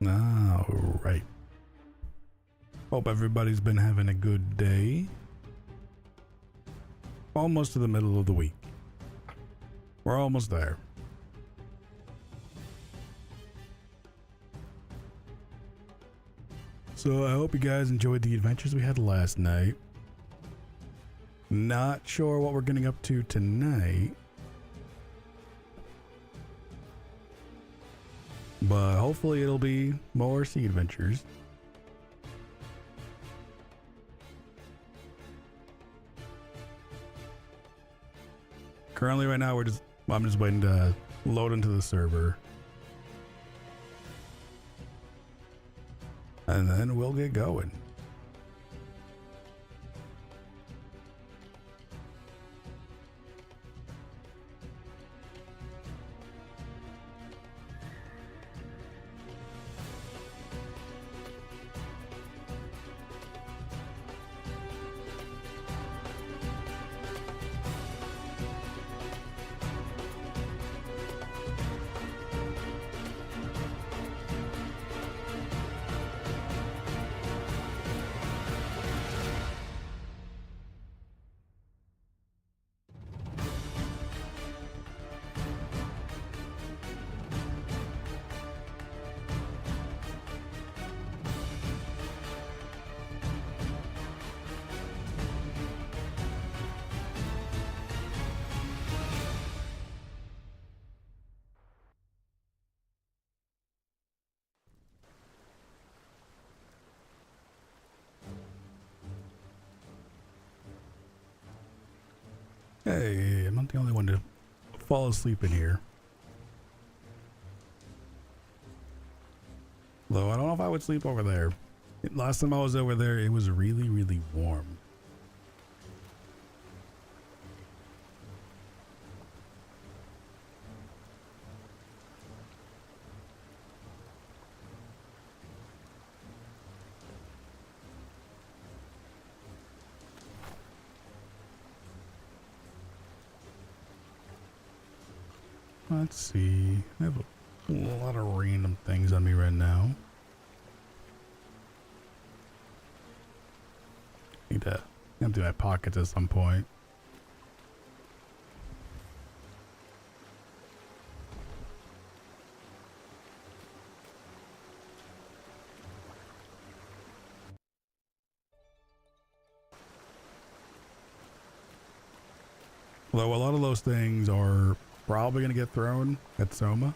All right. Hope everybody's been having a good day. Almost to the middle of the week. We're almost there. So I hope you guys enjoyed the adventures we had last night. Not sure what we're getting up to tonight, but hopefully it'll be more sea adventures. Currently right now I'm just waiting to load into the server. And then we'll get going. Hey, I'm not the only one to fall asleep in here. Though I don't know if I would sleep over there. Last time I was over there, it was really, really warm. Let's see. I have a lot of random things on me right now. Need to empty my pockets at some point. Although a lot of those things are probably going to get thrown at Soma.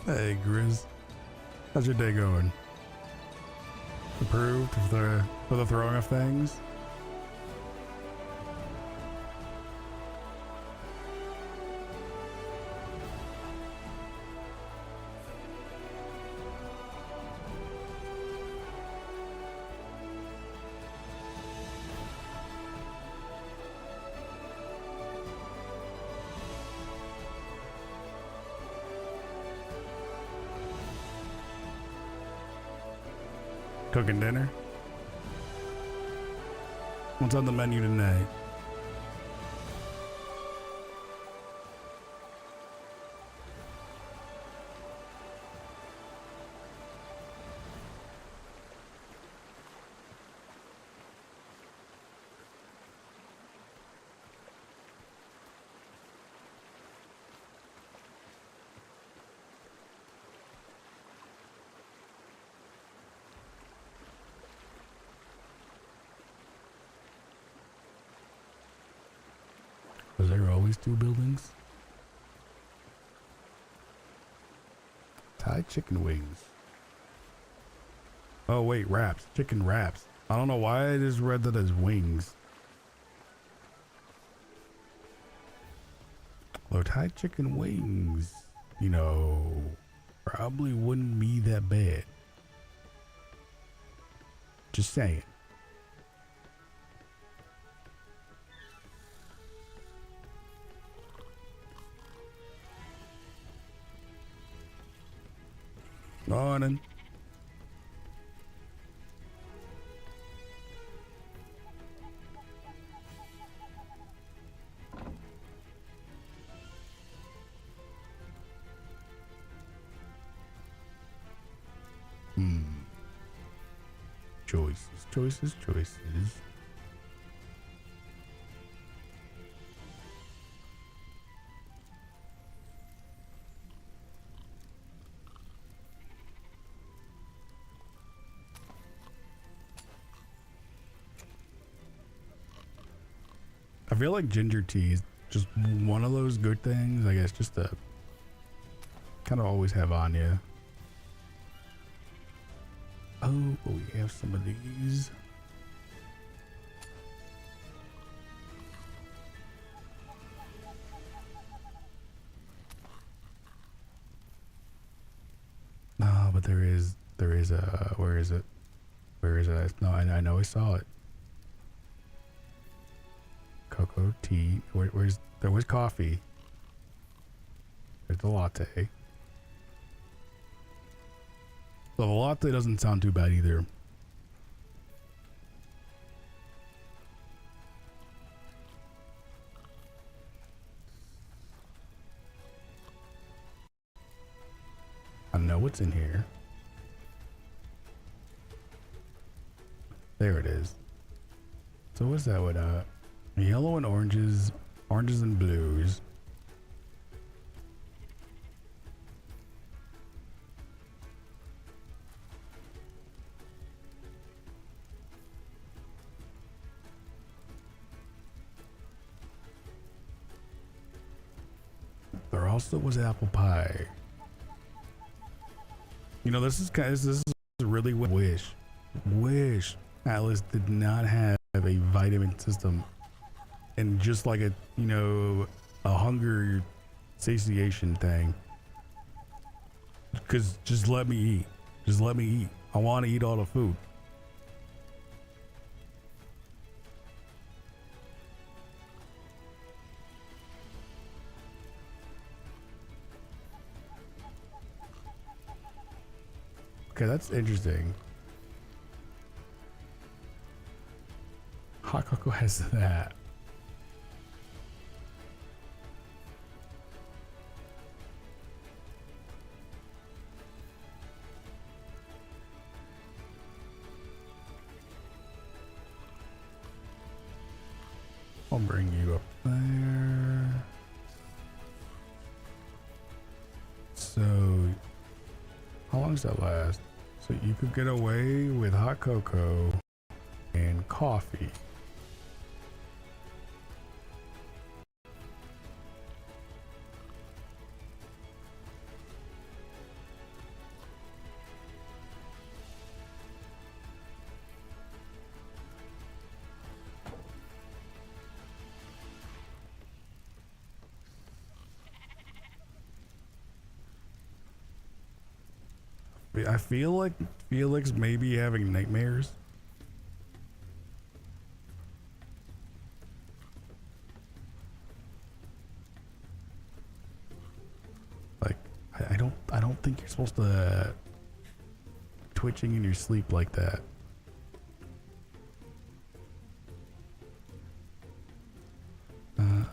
Hey, Grizz. How's your day going? Approved for the throwing of things? Cooking dinner? What's on the menu tonight? always two buildings? Thai chicken wings. Oh wait, wraps. Chicken wraps. I don't know why I just read that as wings. Well, Thai chicken wings, you know, probably wouldn't be that bad. Just saying. Morning. Choices. I feel like ginger tea is just one of those good things, I guess, just to kind of always have on you. Oh, we have some of these. No, but there is a, where is it? No, I know I saw it. Cocoa, tea, there was coffee. There's the latte. So the latte doesn't sound too bad either. I know what's in here. There it is. So what's that with yellow and oranges and blues. There also was apple pie. You know, this is really wish Atlas did not have a vitamin system and just like a, you know, a hunger satiation thing. Cause just let me eat. I want to eat all the food. Okay, that's interesting. Hot cocoa has that. I'll bring you up there. So, how long does that last? So you could get away with hot cocoa and coffee. I feel like Felix may be having nightmares. Like, I don't think you're supposed to twitching in your sleep like that.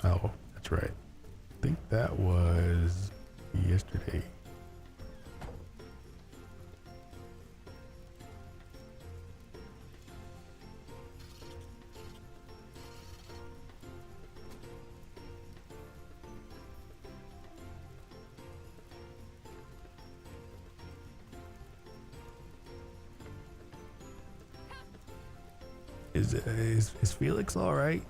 Oh, that's right. I think that was yesterday. Is Felix all right?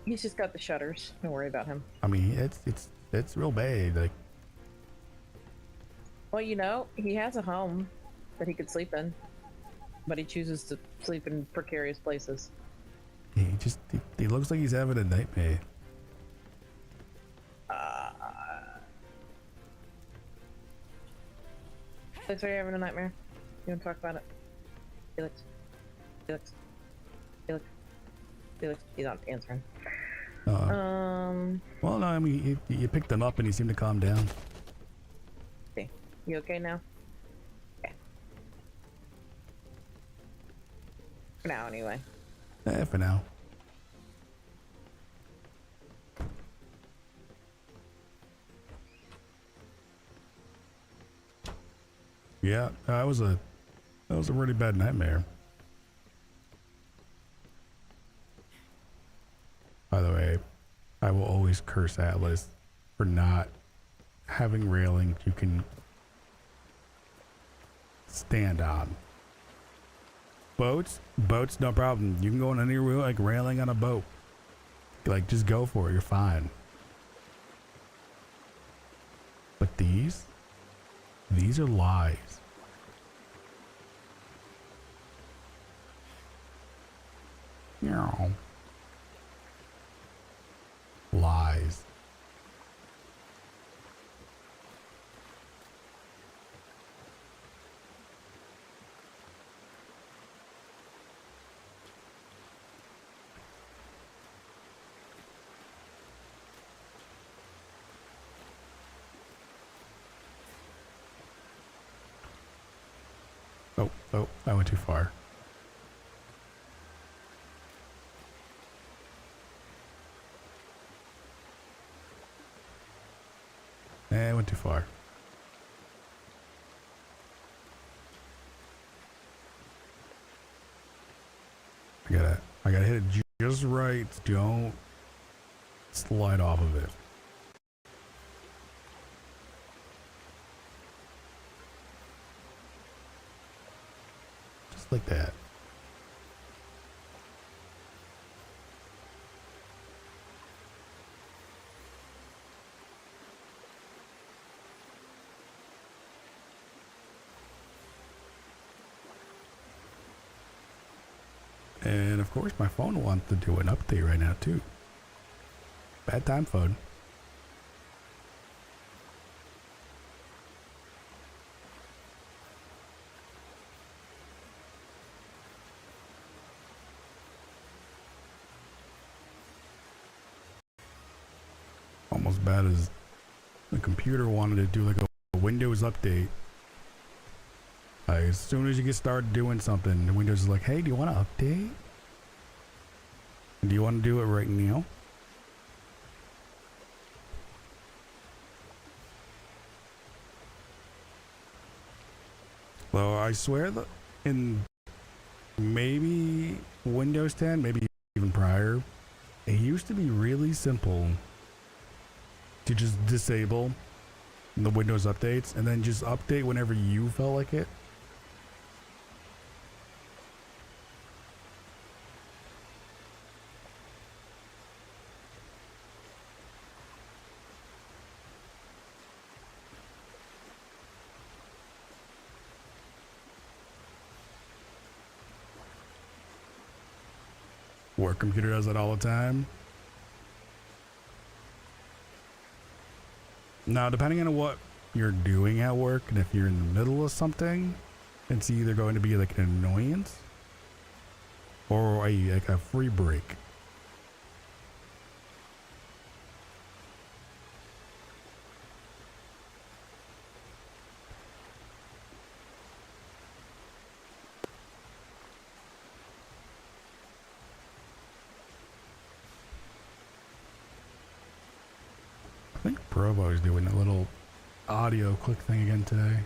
He's just got the shutters. Don't worry about him. I mean, it's real bad. Like, Well, you know, he has a home that he could sleep in, but he chooses to sleep in precarious places. he looks like he's having a nightmare. Felix, are you having a nightmare? You want to talk about it? Felix? Felix? Felix? Felix? He's not answering. Well, no, I mean, you picked him up and he seemed to calm down. Okay. You okay now? Okay. For now, anyway. For now. Yeah, that was a really bad nightmare. By the way, I will always curse Atlas for not having railings you can stand on. Boats, no problem. You can go on any like railing on a boat. Like, just go for it. You're fine. But these are lies. No. Lies. Oh, I went too far. I went too far. I gotta hit it just right. Don't slide off of it. Just like that. And of course my phone wants to do an update right now too. Bad time, phone. Almost bad as the computer wanted to do like a Windows update. As soon as you get started doing something, the Windows is like, hey, do you want to update? Do you want to do it right now? Well, I swear that in maybe Windows 10, maybe even prior, it used to be really simple to just disable the Windows updates and then just update whenever you felt like it. Work computer does it all the time. Now, depending on what you're doing at work, and if you're in the middle of something, it's either going to be like an annoyance or like a free break. I think Provo is doing a little audio click thing again today.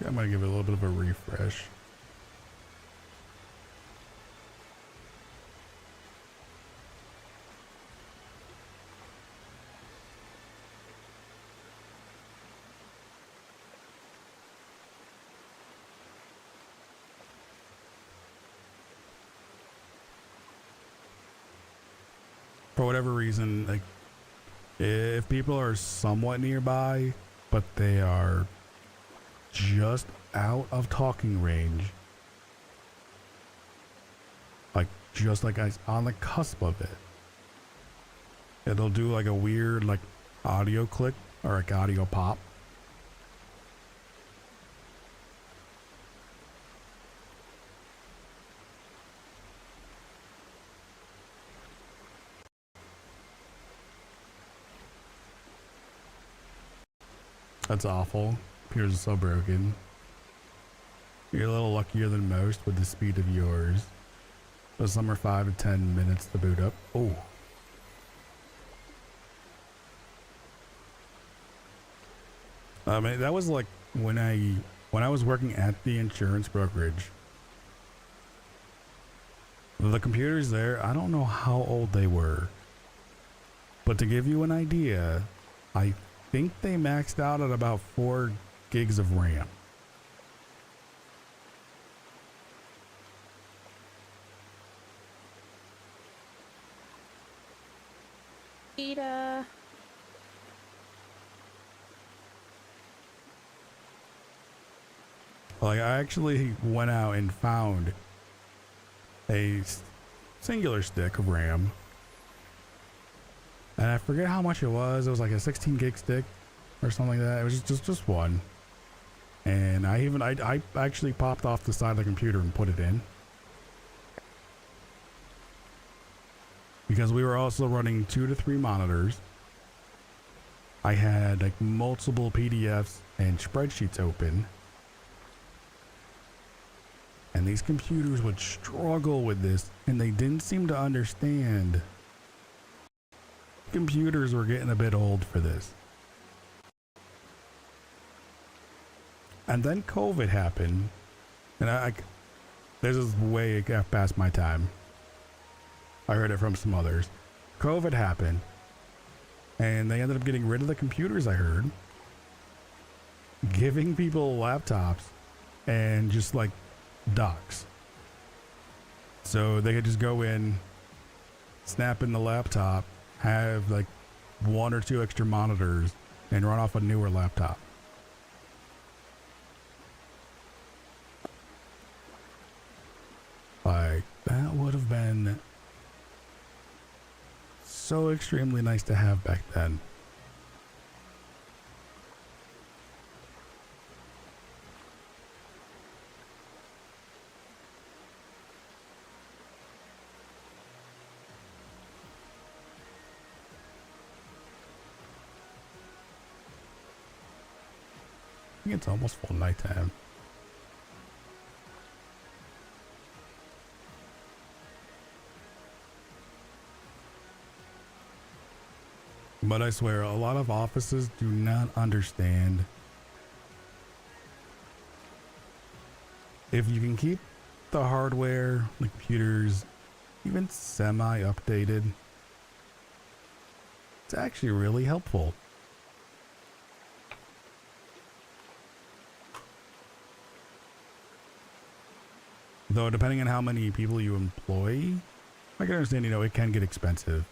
I'm gonna give it a little bit of a refresh. for whatever reason, like if people are somewhat nearby, but they are just out of talking range, like just like on the cusp of it, it'll do like a weird like audio click or like audio pop. That's awful. Computers are so broken. You're a little luckier than most with the speed of yours. But some are 5 to 10 minutes to boot up. Oh. I mean, that was like when I was working at the insurance brokerage. The computers there, I don't know how old they were. But to give you an idea, I think they maxed out at about 4 gigs of RAM. Ida. Like, I actually went out and found a singular stick of RAM. And I forget how much it was. It was like a 16 gig stick or something like that. It was just one. And I actually popped off the side of the computer and put it in. Because we were also running 2 to 3 monitors. I had like multiple PDFs and spreadsheets open. And these computers would struggle with this, and they didn't seem to understand. Computers were getting a bit old for this. And then COVID happened, and this is way past my time. I heard it from some others. COVID happened, and they ended up getting rid of the computers, I heard. Giving people laptops and just like docks. So they could just go in, snap in the laptop, have like 1 or 2 extra monitors, and run off a newer laptop. Like, that would have been so extremely nice to have back then. I think it's almost full nighttime. But I swear, a lot of offices do not understand. If you can keep the hardware, the computers, even semi-updated, it's actually really helpful. Though, depending on how many people you employ, I can understand, it can get expensive.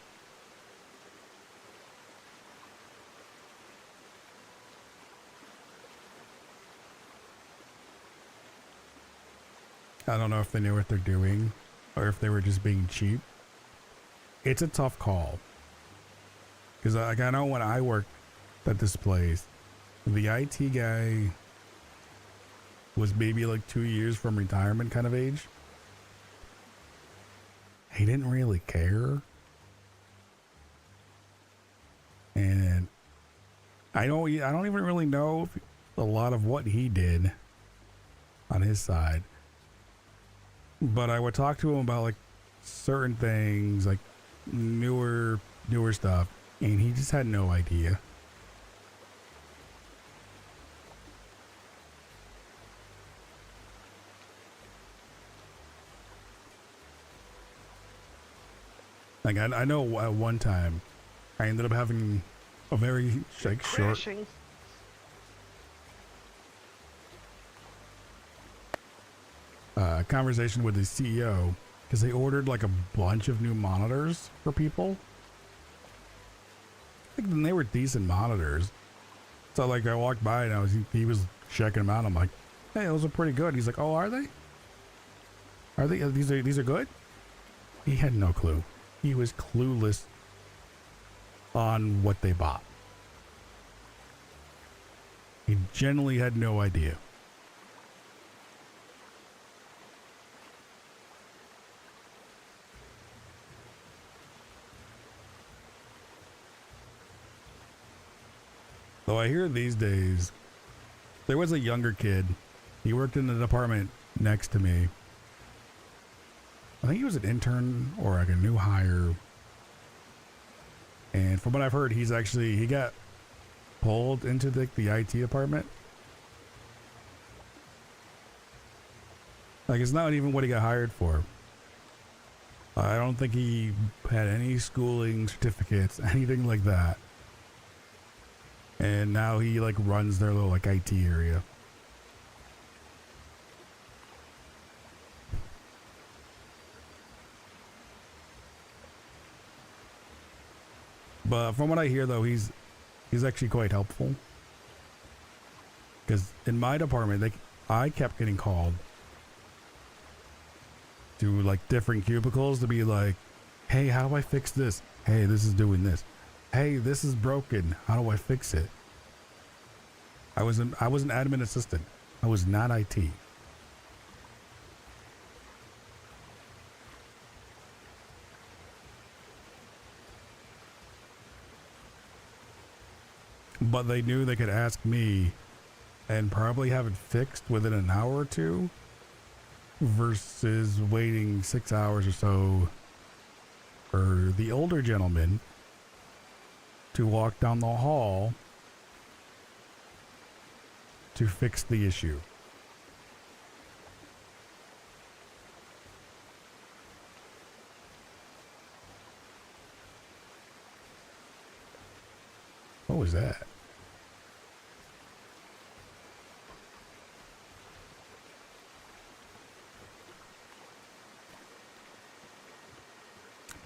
I don't know if they knew what they're doing or if they were just being cheap. It's a tough call. Because I know when I worked at this place, the IT guy was maybe like 2 years from retirement kind of age. He didn't really care. And I don't even really know a lot of what he did on his side. But I would talk to him about like certain things, like newer stuff, and he just had no idea. Like I know at one time I ended up having a very like short conversation with the CEO because they ordered like a bunch of new monitors for people like they were decent monitors. So like I walked by and he was checking them out. I'm like, hey, those are pretty good. He's like, oh, are they? Are they? These are good? He had no clue. He was clueless on what they bought. He genuinely had no idea. Though I hear these days, there was a younger kid. He worked in the department next to me. I think he was an intern or like a new hire. And from what I've heard, he got pulled into the IT department. Like, it's not even what he got hired for. I don't think he had any schooling certificates, anything like that. And now he like runs their little like IT area. But from what I hear though, he's actually quite helpful. Because in my department, I kept getting called to like different cubicles to be like, hey, how do I fix this? Hey, this is doing this. Hey, this is broken. How do I fix it? I was an admin assistant. I was not IT. But they knew they could ask me and probably have it fixed within an hour or two versus waiting 6 hours or so for the older gentleman to walk down the hall to fix the issue. What was that?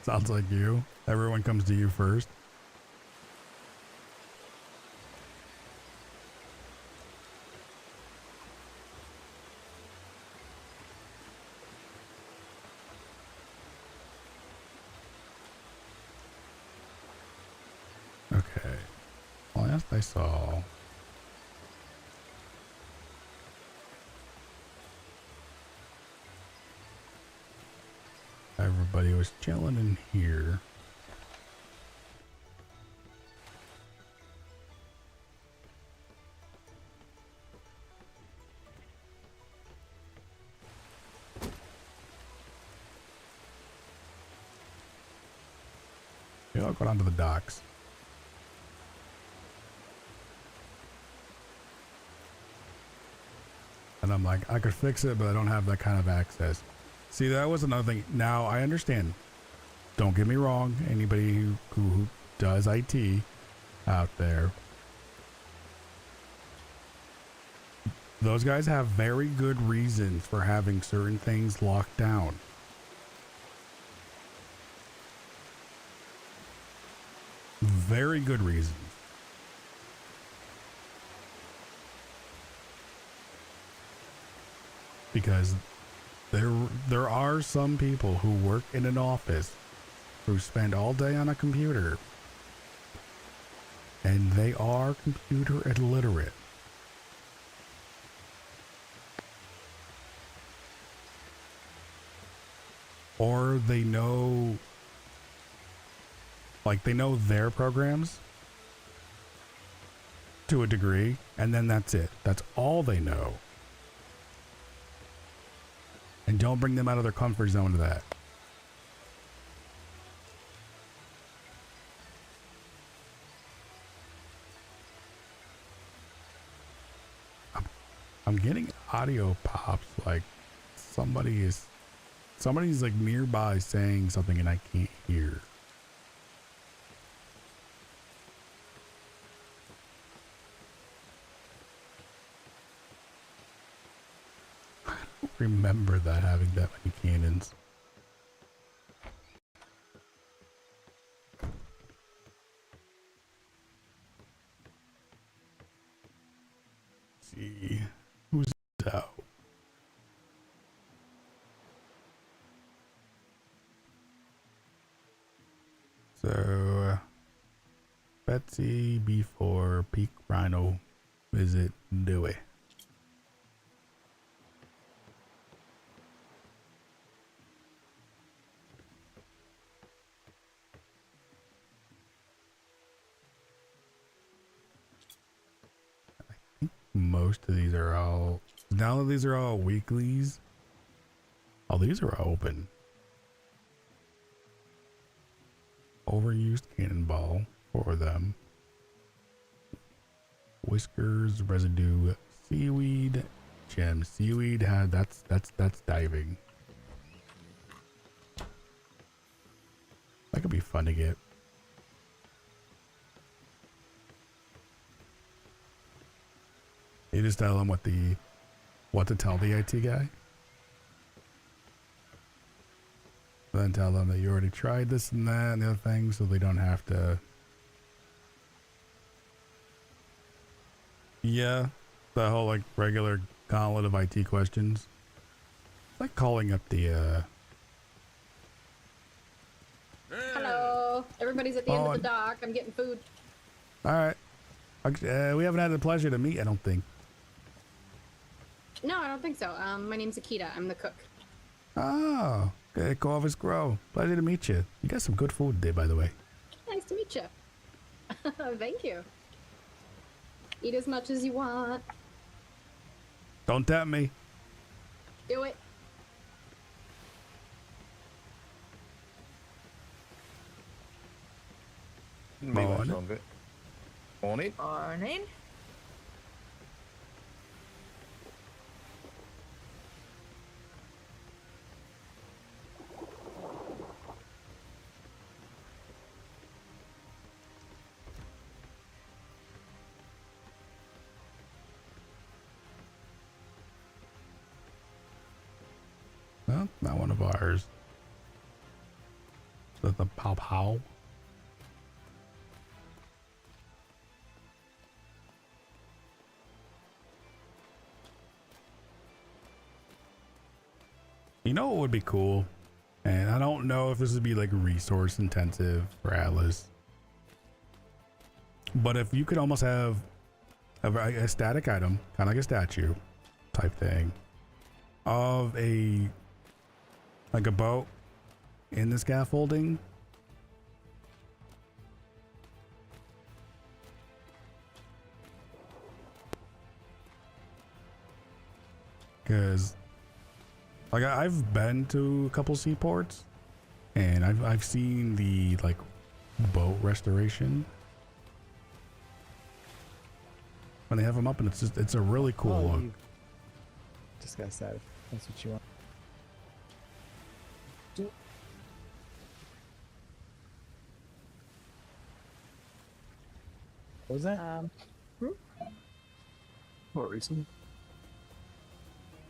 Sounds like you. Everyone comes to you first. Okay. Last I saw, everybody was chilling in here. Yeah, I'll go down to the docks. And I'm like, I could fix it, but I don't have that kind of access. See, that was another thing. Now, I understand. Don't get me wrong. Anybody who does IT out there, those guys have very good reasons for having certain things locked down. Very good reasons. Because there are some people who work in an office who spend all day on a computer and they are computer illiterate. Or they know, like they know their programs to a degree, and then that's it. That's all they know. And don't bring them out of their comfort zone to that. I'm getting audio pops like somebody's like nearby saying something and I can't hear. Remember that having that many cannons. see. Who's out? So, Betsy before Peak Rhino visit Dewey. Most of these are all, now that these are all weeklies, all these are open. Overused cannonball for them. Whiskers, residue, seaweed, gem, seaweed. That's diving. That could be fun to get. You just tell them what to tell the IT guy. Then tell them that you already tried this and that and the other thing, so they don't have to. Yeah, the whole like regular gauntlet of IT questions. It's like calling up the. Hello, everybody's at the end of the dock. I'm getting food. All right, we haven't had the pleasure to meet. I don't think. No, I don't think so. My name's Akita. I'm the cook. Oh, okay, Corvus Grow. Pleasure to meet you. You got some good food today, by the way. Nice to meet you. Thank you. Eat as much as you want. Don't tempt me. Do it. Morning. Morning. Morning. No, not one of ours. Is that the Pow Pow? You know what would be cool? And I don't know if this would be like resource intensive for Atlas. But if you could almost have a static item, kind of like a statue type thing, of like a boat in the scaffolding. Because like I've been to a couple seaports and I've seen the like boat restoration when they have them up, and it's a really cool look. Discuss that if that's what you want. What was that? What reason?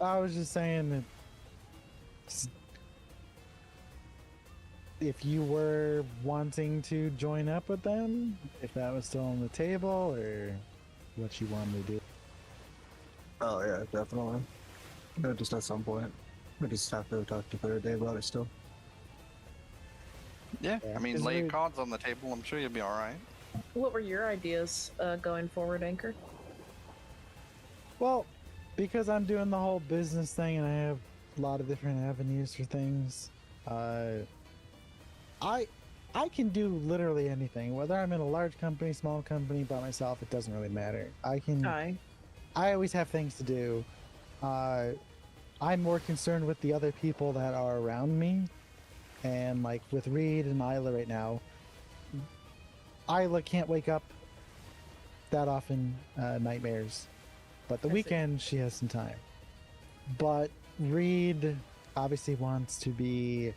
I was just saying that if you were wanting to join up with them, if that was still on the table, or what you wanted to do. Oh yeah, definitely. Yeah, just at some point. We just have to talk to Third Day about it still. Yeah, Yeah, I mean, 'cause lay your we- cards on the table. I'm sure you'll be all right. What were your ideas going forward, Anchor? Well, because I'm doing the whole business thing and I have a lot of different avenues for things, I can do literally anything. Whether I'm in a large company, small company, by myself, it doesn't really matter. I always have things to do. I'm more concerned with the other people that are around me, and like with Reed and Isla right now, Isla can't wake up that often, nightmares, but the weekend she has some time. But Reed obviously wants to be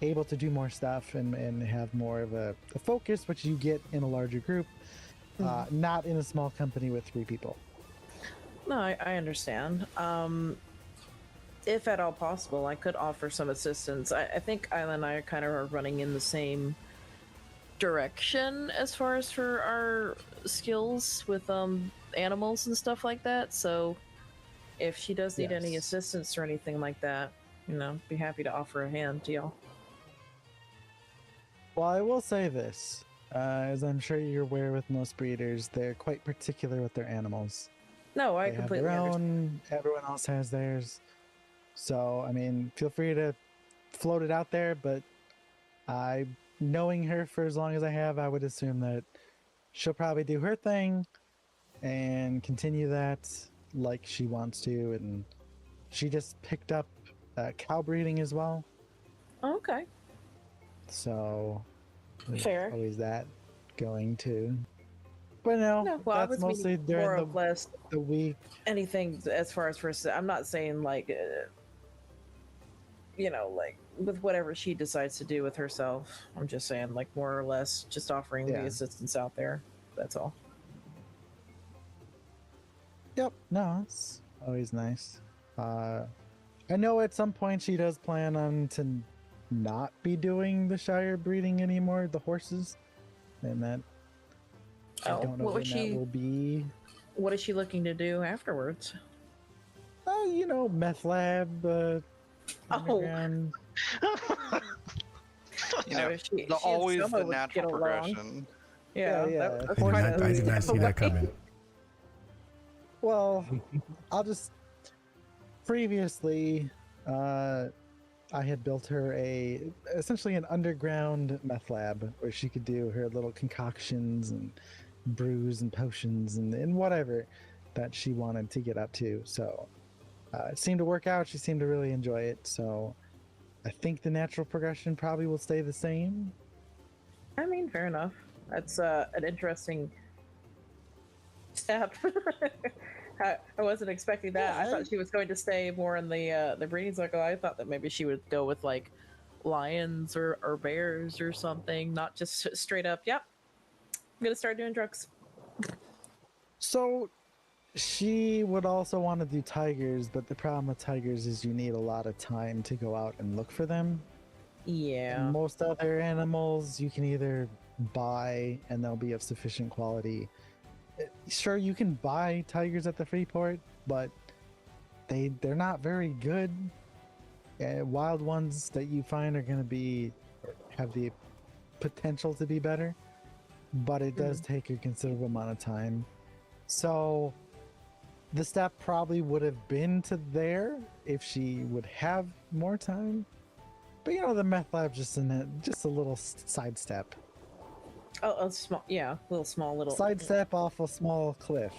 able to do more stuff and have more of a focus, which you get in a larger group, not in a small company with 3 people. No, I understand. If at all possible, I could offer some assistance. I think Isla and I are kind of running in the same direction as far as for our skills with animals and stuff like that. So if she does need any Yes. assistance or anything like that, you know, be happy to offer a hand to y'all. Well, I will say this. As I'm sure you're aware with most breeders, they're quite particular with their animals. No, I They have completely their understand. own, everyone else has theirs. So, I mean, feel free to float it out there, but knowing her for as long as I have, I would assume that she'll probably do her thing and continue that like she wants to. And she just picked up cow breeding as well. Okay. So, there's Fair. always that going too. But no, No, well, I that's was mostly meaning during more or less the week. anything as far as for. I'm not saying like, you know, like with whatever she decides to do with herself. I'm just saying like more or less just offering the assistance out there. That's all. Yep. No, it's always nice. I know at some point she does plan on to not be doing the Shire breeding anymore, the horses, and that I don't know when that will be. What is she looking to do afterwards? Oh, you know, meth lab. Underground. You know, always the natural progression. Yeah, yeah. I did not see that coming. Well, I'll just previously, I had built her essentially an underground meth lab where she could do her little concoctions and brews and potions and whatever that she wanted to get up to. So it seemed to work out. She seemed to really enjoy it. So I think the natural progression probably will stay the same. I mean, fair enough. That's an interesting step. I wasn't expecting that. I thought she was going to stay more in the breeding cycle. I thought that maybe she would go with like lions or bears or something, not just straight up. Yep, I'm gonna start doing drugs. So she would also want to do tigers, but the problem with tigers is you need a lot of time to go out and look for them. Yeah. And most other animals you can either buy and they'll be of sufficient quality. Sure, you can buy tigers at the Freeport, but they're not very good. Wild ones that you find are going to have the potential to be better, but it does take a considerable amount of time. So the step probably would have been to there if she would have more time. But you know, the meth lab just a little sidestep. Oh, a small, yeah, little Sidestep off a small cliff.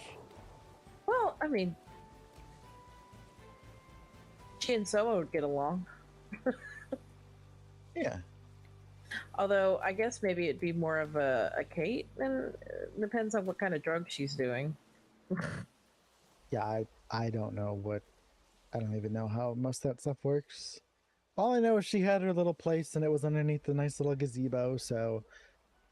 Well, I mean, she and Soma would get along. Yeah. Although, I guess maybe it'd be more of a Kate, and depends on what kind of drug she's doing. Yeah, I don't know I don't even know how most of that stuff works. All I know is she had her little place and it was underneath the nice little gazebo, so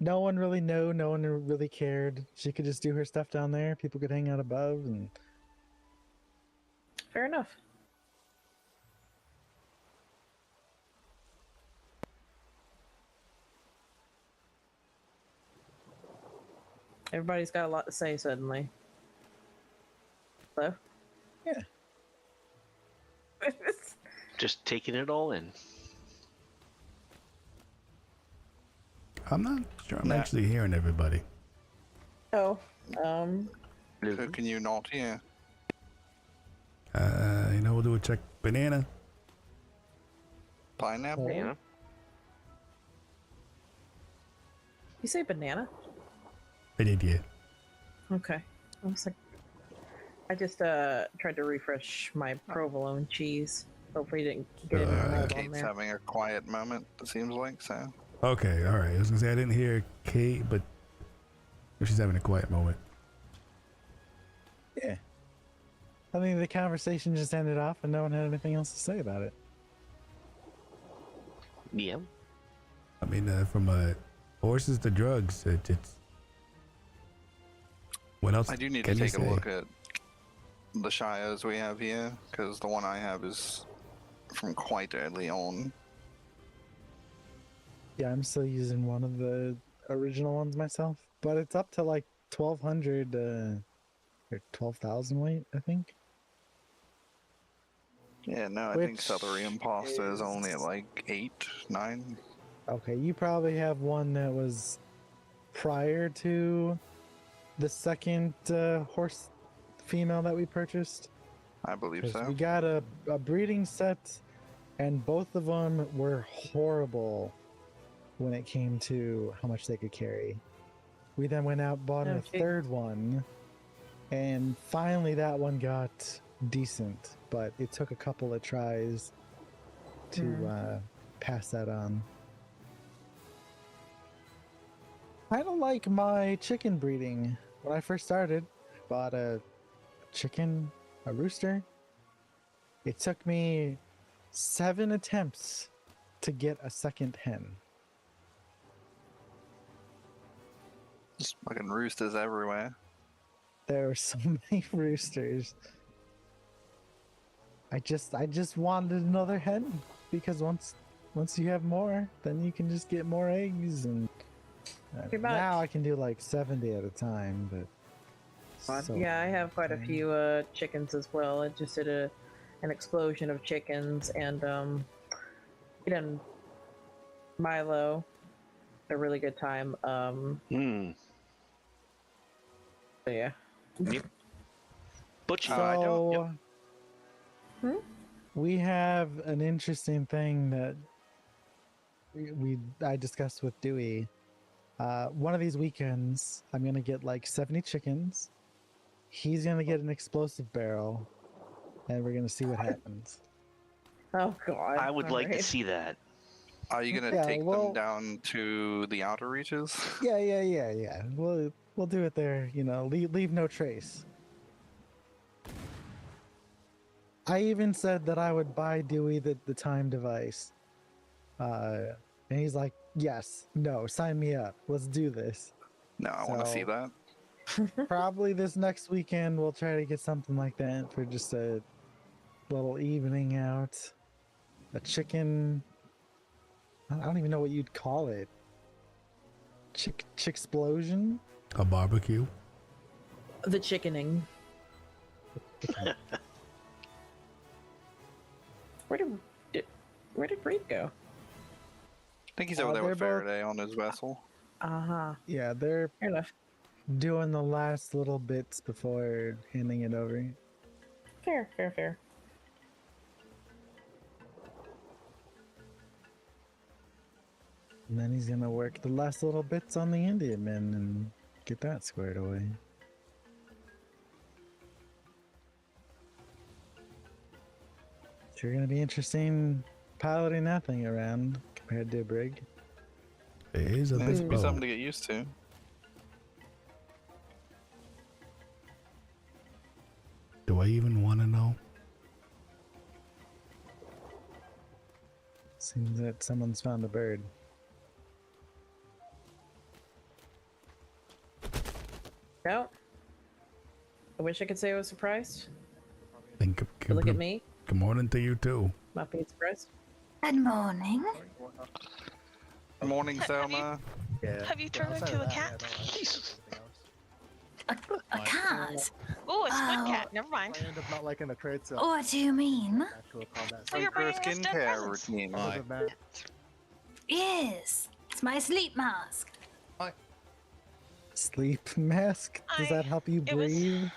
no one really knew, no one really cared. She could just do her stuff down there. People could hang out above and... Fair enough. Everybody's got a lot to say suddenly. Hello? Yeah. Just taking it all in. I'm not sure I'm Nah. actually hearing everybody. Oh, Who can you not hear? You know, we'll do a check. Banana. Pineapple? Yeah. you say banana? I did, yeah. Okay. I was like, I just tried to refresh my provolone cheese. Hopefully, you didn't get any mold on Kate's there. having a quiet moment, it seems like, so. Okay, all right. I was gonna say I didn't hear Kate, but if she's having a quiet moment. Yeah. I think the conversation just ended off and no one had anything else to say about it. Yeah. I mean, from horses to drugs, it's. What else? I do need can to you take a say? look at the Shires we have here, because the one I have is from quite early on. Yeah, I'm still using one of the original ones myself, but it's up to like 1,200 or 12,000 weight, I think. Yeah, no, I think Southern pasta is only at like 8, 9. Okay, you probably have one that was prior to the second horse female that we purchased. I believe 'Cause so. we got a breeding set, and both of them were horrible when it came to how much they could carry. We then went out, bought a Okay. third one, and finally that one got decent, but it took a couple of tries to pass that on. I don't like my chicken breeding. When I first started, I bought a chicken, a rooster. It took me 7 attempts to get a second hen. Just fucking roosters everywhere. There were so many roosters. I just wanted another hen, because once you have more, then you can just get more eggs, and Pretty now much. I can do like 70 at a time. But so Yeah, I have quite a many. few chickens as well. I just did an explosion of chickens, and eating Milo, a really good time. So yeah. Butch, So I don't- we have an interesting thing that I discussed with Dewey. One of these weekends, I'm gonna get like 70 chickens. He's gonna get an explosive barrel, and we're gonna see what happens. Oh god. I would like to Alright. see that. Are you gonna Yeah, take well- them down to the outer reaches? Yeah. We'll do it there. You know, leave no trace. I even said that I would buy Dewey the time device. And he's like, yes, no, sign me up. Let's do this. No, I want to see So- that. Probably this next weekend we'll try to get something like that for just a little evening out. A chicken. I don't even know what you'd call it. Chick-explosion? A barbecue. The chickening. Where did Breed go? I think he's over there they're with both- Faraday on his vessel. Uh-huh. Yeah, they're Fair enough. doing the last little bits before handing it over. Fair. And then he's gonna work the last little bits on the Indian men and get that squared away. Sure gonna be interesting piloting that thing around compared to a brig. It is a It's big gonna be something boat. to get used to. Do I even want to know? Seems that someone's found a bird. No. I wish I could say I was surprised. Think. But look at me. Good morning to you too. Not being surprised. Good morning. Good morning, Thelma. Have you turned into a cat? A cat? Oh, a squid Oh. cat. Never mind. I end up not liking the trade, so What do you mean? actual combat. So you're For bringing us dead skincare presents. routine. Doesn't matter. Yes, it's my sleep mask. Sleep mask? Does that help you it was- breathe?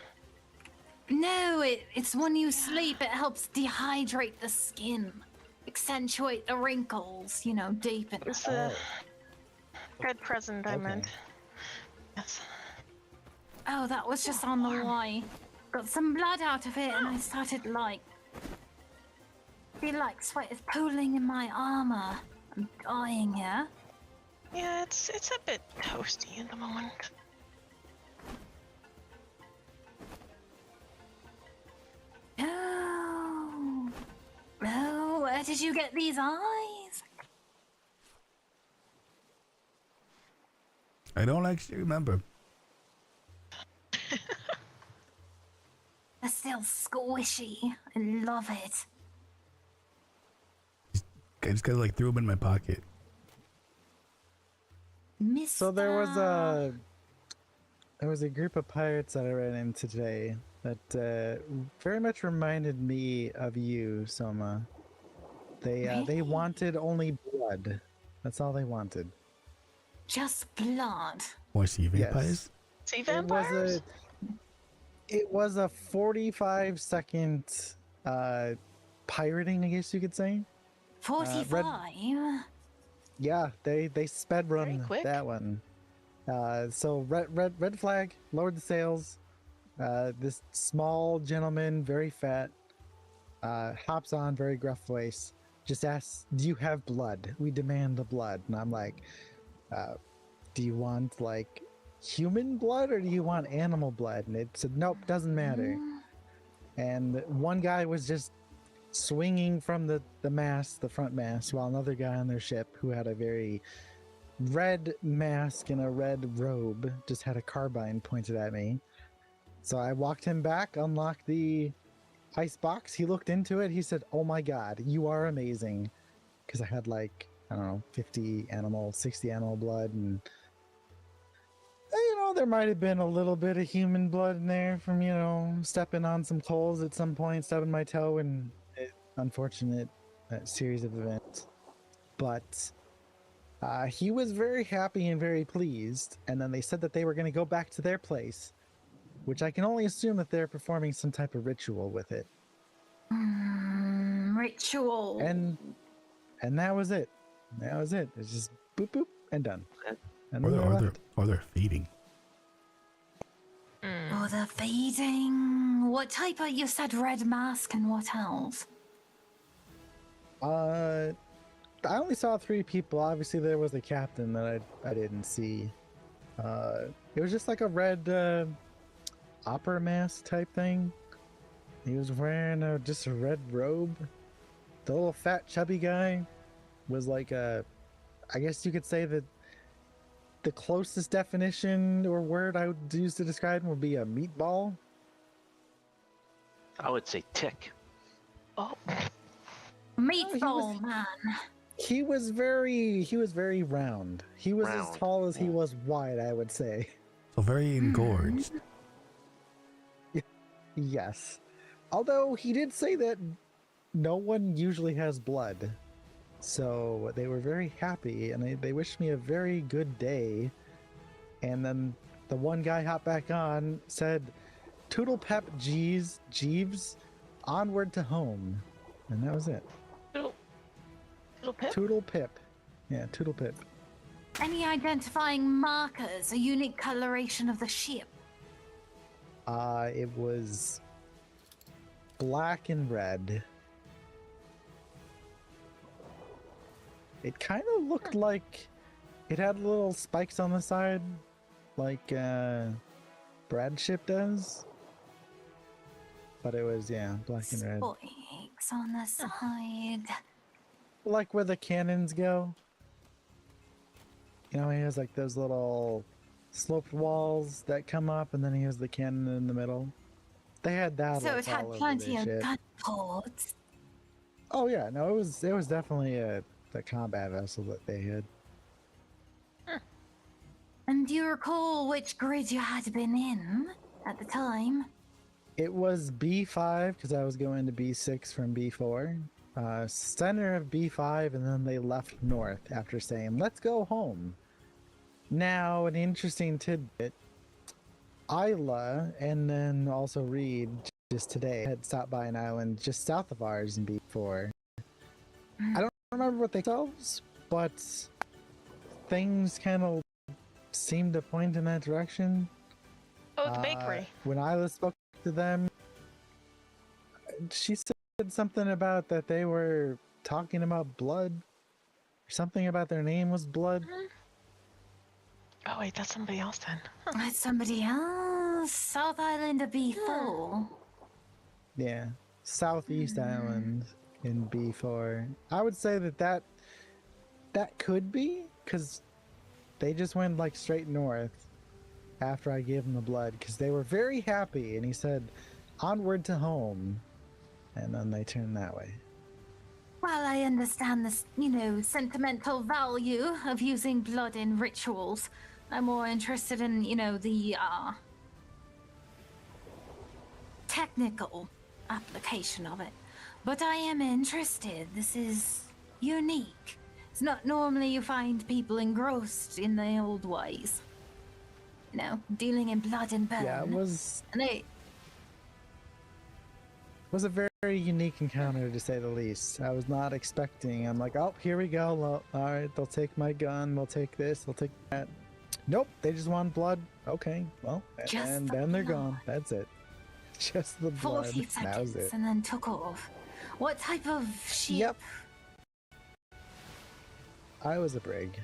No, it's when you sleep, it helps dehydrate the skin, accentuate the wrinkles, you know, deepen it. It's a dead present, I Okay. meant. Yes. Oh, that was just on the way. Got some blood out of it, and I started feel like sweat is pooling in my armor. I'm dying here. Yeah, it's a bit toasty at the moment. Oh, where did you get these eyes? I don't actually remember. They're still squishy. I love it. I just kind of like threw them in my pocket. Mr. So there was a group of pirates that I ran into today that very much reminded me of you, Soma. They Really? wanted only blood. That's all they wanted. Just blood. Or sea vampires? Sea vampires? It was a 45-second pirating, I guess you could say. 45? Yeah, they sped Very run quick. that one. So red flag, lowered the sails. This small gentleman, very fat, hops on, very gruff voice, just asks, "Do you have blood? We demand the blood." And I'm like, "Do you want like human blood or do you want animal blood?" And it said, "Nope, doesn't matter." And one guy was just swinging from the mast, the front mast, while another guy on their ship, who had a very red mask and a red robe, just had a carbine pointed at me. So I walked him back, unlocked the ice box. He looked into it. He said, "Oh my god, you are amazing." Because I had like, I don't know, 60 animal blood. And, there might have been a little bit of human blood in there from, stepping on some coals at some point, stubbing my toe, and unfortunate series of events. But he was very happy and very pleased. And then they said that they were going to go back to their place, which I can only assume that they're performing some type of ritual with it. Ritual. And that was it. That was it. It's just boop boop and done. And Or they're feeding. Oh, they're feeding. What type of? You said red mask, and what else? I only saw 3 people. Obviously, there was a captain that I didn't see. It was just like a red opera mask type thing. He was wearing just a red robe. The little fat chubby guy was like I guess you could say that the closest definition or word I would use to describe him would be a meatball. I would say tick. Oh. Meatball man. He was very round. He was Round. as tall as he was wide, I would say. So very engorged. Yes. Although he did say that no one usually has blood. So they were very happy and they wished me a very good day. And then the one guy hopped back on, said, "Toodle pep Jeeves, onward to home." And that was it. Little pip? Toodle pip. Yeah, Toodle pip. Any identifying markers, a unique coloration of the ship? It was black and red. It kind of looked like it had little spikes on the side, like Brad's ship does. But it was, black and red. Spikes on the side. Like where the cannons go. He has like those little sloped walls that come up, and then he has the cannon in the middle. They had that. So like, it had all over plenty their of ship. gun ports. Oh yeah, no, it was definitely the combat vessel that they had. And do you recall which grid you had been in at the time? It was B5 because I was going to B6 from B4. Center of B5, and then they left north after saying, "Let's go home." Now, an interesting tidbit. Isla and then also Reed just today had stopped by an island just south of ours in B4. I don't remember what they themselves, but things kind of seemed to point in that direction. Oh, the bakery. When Isla spoke to them, she said something about that they were talking about blood. Something about their name was Blood. Oh, wait, that's somebody else then. That's somebody else. South Island of B4. Yeah. Southeast Island in B4. I would say that could be, because they just went like straight north after I gave them the blood, because they were very happy, and he said, "Onward to home." And then they turned that way. While I understand this, sentimental value of using blood in rituals, I'm more interested in, the technical application of it. But I am interested. This is unique. It's not normally you find people engrossed in the old ways. Dealing in blood and bone. Yeah, it was. And they was a very unique encounter, to say the least. I was not expecting. I'm like, oh, here we go. Well, all right, they'll take my gun. They'll take this. They'll take that. Nope, they just want blood. Okay, well, and then they're gone. That's it. Just the blood. 40 That was seconds it. and then took off. What type of ship? Yep. I was a brig.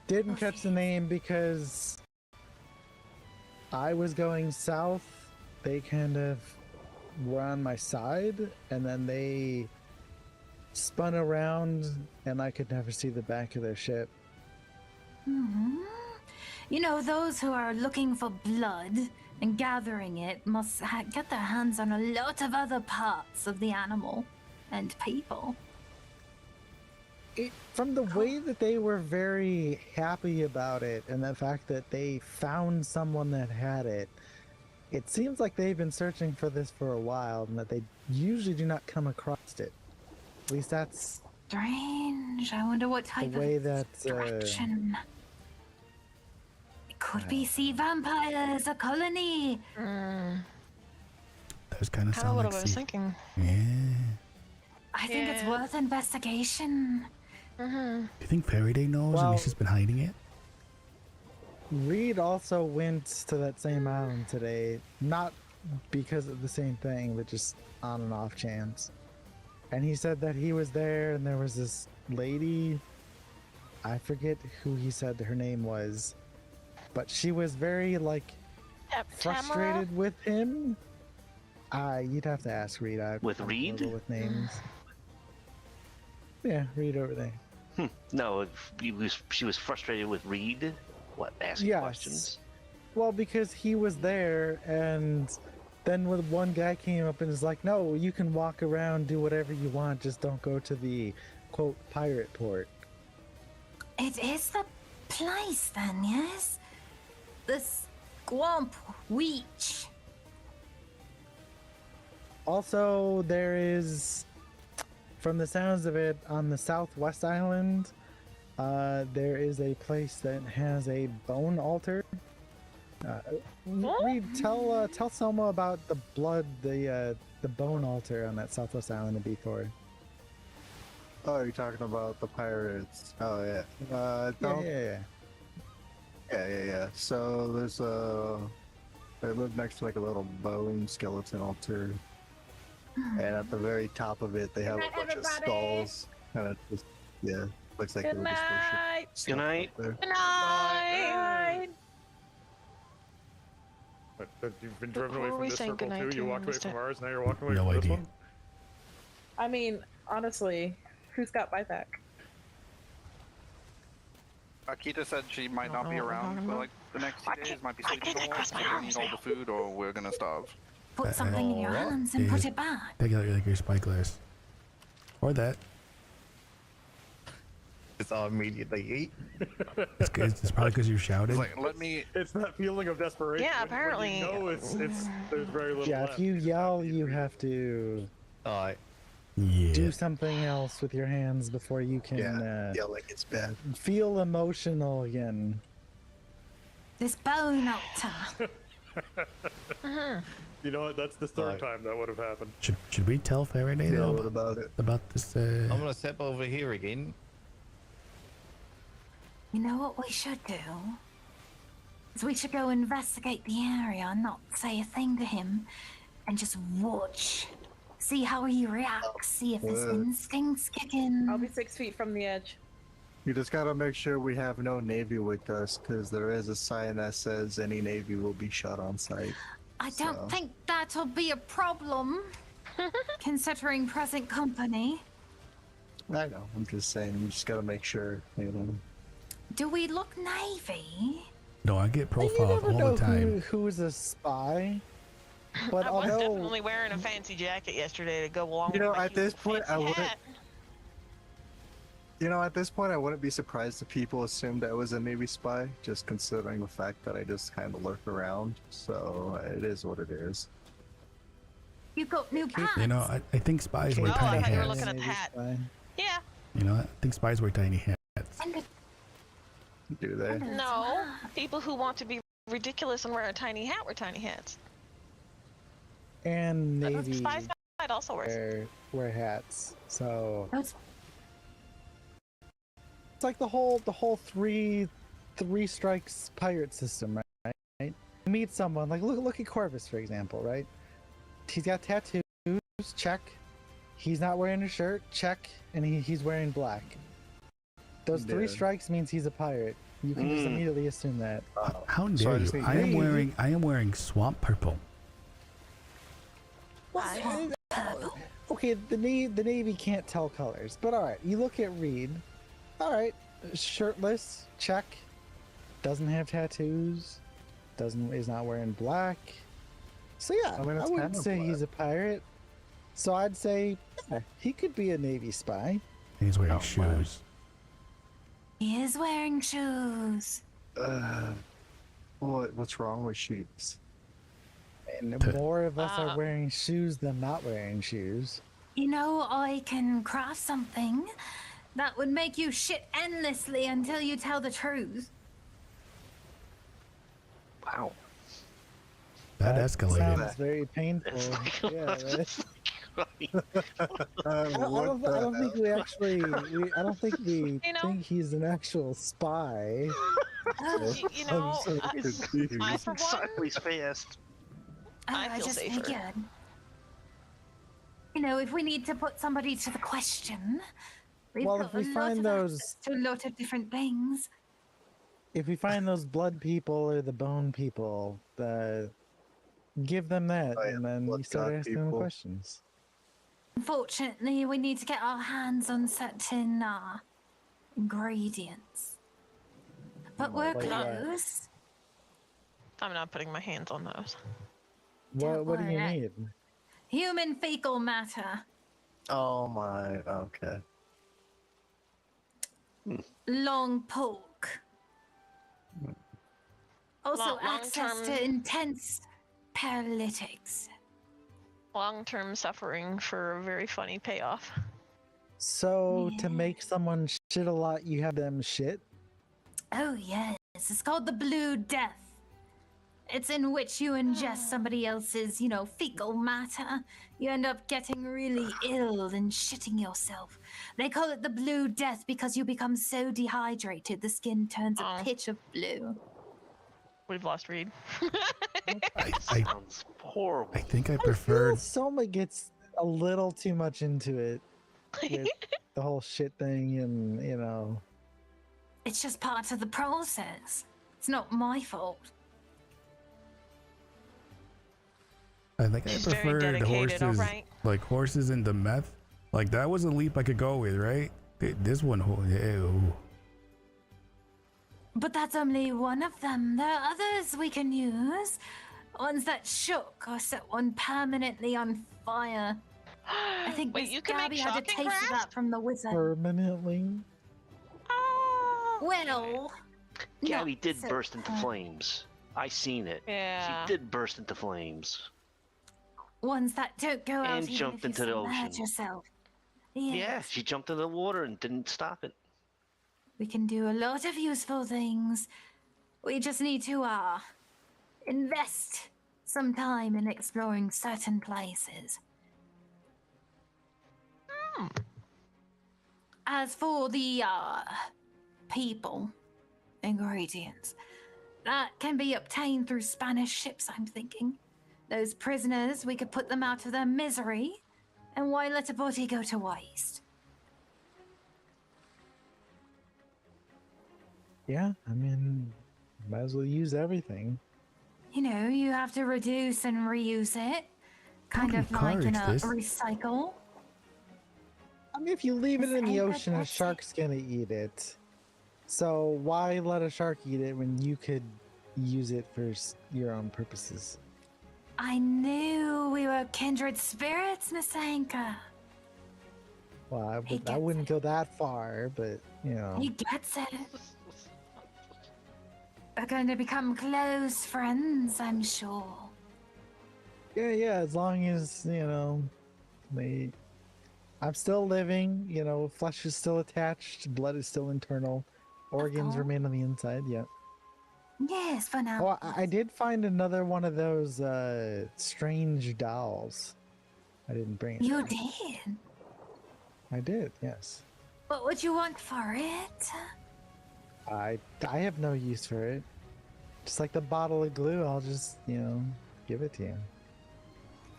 Didn't catch the name because I was going south. They kind of were on my side, and then they spun around, and I could never see the back of their ship. Those who are looking for blood and gathering it must get their hands on a lot of other parts of the animal and people. From the way that they were very happy about it, and the fact that they found someone that had it, it seems like they've been searching for this for a while, and that they usually do not come across it. At least that's strange. I wonder what type the way of that distraction. It could be sea vampires, a colony. Those kind of sound what like I was sea- thinking. Yeah. I think it's worth investigation. Do you think Faraday knows and he's just been hiding it? Reed also went to that same island today, not because of the same thing, but just on an off chance. And he said that he was there, and there was this lady, I forget who he said her name was, but she was very, frustrated with him. You'd have to ask Reed. With Reed? With names. Yeah, Reed over there. No, she was frustrated with Reed. What, asking questions? Well, because he was there, and then when one guy came up and was like, no, you can walk around, do whatever you want, just don't go to the, quote, pirate port. It is the place then, yes? The Squamp Weech. Also, there is, from the sounds of it, on the southwest island, there is a place that has a bone altar. Reed, tell Selma about the blood, the bone altar on that southwest island of B4. Oh, you're talking about the pirates. Oh yeah. Yeah. So there's they live next to a little bone skeleton altar, and at the very top of it they have a bunch of skulls, and it just looks like Good night. Good night. Good night. But you've been driven away Before from we this say circle goodnight too. to You him, walked away Mr. from ours. Now you're walking away No from this idea. one. I mean, honestly, who's got my back? Akita said she might not be around for the next 2 days. Might be sleeping somewhere. So we're gonna eat all the food, or we're gonna starve. Put something in your hands and put it back. Take like your spyglass. Or that. It's all immediately eat. It's probably because you shouted. Let me. It's that feeling of desperation. Yeah, when apparently. you know it's there's very little Yeah, left. if you yell, you have to Yeah. do something else with your hands before you can like it's bad. feel emotional again. This bone altar. You know what? That's the third time that would have happened. Should we tell Faraday though what about it? about this? I'm gonna step over here again. You know what we should do? Is we should go investigate the area and not say a thing to him, and just watch. See how he reacts, see if his instincts kick in. I'll be 6 feet from the edge. You just gotta make sure we have no Navy with us, because there is a sign that says any Navy will be shot on sight. I don't think that'll be a problem, considering present company. I know, I'm just saying, we just gotta make sure, Do we look Navy? No, I get profiled all the time. Who's a spy? But I was although, definitely wearing a fancy jacket yesterday to go along You with know, my at this cute point, I fancy wouldn't. hat. You know, at this point, I wouldn't be surprised if people assumed I was a Navy spy, just considering the fact that I just kind of lurk around. So it is what it is. You've got new pants. You know, I think spies wear Oh, I tiny thought you were hats. looking at the hat. Yeah. You know, I think spies wear tiny hats. Do they? No. People who want to be ridiculous and wear a tiny hat wear tiny hats. and Navy Spies might also wear hats. So That's it's like the whole three strikes pirate system, right? You meet someone like look at Corvus, for example, right? He's got tattoos, check. He's not wearing a shirt, check, and he's wearing black. Those three strikes means he's a pirate. You can just immediately assume that. How dare you? I am wearing swamp purple. Okay, the Navy can't tell colors, but all right. You look at Reed. All right, shirtless, check. Doesn't have tattoos. Is not wearing black. So yeah, I wouldn't say he's a pirate. So I'd say he could be a Navy spy. He's wearing shoes. He is wearing shoes. What's wrong with shoes? And more of us are wearing shoes than not wearing shoes. You know, I can craft something that would make you shit endlessly until you tell the truth. Wow. That escalated. Sounds very painful. Yeah, I don't think we actually. I don't think we think he's an actual spy. You know, I'm so confused. I for one, Sideways fast. I feel just safer. figured. You know, if we need to put somebody to the question, we've Well, got if we a lot find of those- access to a lot of different things. If we find those blood people or the bone people, give them that, and then you start asking them questions. Unfortunately, we need to get our hands on certain ingredients. But we're like what? close. I'm not putting my hands on those. What do you worry. need? Human fecal matter. Oh my. Okay. Long pork. Also access long-term- to intense paralytics. Long-term suffering for a very funny payoff. So to make someone shit a lot, you have them shit. Oh yes, it's called the Blue Death. It's in which you ingest somebody else's, fecal matter. You end up getting really ill and shitting yourself. They call it the Blue Death because you become so dehydrated the skin turns a pitch of blue. We've lost Reed. Sounds horrible. I think I preferred. Soma gets a little too much into it with the whole shit thing, and It's just part of the process. It's not my fault. I think I She's very preferred dedicated, horses, alright. like horses into meth. Like that was a leap I could go with, right? This one, ew. But that's only one of them. There are others we can use. Ones that shook or set one permanently on fire. I think Wait, Miss you can make Gabby had a shocking taste of grass? that from the wizard. permanently. Well, Gabby not did so burst into flames. I seen it. Yeah. She did burst into flames. Ones that don't go out And even jumped if you into the ocean. submerge yourself. Yeah, Yes. she jumped in the water and didn't stop it. We can do a lot of useful things. We just need to invest some time in exploring certain places. As for the people ingredients, that can be obtained through Spanish ships, I'm thinking. Those prisoners, we could put them out of their misery, and why let a body go to waste? Yeah, I mean, might as well use everything. You have to reduce and reuse it. Kind How of can you like in a encourage this? recycle. I mean, if you leave it in the Ain't that ocean, a Betsy? shark's gonna eat it. So why let a shark eat it when you could use it for your own purposes? I knew we were kindred spirits, Miss Anka. Well, I wouldn't go that far, but you know. He gets it. We're going to become close friends, I'm sure. Yeah, as long as, I'm still living, flesh is still attached, blood is still internal, organs remain on the inside, yeah. Yes, for now. Oh, I did find another one of those strange dolls. I didn't bring it. You did? I did, yes. What would you want for it? I have no use for it. Just like the bottle of glue, I'll just, give it to you.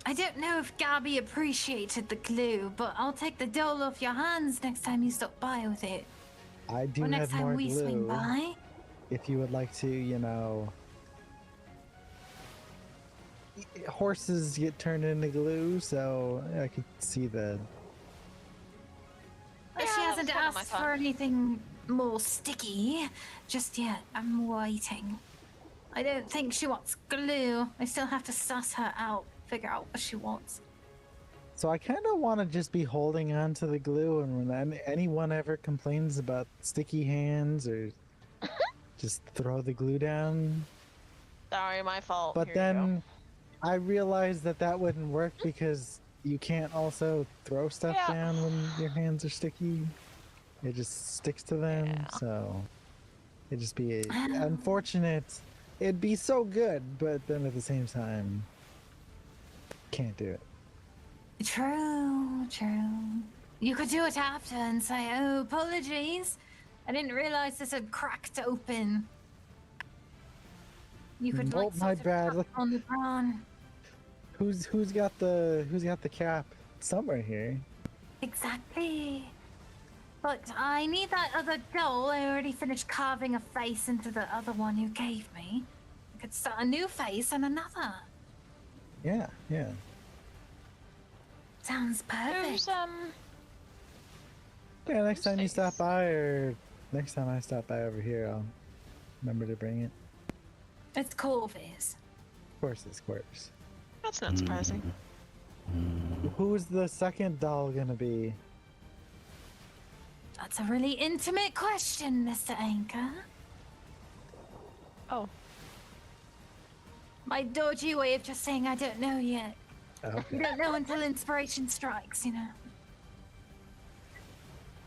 I don't know if Gabby appreciated the glue, but I'll take the doll off your hands next time you stop by with it. I do or next have time more we glue. swing by. If you would like to, horses get turned into glue, so I could see the... But she hasn't asked for anything more sticky just yet. I'm waiting. I don't think she wants glue. I still have to suss her out, figure out what she wants. So I kind of want to just be holding on to the glue, and when anyone ever complains about sticky hands or just throw the glue down. Sorry, my fault. But Here then I realized that wouldn't work because you can't also throw stuff down when your hands are sticky. It just sticks to them, so it'd just be unfortunate. It'd be so good, but then at the same time, can't do it. True. You could do it after and say, oh, apologies. I didn't realize this had cracked open. You could Nope, my bad. On the ground. Who's got the cap? Somewhere here. Exactly. But I need that other doll. I already finished carving a face into the other one you gave me. I could start a new face and another. Yeah. Sounds perfect. Yeah, next time you stop by, or next time I stop by over here, I'll remember to bring it. It's Corvus. Of course, it's Corvus. That's not surprising. Who's the second doll gonna be? That's a really intimate question, Mr. Anchor. Oh. My dodgy way of just saying I don't know yet. Okay. You don't know until inspiration strikes,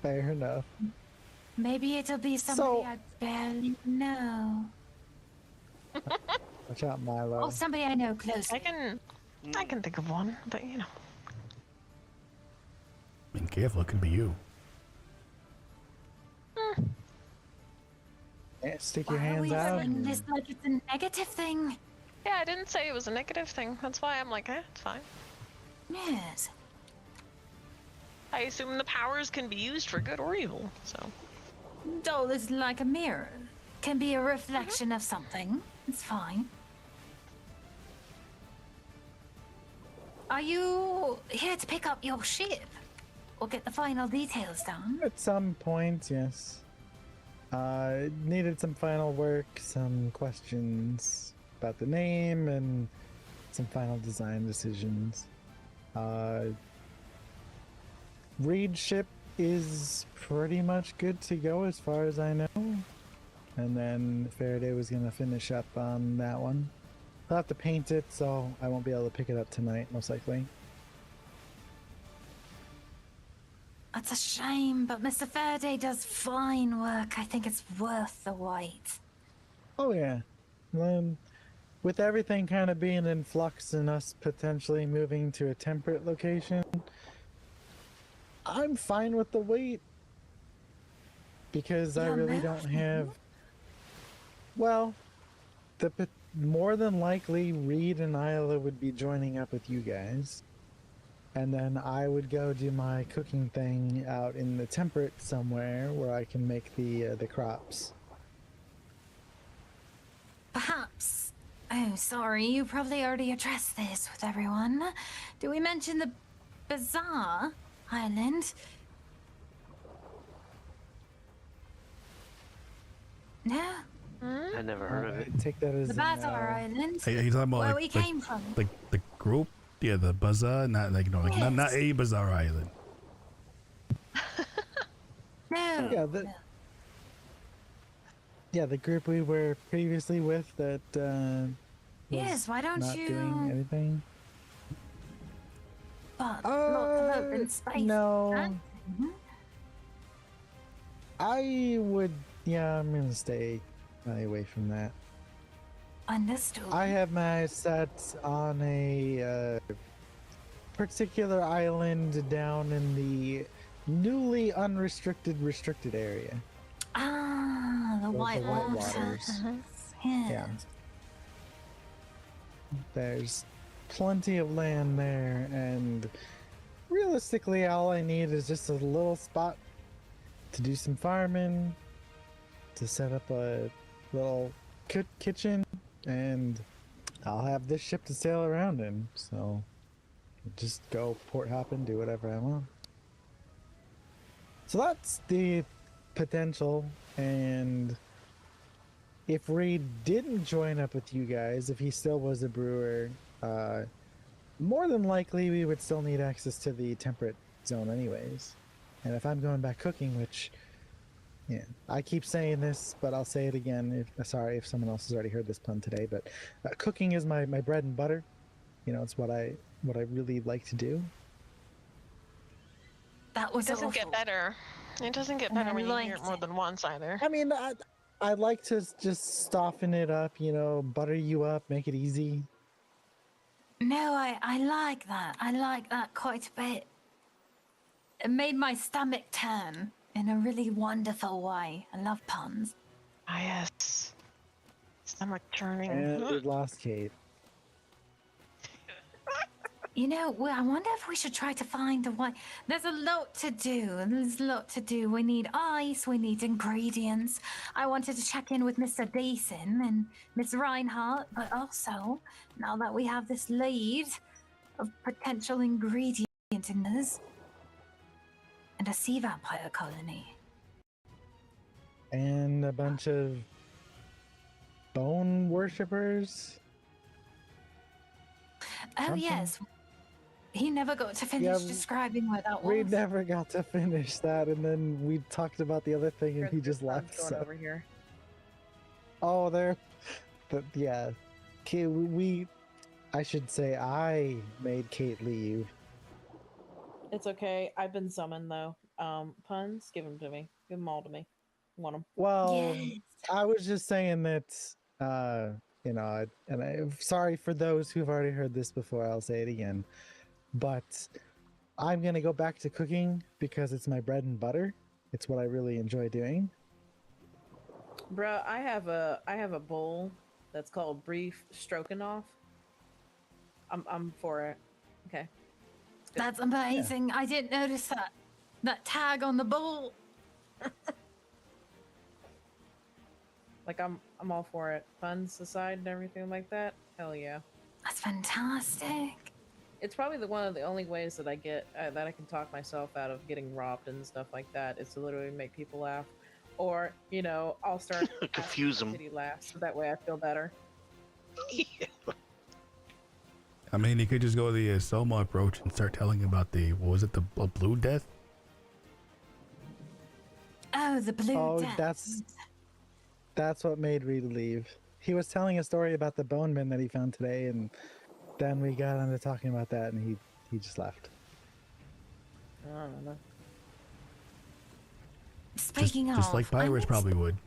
Fair enough. Maybe it'll be somebody I barely know. Watch out, Milo. Or somebody I know closely. I can think of one, but I mean, careful, it could be you. Yeah, stick your Why hands are we out. saying this like it's a negative thing? yeah, I didn't say it was a negative thing. That's why I'm like, it's fine. Yes. I assume the powers can be used for good or evil, so. Doll is like a mirror. Can be a reflection of something. It's fine. Are you here to pick up your ship? Or get the final details done? At some point, yes. Needed some final work, some questions about the name, and some final design decisions. Reed ship is pretty much good to go as far as I know. And then Faraday was going to finish up on that one. I'll have to paint it, so I won't be able to pick it up tonight, most likely. That's a shame, but Mr. Faraday does fine work. I think it's worth the wait. Oh, yeah. With everything kind of being in flux and us potentially moving to a temperate location, I'm fine with the wait. Because I really don't have... Well, more than likely, Reed and Isla would be joining up with you guys. And then I would go do my cooking thing out in the temperate somewhere where I can make the crops. Perhaps. Oh, sorry, you probably already addressed this with everyone. Did we mention the Bazaar Island? No? I never heard of it. Take that as The Bazaar Island. Hey, you talking about where like, we came from. like the group? Yeah, the bazaar, not like no, like not a bazaar island. No. Yeah, the group we were previously with that. Yes, why don't not you? doing anything? But lots of open space. No. I would. Yeah, I'm gonna stay away from that. Understood. I have my sights on a particular island down in the newly unrestricted restricted area. Ah, the white waters. Yeah. There's plenty of land there, and realistically, all I need is just a little spot to do some farming, to set up a little kitchen, and I'll have this ship to sail around in. So just go port hopping, do whatever I want. So that's the potential. And if Reed didn't join up with you guys, if he still was a brewer, more than likely we would still need access to the temperate zone anyways. And if I'm going back cooking, which, yeah, I keep saying this, but I'll say it again. Sorry if someone else has already heard this pun today, but cooking is my bread and butter. You know, it's what I really like to do. That was It doesn't get better. It doesn't get better when you hear it more than once either. I mean, I like to just soften it up, you know, butter you up, make it easy. No, I like that. I like that quite a bit. It made my stomach turn in a really wonderful way. I love puns. Ah, yes. Stomach turning. And we lost Kate. You know, I wonder if we should try to find a way. There's a lot to do. We need ice, we need ingredients. I wanted to check in with Mr. Deason and Miss Reinhardt, but also, now that we have this lead of potential ingredients in this, and a sea vampire colony. And a bunch of bone worshippers. Oh, Something? yes. He never got to finish describing where that was. We never got to finish that, and then we talked about the other thing, and he just left. Going So. over here. Oh, there. But yeah, Kate, I should say I made Kate leave. It's okay. I've been summoned though. Puns, give them to me. Give them all to me. Want them? Well, I was just saying that, you know, and I'm sorry for those who've already heard this before. I'll say it again, but I'm gonna go back to cooking because it's my bread and butter. It's what I really enjoy doing. Bruh, I have a bowl that's called Brief Stroganoff. I'm for it. Okay. That's amazing. Yeah. I didn't notice that tag on the bowl. Like I'm all for it. Puns aside and everything like that. Hell yeah. That's fantastic. It's probably one of the only ways that I get that I can talk myself out of getting robbed and stuff like that is to literally make people laugh, or you know I'll start confuse them. Laugh so that way I feel better. Yeah. I mean, you could just go the Soma approach and start telling about the Blue Death? Oh, the Blue Death. That's what made Reed leave. He was telling a story about the bone men that he found today, and then we got onto talking about that, and he just left. I don't know. Speaking just like pirates probably would.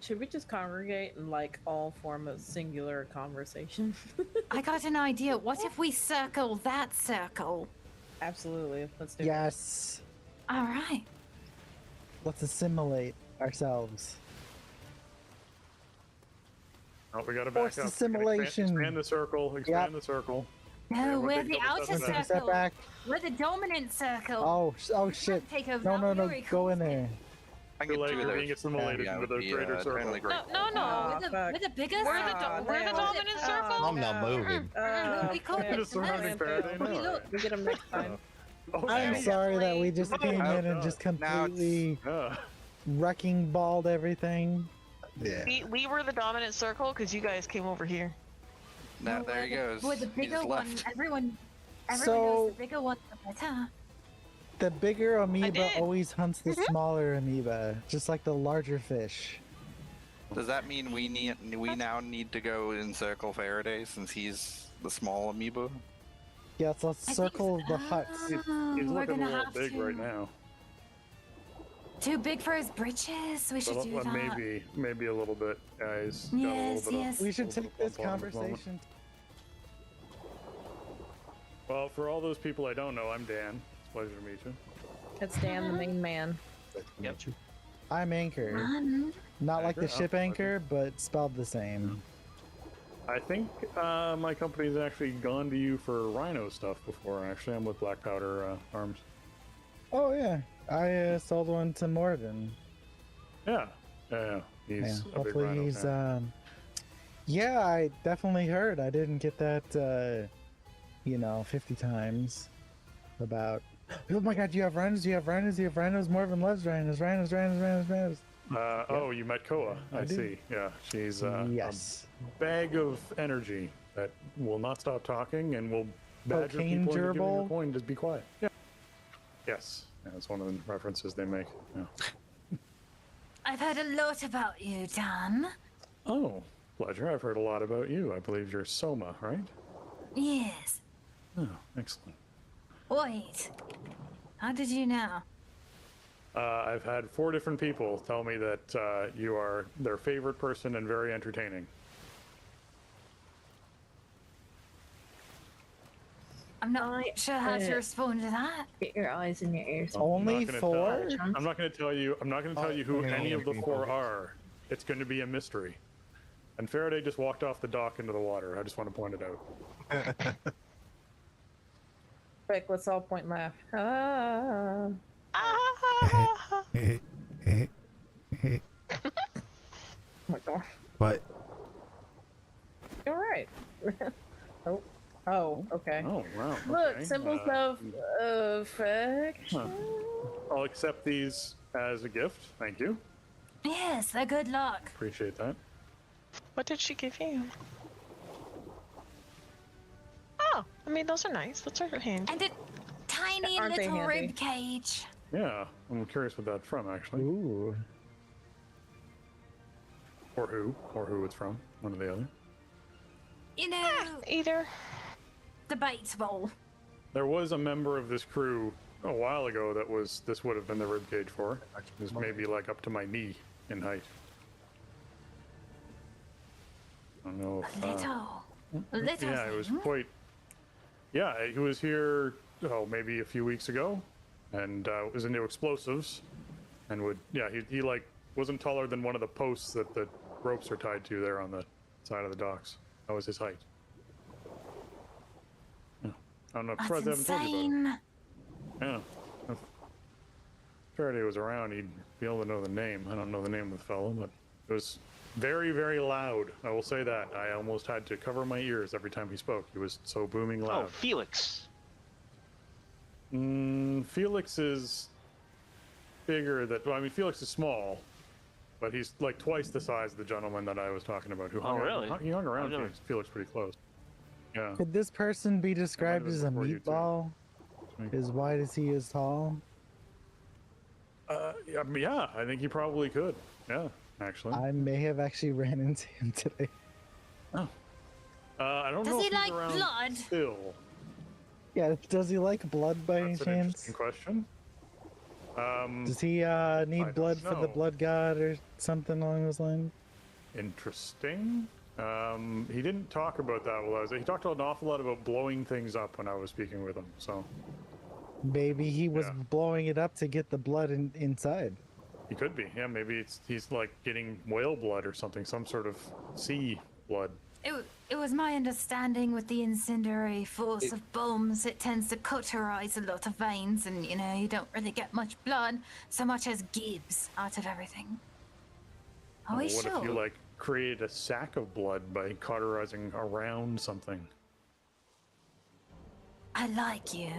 Should we just congregate and like all form of singular conversation? I got an idea. What if we circle that circle? Absolutely. Let's do it. Yes. All right. Let's assimilate ourselves. Oh, we gotta back up. Assimilation. Expand the circle. Expand the circle. No, we're the outer circle. Step back. We're the dominant circle. Oh shit. No. Go in there. Too late, you're being assimilated into the greater circle. No. We're the biggest. We're the dominant circle. I'm not moving. We call it Just surrounding Faraday. We get them next time. I'm sorry that we just came in and just completely wrecking balled everything. Yeah. We were the dominant circle because you guys came over here. Now, there he goes. With the He bigger just one, left. everyone knows So- the bigger one the better. The bigger amoeba did. always hunts the smaller amoeba, just like the larger fish. Does that mean we now need to go encircle Faraday since he's the small amoeba? Yeah, let's circle the huts. He's we're looking a gonna little have big to. right now. Too big for his britches. We should do that. Maybe a little bit. Yeah, he's got a Yes, little bit yes. We should little take bit this of bump at the moment. conversation. Well, for all those people I don't know, I'm Dan. It's a pleasure to meet you. It's Dan, the main man. Yep. I'm Anchor. Fun. Not like the Anchor? ship Oh, Anchor, but spelled the same. I think my company's actually gone to you for Rhino stuff before. Actually, I'm with Black Powder Arms. Oh yeah, I sold one to Morgan. Yeah. He's Yeah, a big hopefully Rhino he's. fan. Yeah, I definitely heard. I didn't get that. 50 times. About. Oh my God! You have rhinos. You have rhinos. You have rhinos. Morgan loves rhinos. Rhinos. Oh, you met Koa. I did. see. Yeah, she's Yes. a bag of energy that will not stop talking and will badger Cocaine people into giving gerbil? a coin. Just be quiet. Yeah. Yes. Yeah, that's one of the references they make. Yeah. I've heard a lot about you, Dan. Oh, pleasure. I've heard a lot about you. I believe you're Soma, right? Yes. Oh, excellent. Wait. How did you know? I've had 4 different people tell me that you are their favorite person and very entertaining. I'm not sure how to respond to that. Get your eyes in your ears. Only I'm not gonna 4? I'm not going to tell you. I'm not going to tell you who any of the 4 are. It's going to be a mystery. And Faraday just walked off the dock into the water. I just want to point it out. Quick, let's all point and laugh. Ah. Ah! Oh my God. But You're right. Oh, okay. Oh wow. Look, okay. symbols of affection. I'll accept these as a gift. Thank you. Yes, they're good luck. Appreciate that. What did she give you? Oh, I mean, those are nice. Those are handy. And a tiny Aren't they little handy? rib cage. Yeah, I'm curious what that's from actually, Ooh. or who it's from. One or the other. You know, Either. debatable. There was a member of this crew a while ago that this would have been the rib cage for. It was maybe like up to my knee in height. I don't know if, Little yeah, it was thing. quite. Yeah, he was here. Oh, maybe a few weeks ago, and was into explosives, and he like wasn't taller than one of the posts that the ropes are tied to there on the side of the docks. That was his height. Yeah. I don't know. I'm surprised I That's haven't told you about it. insane. Yeah. If Faraday was around, he'd be able to know the name. I don't know the name of the fellow, but it was very, very loud. I will say that. I almost had to cover my ears every time he spoke. He was so booming Oh, loud. Felix. Felix is bigger. Felix is small, but he's like twice the size of the gentleman that I was talking about. Who hung really? He hung around I've never- Felix pretty close. Yeah. Could this person be described been as a before you, too. meatball? As wide as he is tall? Yeah, I think he probably could. Yeah, actually. I may have actually ran into him today. I don't know Does if he he's like around blood? still. Yeah, does he like blood by any That's an chance? interesting question. Does he need don't blood for the know. blood god or something along those lines? Interesting. He didn't talk about that while I was there. He talked an awful lot about blowing things up when I was speaking with him, so Maybe he was Yeah. blowing it up to get the blood inside. he could be. Yeah, maybe he's like getting whale blood or something, some sort of sea blood. It was my understanding with the incendiary force of bombs, it tends to cauterize a lot of veins, and you don't really get much blood, so much as gibbs out of everything. Are we What sure? if you like create a sack of blood by cauterizing around something? I like you.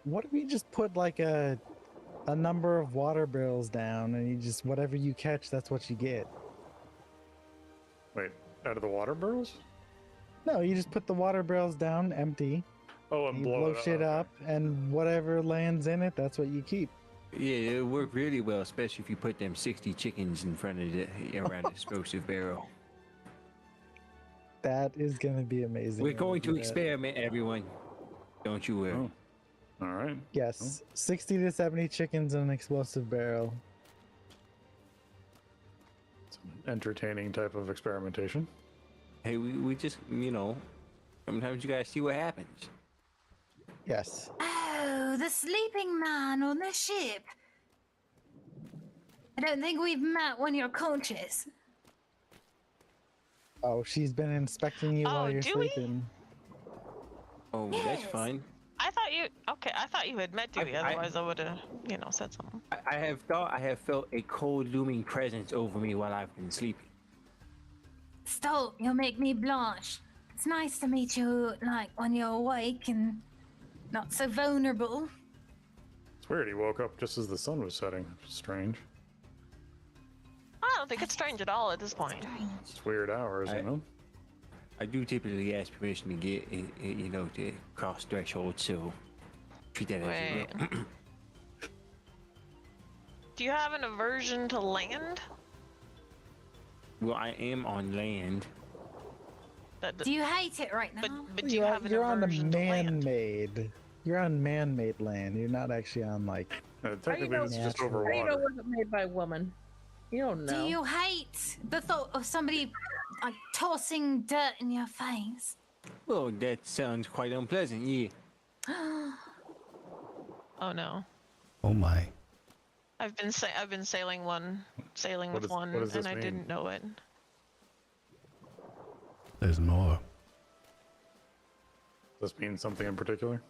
What if we just put like a a number of water barrels down, and you just whatever you catch, that's what you get. Wait, out of the water barrels? No, you just put the water barrels down empty. Oh, and you blow it shit okay. up, and whatever lands in it, that's what you keep. Yeah, it'll work really well, especially if you put them 60 chickens in front of the around the explosive barrel. That is gonna be amazing. We're going to experiment, everyone. Don't you worry. Oh. All right. Yes, 60 to 70 chickens in an explosive barrel. It's an entertaining type of experimentation. Hey, we just, you know, sometimes you gotta see what happens. Yes. Oh, the sleeping man on the ship. I don't think we've met when you're conscious. Oh, she's been inspecting you while you're sleeping. Oh, Yes. that's fine. I thought you. Okay, I thought you had met Dewey. Otherwise, I would have, said something. I have felt a cold looming presence over me while I've been sleeping. Stop, you'll make me blush. It's nice to meet you, like, when you're awake and not so vulnerable. It's weird. He woke up just as the sun was setting. Strange. I don't think it's strange at all at this point. It's weird hours, you know. I do typically ask permission to get, to cross threshold, so treat that as Wait. a will. Do you have an aversion to land? Well, I am on land. Do you hate it right now? But do you have an aversion to land? man-made. You're on man-made land. You're not actually on like. Technically, it's just over How do you know water. it wasn't made by a woman? You don't know. Do you hate the thought of somebody like tossing dirt in your face? Well, that sounds quite unpleasant, yeah. Oh no. Oh my. I've been sailing with one, what does this and I mean? didn't know it. There's more. Does this mean something in particular?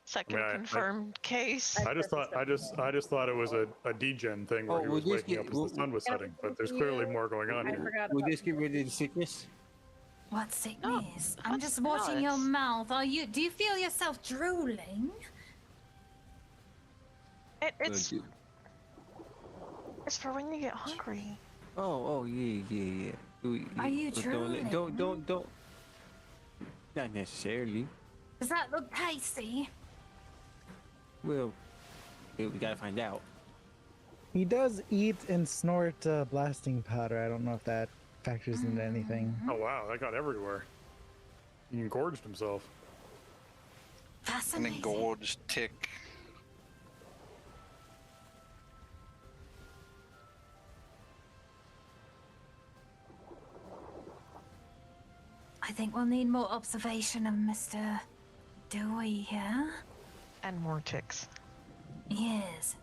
Second confirmed case. I just thought it was a degen thing where he was waking up as the sun was setting, but there's clearly more going on here. Will this get rid of the sickness? What sickness? I'm just watching your mouth. Do you feel yourself drooling? It's for when you get hungry. Oh, yeah. Are you drooling? Don't. Not necessarily. Does that look tasty? Well, we gotta find out. He does eat and snort blasting powder. I don't know if that factors into anything. Oh wow, that got everywhere. He engorged himself. An Fascinating. engorged tick. I think we'll need more observation of Mr. Dewey here. And more ticks. Yes.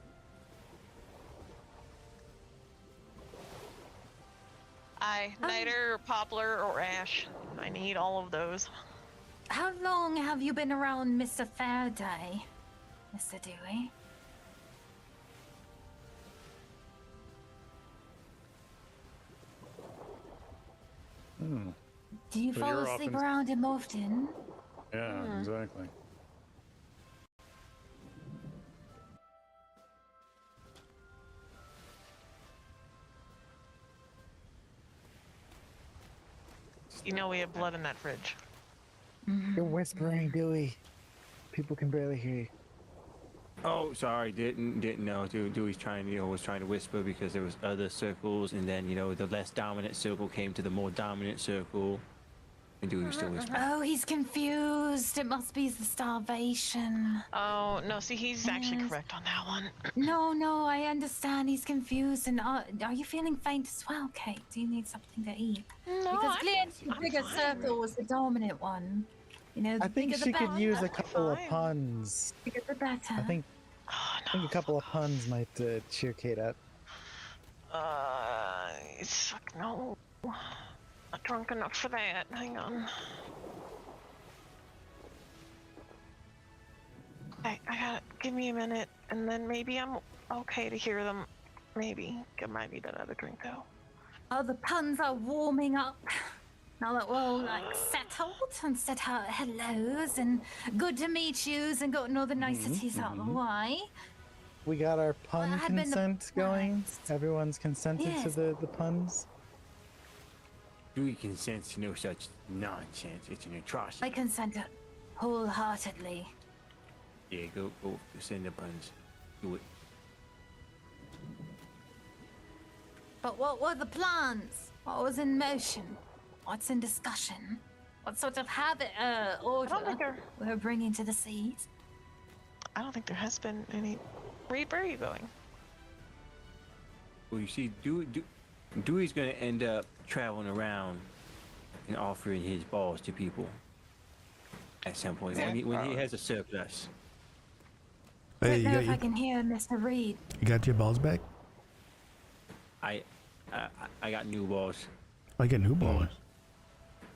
Niter, poplar, or ash. I need all of those. How long have you been around Mr. Faraday, Mr. Dewey? Do you So fall you're asleep often- around him often? Yeah, exactly. You know we have blood in that fridge. You're whispering, Dewey. People can barely hear you. Oh, sorry, didn't know. Dewey's trying, was trying to whisper because there was other circles, and then, the less dominant circle came to the more dominant circle, and Dewey was still whispering. Oh, he's confused. It must be the starvation. Oh, no, see, he's actually correct on that one. No, I understand. He's confused. And are you feeling faint as well, Kate? Do you need something to eat? No, Because clearly the I'm bigger fine. circle was the dominant one. The I think bigger the she could better. use a couple of puns. The bigger the better. I think a couple of puns might cheer Kate up. No. Not drunk enough for that. Hang on. I gotta give me a minute, and then maybe I'm okay to hear them. Maybe. I might need another drink though. Oh, the puns are warming up. Now that we're all settled and said hellos and good to meet yous and gotten all the niceties out of the way. We got our pun consent going. Everyone's consented to the puns. Dewey consents to no such nonsense. It's an atrocity. I consent wholeheartedly. Yeah, go send the puns. Do it. But what were the plans? What was in motion? What's in discussion? What sort of order we're bringing to the seas? I don't think there has been any. Where are you going? Well, you see, Dewey's gonna end up traveling around and offering his balls to people at some point when he has a surplus. I don't know if I can hear Mr. Reed. You got your balls back? I got new balls. I get new balls.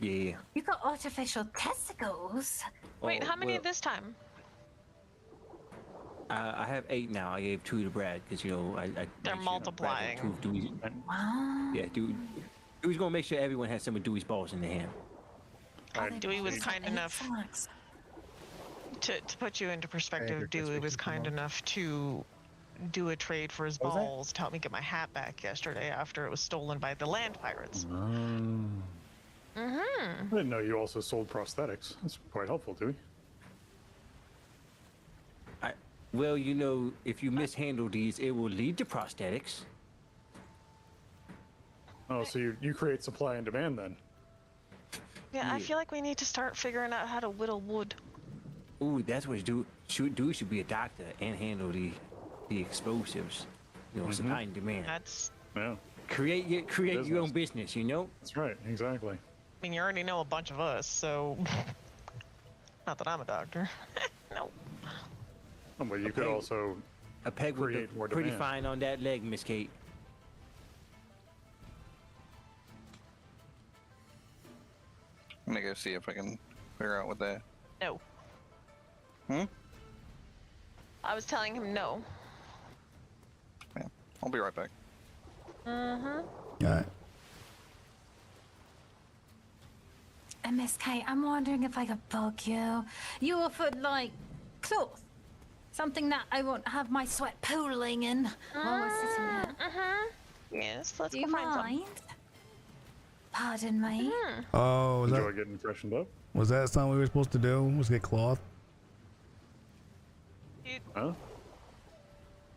Yeah. You got artificial testicles. Wait, how many this time? I have 8 now. I gave 2 to Brad because they're multiplying. Wow. Yeah, Dewey's gonna make sure everyone has some of Dewey's balls in their hand. Dewey was kind enough to put you into perspective. Dewey was kind enough to do a trade for his balls to help me get my hat back yesterday after it was stolen by the land pirates. I didn't know you also sold prosthetics. That's quite helpful, Dewey. Well, if you mishandle these, it will lead to prosthetics. Oh, so you create supply and demand then? Yeah, I feel like we need to start figuring out how to whittle wood. Ooh, that's what Dewey should be a doctor and handle the explosives. Supply and demand. Create your own business. That's right. Exactly. I mean, you already know a bunch of us, so not that I'm a doctor. No. Oh, but you could also a peg create more pretty demand. fine on that leg, Miss Kate. I'm gonna go see if I can figure out what that. No. I was telling him no. Yeah, I'll be right back. All right. MSK, I'm wondering if I could bug you. You offered, cloth. Something that I won't have my sweat pooling in while we're sitting there. Yes, let's Do go you find mind? Pardon me. Oh, Enjoy getting freshened up. Was that something we were supposed to do? Was get cloth? Huh?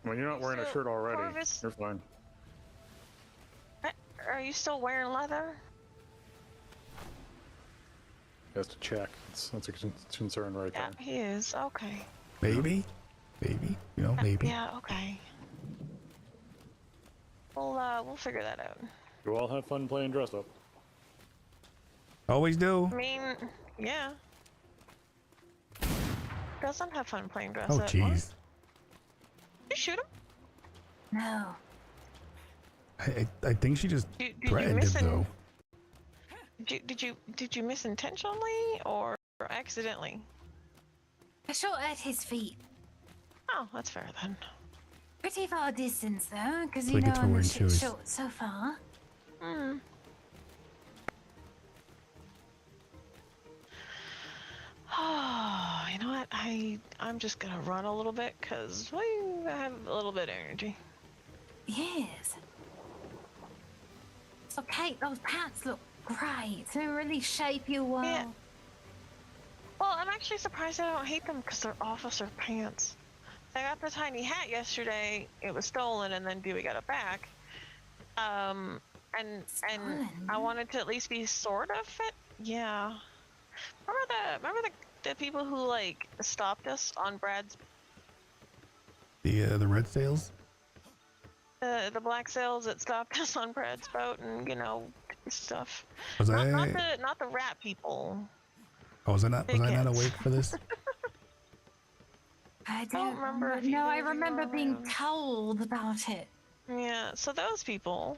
When you're not wearing a shirt already, Corvus, you're fine. are you still wearing leather? He has to check. That's a concern right there. Yeah, he is. Okay. Maybe, maybe. Yeah. Okay. We'll figure that out. You all have fun playing dress up. Always do. I mean, yeah. Doesn't have fun playing dress Oh, up. jeez. You shoot him? No. I think she just Did threatened him though. Did you miss intentionally or accidentally? I shot at his feet. Oh, that's fair then. Pretty far distance though, because Like it's for I'm wearing shoes. short so far. Oh, you know what? I'm just gonna run a little bit because we have a little bit of energy. Yes. So Kate, those pants look great. They really shape you well. Yeah. Well, I'm actually surprised I don't hate them because they're officer pants. I got the tiny hat yesterday. It was stolen, and then Dewey got it back. And I wanted to at least be sort of fit. Yeah. Remember the people who stopped us on Brad's The red sails. the black sails that stopped us on Brad's boat and stuff. Was Not the rat people. Oh, was I not awake for this? I don't remember. No, I remember being told about it. Yeah, so those people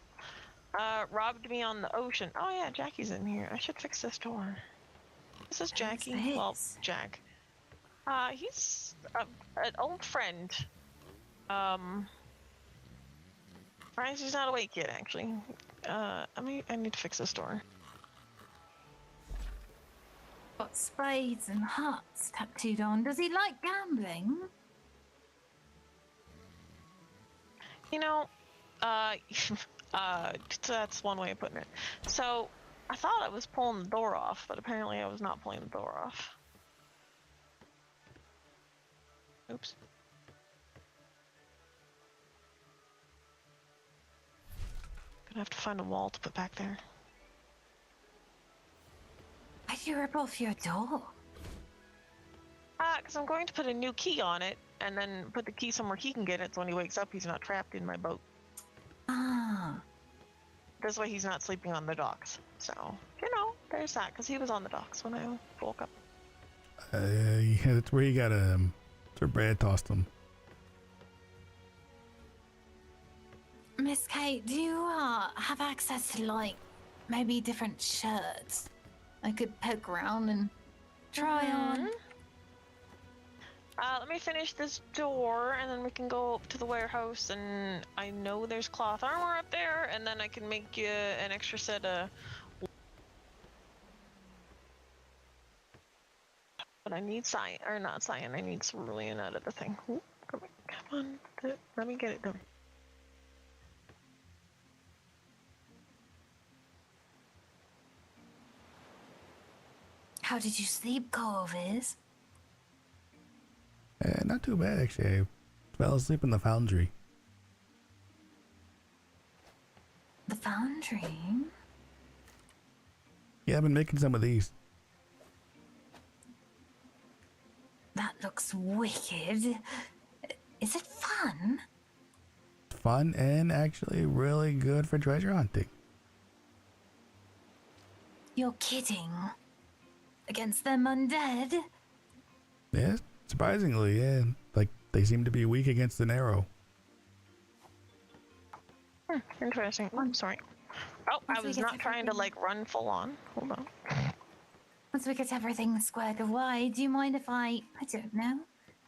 robbed me on the ocean. Oh yeah, Jackie's in here. I should fix this door. This is Jackie. Well, Jack. He's an old friend. He's not awake yet, actually. I need to fix this door. Got spades and hearts tattooed on. Does he like gambling? You know, that's one way of putting it. So, I thought I was pulling the door off, but apparently I was not pulling the door off. Oops. Gonna have to find a wall to put back there. Why do you rip off your door? Because I'm going to put a new key on it, and then put the key somewhere he can get it, so when he wakes up, he's not trapped in my boat. Ah. This way he's not sleeping on the docks. So, you know, there's that, because he was on the docks when I woke up. Yeah, that's where you got that's where Brad tossed him. Miss Kate, do you have access to, like, maybe different shirts I could poke around and try on? Let me finish this door, and then we can go up to the warehouse, and I know there's cloth armor up there, and then I can make you an extra set of... But I need cyan, or not cyan, I need cerulean out of the thing. Ooh, come on, let me get it done. How did you sleep, Corvus? Not too bad, actually. I fell asleep in the foundry. The foundry? Yeah, I've been making some of these. That looks wicked. Is it fun? Fun and actually really good for treasure hunting. You're kidding. Against them undead? Yeah, surprisingly, yeah. Like, they seem to be weak against an arrow. Interesting. I'm sorry. Oh, I was not trying to, like, run full on. Hold on. Once we get everything squared away, do you mind if I don't know,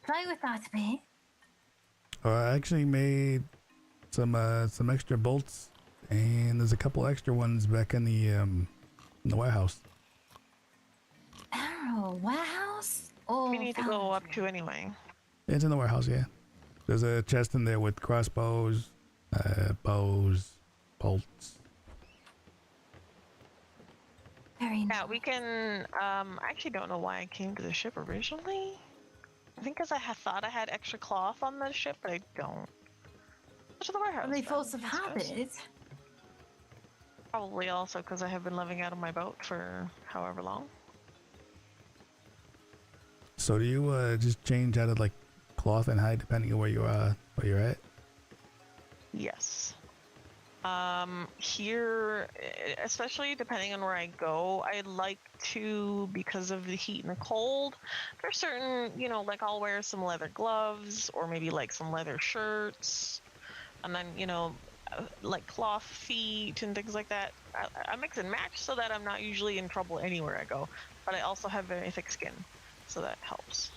play with that a bit? I actually made some extra bolts, and there's a couple extra ones back in the warehouse. Arrow warehouse? Or we need to go up to anyway. It's in the warehouse, yeah. There's a chest in there with crossbows, bows, bolts. Very nice. Yeah, we can. I actually don't know why I came to the ship originally. I think because I thought I had extra cloth on the ship, but I don't. To the warehouse. Probably force of habit. Probably also because I have been living out of my boat for however long. So do you just change out of like cloth and hide depending on where you're at? Yes. Here, especially depending on where I go, I like to, because of the heat and the cold, there's certain, you know, like I'll wear some leather gloves or maybe like some leather shirts, and then, you know, like cloth feet and things like that. I mix and match so that I'm not usually in trouble anywhere I go, but I also have very thick skin, so that helps.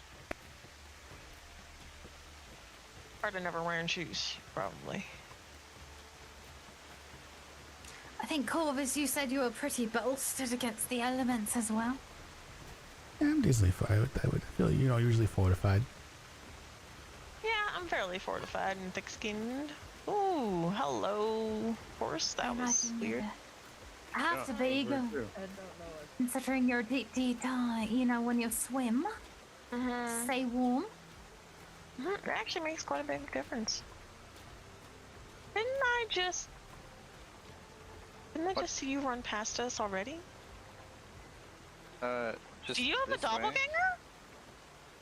Part of never wearing shoes, probably. I think, Corvus, you said you were pretty bolstered against the elements as well. Yeah, I'm easily fine with that. I feel, you know, usually fortified. Yeah, I'm fairly fortified and thick-skinned. Ooh, hello, horse. That was weird. I have to be, considering your deep, you know, when you swim, stay warm. It actually makes quite a big difference. Didn't I just see you run past us already? Just do you have a doppelganger?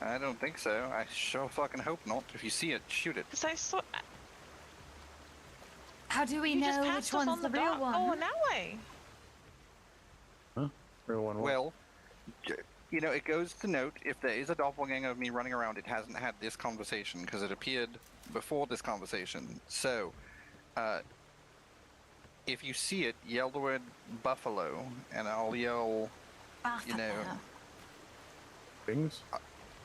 I don't think so. I sure fucking hope not. If you see it, shoot it. Because I saw... How do we know which one's the real one? Oh, in that way. Huh? Real one? Well, you know, it goes to note, if there is a doppelganger of me running around, it hasn't had this conversation, because it appeared before this conversation. So, if you see it, yell the word buffalo, and I'll yell, buffalo. You know... Things?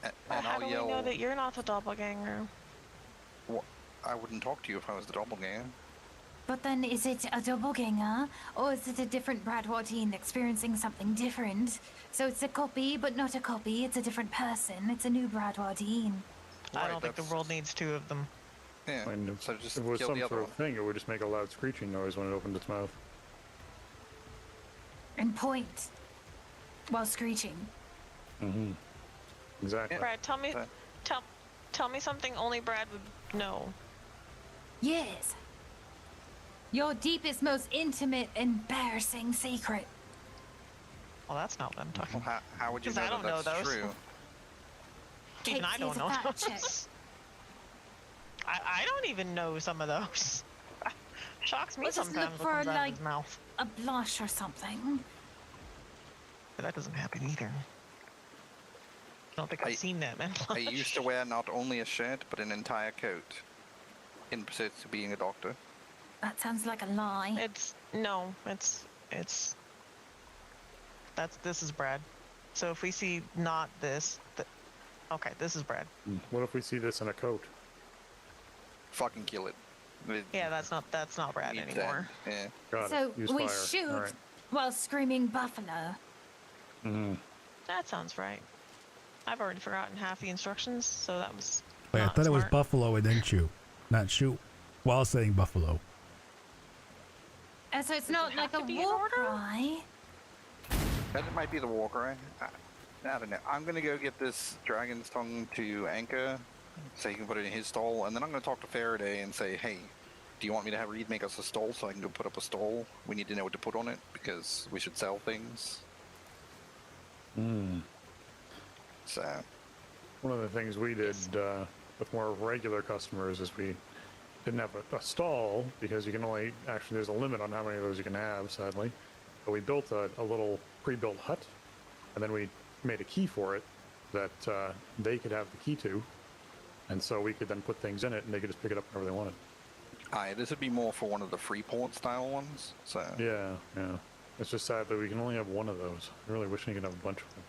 And how I'll do yell... we know that you're not the doppelganger? Well, I wouldn't talk to you if I was the doppelganger. But then, is it a doppelganger, or is it a different Bradwardine experiencing something different? So it's a copy, but not a copy. It's a different person. It's a new Bradwardine. I don't think the world needs two of them. Yeah. And So just if it was kill some the other sort one. of thing, it would just make a loud screeching noise when it opened its mouth. And point while screeching. Mm-hmm. Exactly. Brad, tell me something only Brad would know. Yes. Your deepest, most intimate, embarrassing secret. Well, that's not what I'm talking Well, about. how would you 'Cause know I don't know that's those. true? Even I Takes don't you to know fact those. check. I don't even know some of those. Shocks me Let's just sometimes look what for comes out of like his mouth. a blush or something. But that doesn't happen either. I don't think I've seen that, man. I used to wear not only a shirt, but an entire coat in pursuit of being a doctor. That sounds like a lie. This is Brad. So if we see not this, okay, this is Brad. What if we see this in a coat? Fucking kill it. Yeah, that's not Brad Needs anymore. that. Yeah. Got So it. Use we fire. shoot All right. while screaming buffalo. Mm-hmm. That sounds right. I've already forgotten half the instructions, so that was. Wait, I not thought it was smart. buffalo and then shoot, not shoot while saying buffalo. And so it's not like a to be in war order? cry. That might be the walker. I don't know. I'm gonna go get this dragon's tongue to Anchor, so he can put it in his stall, and then I'm gonna talk to Faraday and say, hey, do you want me to have Reed make us a stall so I can go put up a stall? We need to know what to put on it because we should sell things. So. One of the things we did with more regular customers is we didn't have a stall because you can only actually there's a limit on how many of those you can have, sadly. But we built a little pre-built hut, and then we made a key for it that they could have the key to, and so we could then put things in it, and they could just pick it up whenever they wanted. Aye, this would be more for one of the Freeport style ones. So. Yeah. It's just sad that we can only have one of those. I really wish we could have a bunch of them.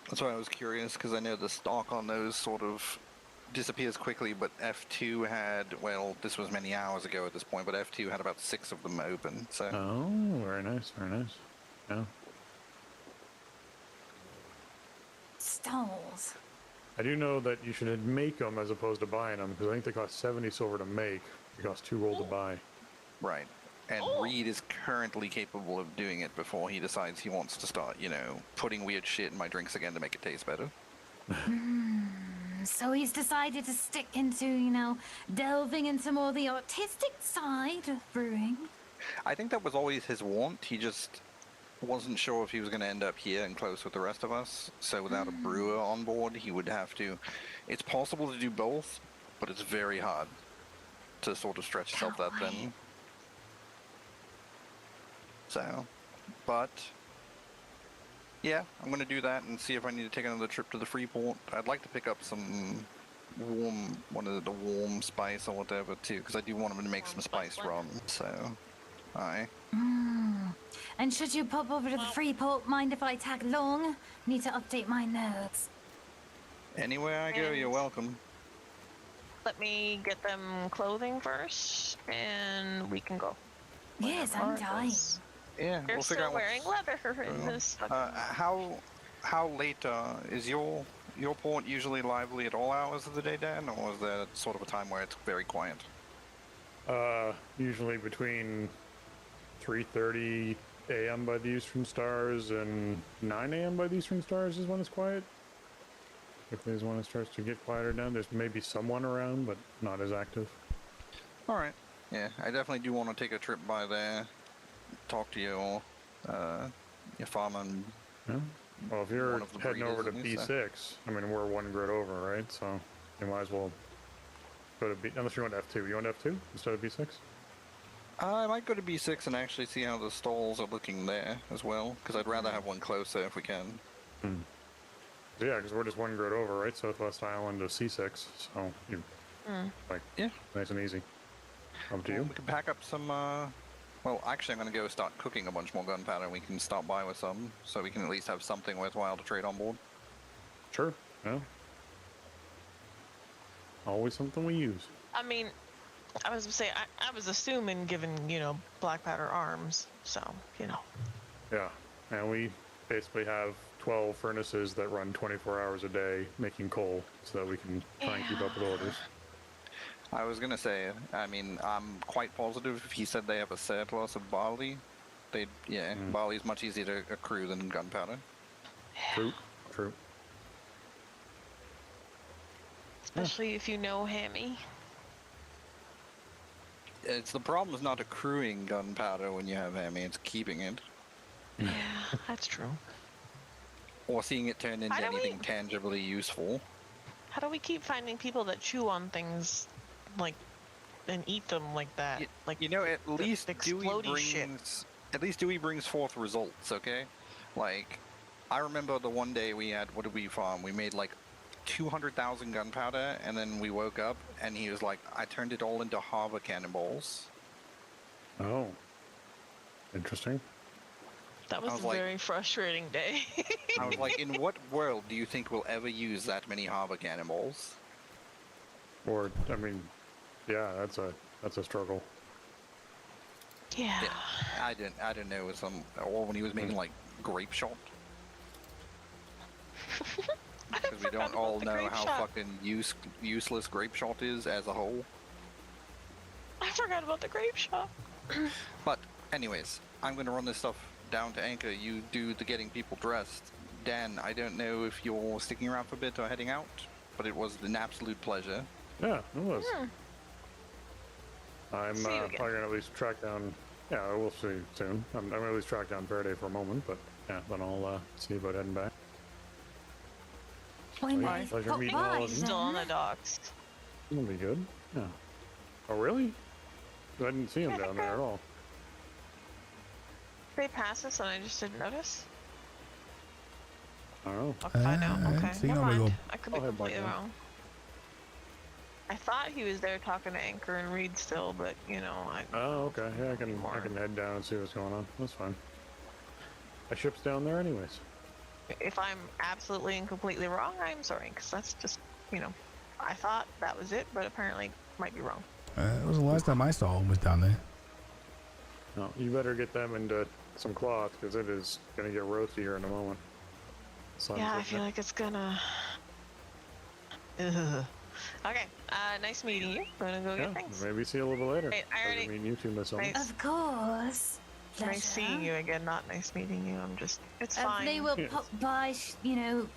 That's why I was curious, because I know the stock on those sort of disappears quickly, but F2 had, well, this was many hours ago at this point, but F2 had about 6 of them open, so... Oh, very nice, very nice. Yeah. Stalls. I do know that you should make them as opposed to buying them, because I think they cost 70 silver to make. They cost 2 gold to buy. Right. And Reed is currently capable of doing it before he decides he wants to start, putting weird shit in my drinks again to make it taste better. So he's decided to stick into, delving into more the artistic side of brewing. I think that was always his want. He just wasn't sure if he was going to end up here and close with the rest of us. So without a brewer on board, he would have to... It's possible to do both, but it's very hard to sort of stretch yourself that thin. So, but... yeah, I'm going to do that and see if I need to take another trip to the Freeport. I'd like to pick up some one of the warm spice or whatever too, because I do want him to make some spiced rum, so... aye. And should you pop over to the Freeport, mind if I tag along? Need to update my notes. Anywhere I go, you're welcome. Let me get them clothing first, and we can go. Yes, I'm dying. Yeah, You're we'll figure still out wearing leather in this. how late is your port usually lively at all hours of the day, Dan, or is there sort of a time where it's very quiet? Usually between 3:30 a.m. by the Eastern Stars and 9 a.m. by the Eastern Stars is when it's quiet. Quickly is when it starts to get quieter down. There's maybe someone around, but not as active. All right. Yeah, I definitely do want to take a trip by there, talk to your farm and... Yeah. Well, if you're heading over to breeders, B6, I mean, we're one grid over, right? So you might as well go to B... unless you want F2. You want F2 instead of B6? I might go to B6 and actually see how the stalls are looking there as well, because I'd rather have one closer if we can. Yeah, because we're just one grid over, right? Southwest Island to C6, so you nice and easy. Up to you. We can pack up some. Well, actually, I'm going to go start cooking a bunch more gunpowder. We can stop by with some, so we can at least have something worthwhile to trade on board. Sure. Yeah. Always something we use. I mean, I was gonna say I was assuming, given black powder arms, so Yeah, and we basically have 12 furnaces that run 24 hours a day making coal, so that we can try and keep up with orders. I was gonna say, I mean, I'm quite positive if he said they have a surplus of barley, barley's much easier to accrue than gunpowder. True, true. Especially if you know Hammy. The problem is not accruing gunpowder when you have Hammy, it's keeping it. Yeah, that's true. Or seeing it turn into anything tangibly useful. How do we keep finding people that chew on things, like, and eat them like that? Like, you know, at least Dewey brings forth results, okay? Like, I remember the one day we had, what did we farm? We made like 200,000 gunpowder, and then we woke up, and he was like, I turned it all into harbor cannonballs. Oh. Interesting. That was a very frustrating day. I was like, in what world do you think we'll ever use that many harbor cannonballs? Or, I mean, yeah, that's a struggle. Yeah. I didn't know it was or when he was making like grape shot. Because we don't all know how fucking useless grape shot is as a whole. I forgot about the grape shot. But anyways, I'm gonna run this stuff down to Anchor. You do the getting people dressed. Dan, I don't know if you're sticking around for a bit or heading out, but it was an absolute pleasure. Yeah, it was. I'm probably gonna at least track down. Yeah, we'll see soon. I'm gonna at least track down Faraday for a moment, but yeah, then I'll see about heading back. Pleasure meeting all of you. Still on the docks. That'll be good. Yeah. Oh really? I didn't see him down there at all. They passed us and I just didn't notice. I don't know. I'll find out. Okay. Never mind. I could be completely wrong. I thought he was there talking to Anchor and Reed still, but you know, Oh, okay. Yeah, I can head down and see what's going on. That's fine. My ship's down there anyways. If I'm absolutely and completely wrong, I'm sorry, because that's just, you know, I thought that was it, but apparently might be wrong. It was the last time I saw him was down there. No, you better get them into some cloth because it is gonna get roasty here in a moment. Yeah, I feel like it's gonna. Ugh. Okay, nice meeting you. I'm gonna go get things. Maybe see you a little bit later. Hey, I already meet you too, Miss Owens. Of course. Pleasure. Nice seeing you again. Not nice meeting you. I'm just. It's fine. They will pop by, you know,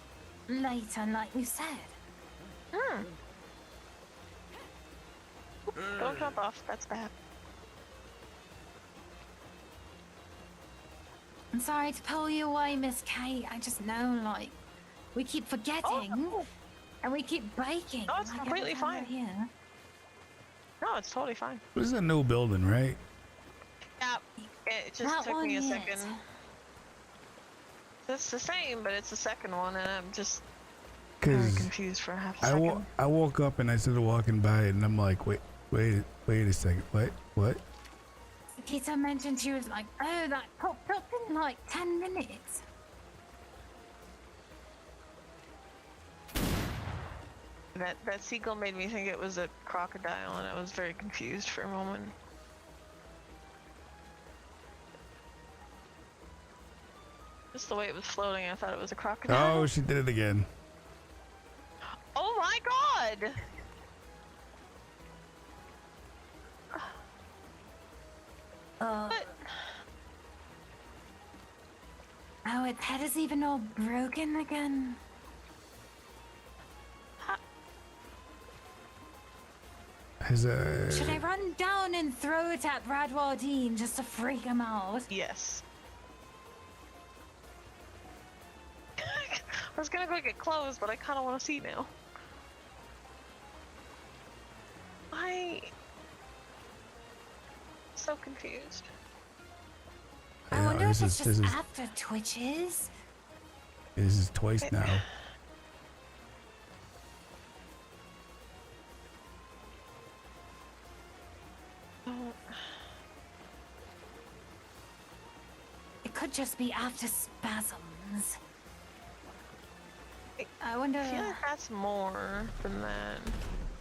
later, like we said. Don't jump off. That's bad. I'm sorry to pull you away, Miss Kate. I just know, like, we keep forgetting, and we keep breaking. No, it's completely fine. Here. No, it's totally fine. This is a new building, right? Yeah, it just took me a second. It's the same, but it's the second one, and I'm just very confused for half a second. I woke up and I started walking by it, and I'm like, wait a second, what? Kita mentioned she was like, oh, that popped up in like 10 minutes. That seagull made me think it was a crocodile, and I was very confused for a moment. Just the way it was floating, I thought it was a crocodile. Oh, she did it again. Oh my god! What? Oh, its head is even all broken again. Should I run down and throw it at Radwardine just to freak him out? Yes. I was gonna go get clothes, but I kind of want to see now. So confused. I wonder if it's just after Twitches. This is twice now. It could just be after spasms. I wonder. I feel like that's more than that.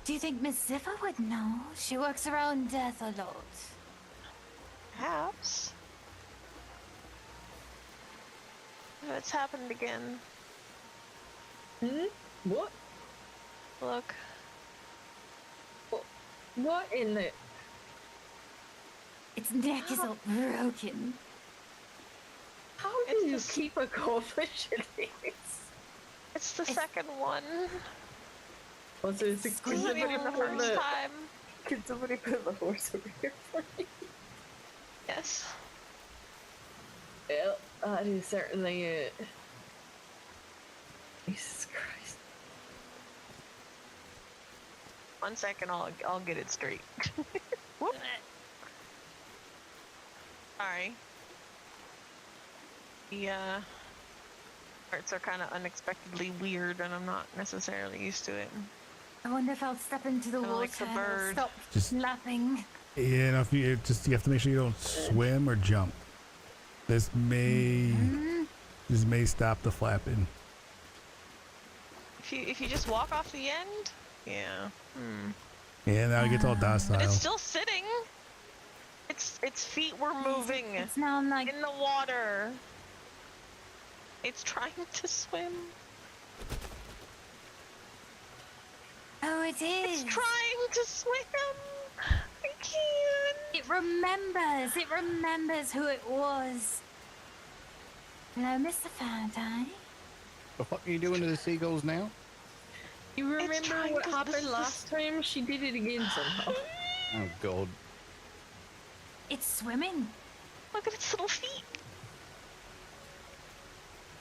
Do you think Miss Ziffer would know? She works around death a lot. Perhaps. It's happened again. What? Look. What in the? Its neck is all broken. How do you keep a goldfish in these? It's the second one. Was it Wasn't even the first time. Can somebody put the horse over here for me? Yes. Yep, that is certainly it. Jesus Christ. 1 second, I'll get it straight. Whoop. Sorry. The parts are kind of unexpectedly weird, and I'm not necessarily used to it. I wonder if I'll step into the water Like the and bird. stop flapping. Yeah, if you have to make sure you don't swim or jump. This may stop the flapping. If you just walk off the end, yeah. Yeah, now it gets all docile. But it's still sitting. Its feet were moving. It's now like in the water. It's trying to swim. Oh, it is. It's trying to swim. I can't. It remembers. It remembers who it was. Hello, Mr. Faraday. The fuck are you doing to the seagulls now? You remember what happened last time? She did it again somehow. Oh god. It's swimming. Look at its little feet.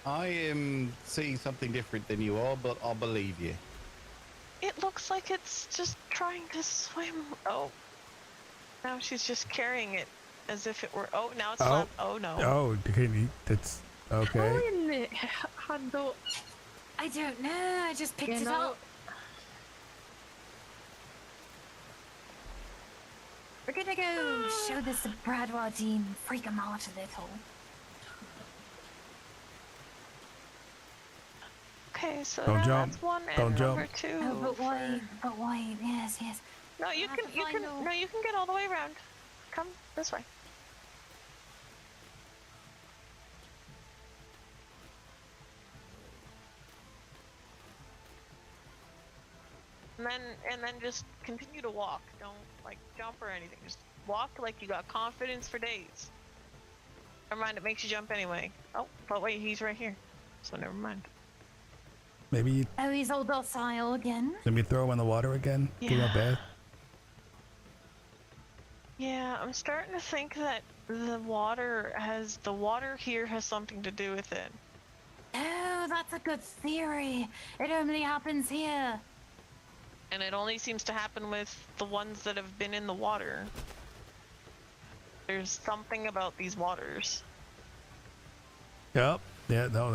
I am seeing something different than you are, but I believe you. It looks like it's just trying to swim. Oh. Now she's just carrying it as if it were. Oh, now it's not. Oh no. Oh, okay, that's okay. How in the handle? I don't know. I just picked it up. We're gonna go show this to Bradwardine, freak him out a little. Okay, so Don't jump. that's one Don't and jump. number two. Oh, but wait, yes. No, you can get all the way around. Come this way. And then just continue to walk. Don't like jump or anything. Just walk like you got confidence for days. Never mind, it makes you jump anyway. Oh, but wait, he's right here. So never mind. Maybe Oh, he's all docile again. let me throw him in the water again. Give him a bath. Yeah, I'm starting to think that the water here has something to do with it. Oh, that's a good theory. It only happens here. And it only seems to happen with the ones that have been in the water. There's something about these waters. Yep. Yeah. No.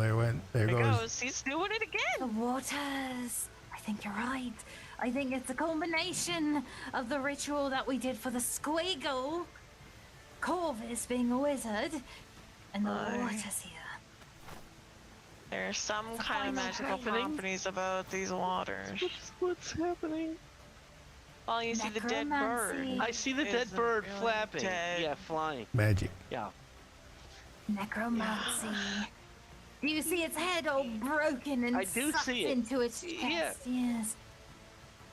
There goes. He's doing it again. The waters. I think you're right. I think it's a combination of the ritual that we did for the squiggle, Corvus being a wizard, and the waters here. There's some kind of magical properties about these waters. What's happening? Well, you see the dead bird. I see the dead bird flapping. Dead. Yeah, flying. Magic. Yeah. Necromancy. Do you see its head all broken and I do sucked see it. into its chest? Yeah. Yes.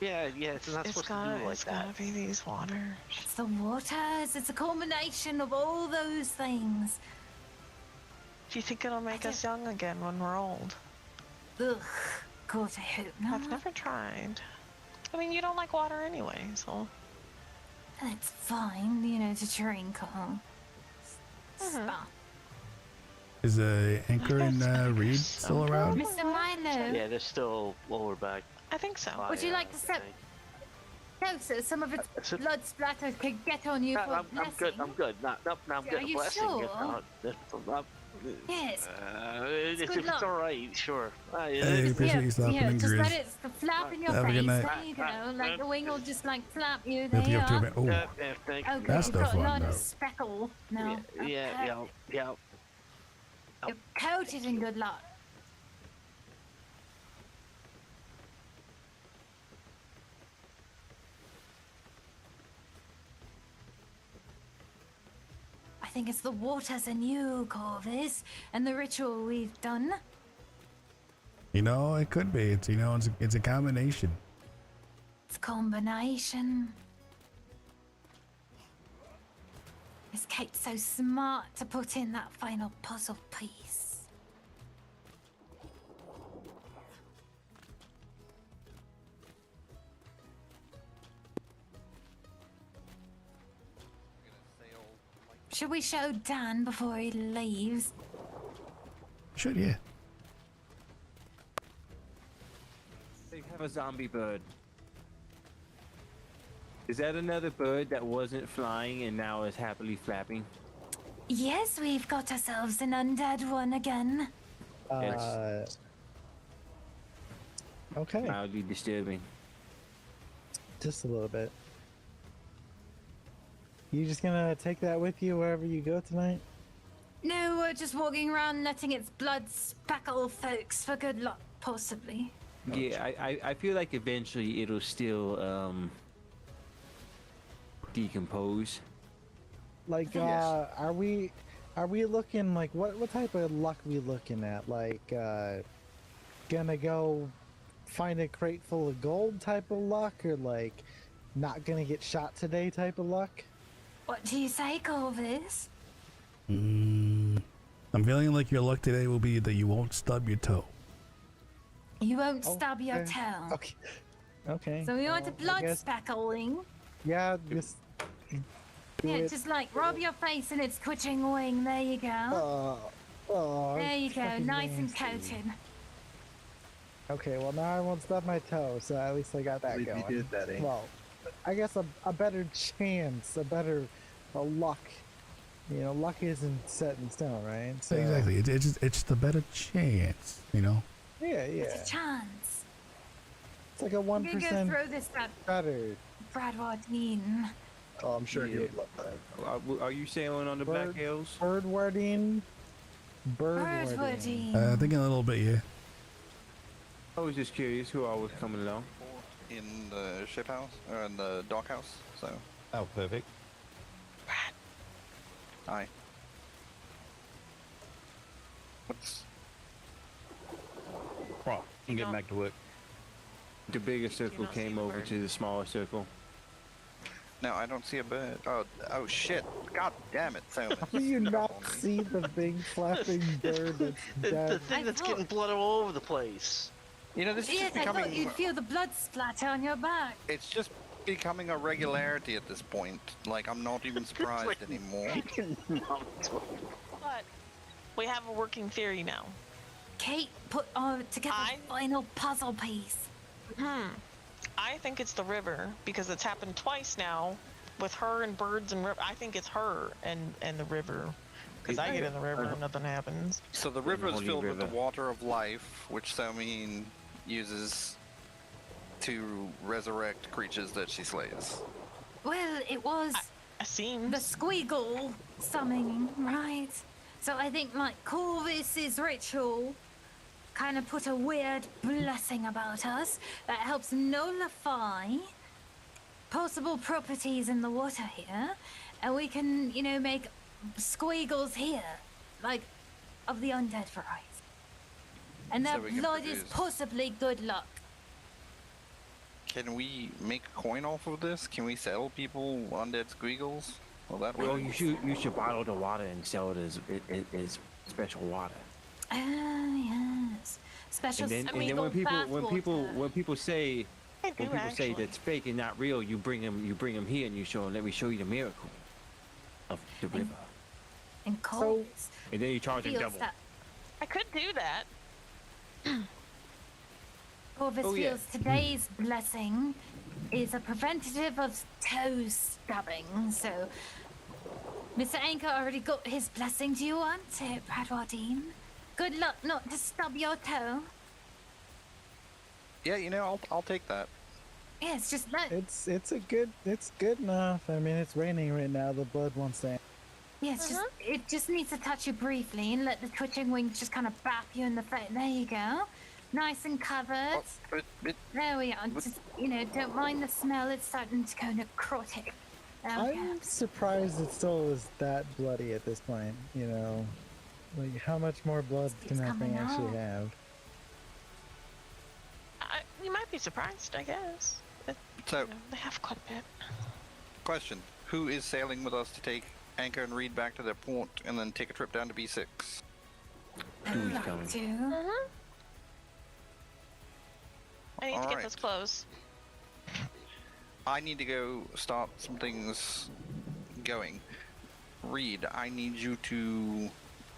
Yeah, it's not supposed to do like It's that. gotta be these waters. It's the waters. It's a combination of all those things. Do you think it'll make us young again when we're old? Ugh. God, I hope not. I've never tried. I mean, you don't like water anyway, so. It's fine, you know, to drink on. Spa. Is Anchor and Reed still around? Mr. Milo. Yeah, they're still lower back. I think so. Would you like to step closer? Some of its blood splatter could get on you No, for a I'm blessing. good. I'm good. No, I'm good. Are you Blessing. sure? Yes. If it's all right, sure. Hey, appreciate you stopping in, just Grizz. let it flap in your Have a face. good night. There you go. Like the wing will just like flap you. Have There to you get up to are. it. Oh, thank Oh, you. good. That's You've the got a fun, lot though. of speckle now. Yeah. You're coated in good luck. I think it's the waters and you, Corvus, and the ritual we've done. you know, it could be. It's a combination. It's a combination. Is Kate so smart to put in that final puzzle piece? Should we show Dan before he leaves? Should, yeah. They have a zombie bird. Is that another bird that wasn't flying and now is happily flapping? Yes, we've got ourselves an undead one again. Okay. Mildly disturbing. Just a little bit. You just gonna take that with you wherever you go tonight? No, we're just walking around letting its blood spackle folks for good luck, possibly. Yeah, I feel like eventually it'll still decompose. Like, are we looking like what type of luck we looking at? Like, gonna go find a crate full of gold type of luck, or like not gonna get shot today type of luck? What do you say, Corvus? I'm feeling like your luck today will be that you won't stub your toe. You won't stub your toe. Okay. Okay. So we want a blood guess- spackling. Yeah, just do Yeah, it. just like rub your face in its twitching wing. There you go. There you go, fucking nice and nasty. coated. Okay, well now I won't stub my toe, so at least I got that Believe you going. did that, eh? Well, I guess a better chance, a luck. You know, luck isn't set in stone, right? So, Exactly. It's the better chance, you know? Yeah, It's yeah. a chance. It's like a I'm gonna go 1% throw this at better. Brad Wardine. Oh, I'm sure he would love that. Are you sailing on the Black Hills? Bird wording. Bird wording. I think in a little bit, yeah. I was just curious who all was coming along. In the ship house, or in the dock house, so. Oh, perfect. Hi. What's... Right, I'm getting back to work. The bigger circle came over to the smaller circle. No, I don't see a bird. Oh shit. God damn it, Salmon. Do you not see the big flapping bird that's The dead? thing that's getting blood all over the place. You know, this is Yes, just I thought becoming... you'd feel the blood splatter on your back. It's just becoming a regularity at this point. Like, I'm not even surprised anymore. But we have a working theory now. Kate put together the final puzzle piece. I think it's the river because it's happened twice now with her and birds and river. I think it's her and the river because I get in the river and nothing happens. So the river is Holy filled with the river. water of life, which Selmine uses to resurrect creatures that she slays. Well, it was I seem the squeagle summoning, right? So I think like Corvus's ritual kind of put a weird blessing about us that helps nullify possible properties in the water here, and we can, you know, make squeagles here, like of the undead variety. And So their we can blood is produce- possibly good luck. Can we make a coin off of this? Can we sell people undead squeagles? Well, that Well, way. you should bottle the water and sell it as special water. Ah, yes. Special And then squeagle when people say I do actually. that's fake and not real, you bring them here and you show. Let me show you the miracle of the river. And Corvus And then you charge them feels double. that I could do that. Corvus Oh, yeah. feels today's blessing is a preventative of toe stabbing. So, Mr. Anchor already got his blessing. Do you want it, Bradwardine? Good luck not to stub your toe. Yeah, you know, I'll take that. Yes, just let. It's good enough. I mean, it's raining right now. The blood won't stand. Yes, it just needs to touch you briefly and let the twitching wings just kind of bap you in the face. There you go. Nice and covered. There we are. Just, you know, don't mind the smell. It's starting to go necrotic. Okay. I'm surprised it still is that bloody at this point. You know, like how much more blood can that thing coming actually out. have? We might be surprised, I guess. But, So, they have quite a bit. question. Who is sailing with us to take Anchor and Reed back to their port, and then take a trip down to B6. Dewey's coming. I need to get Alright. those clothes. I need to go start some things going. Reed, I need you to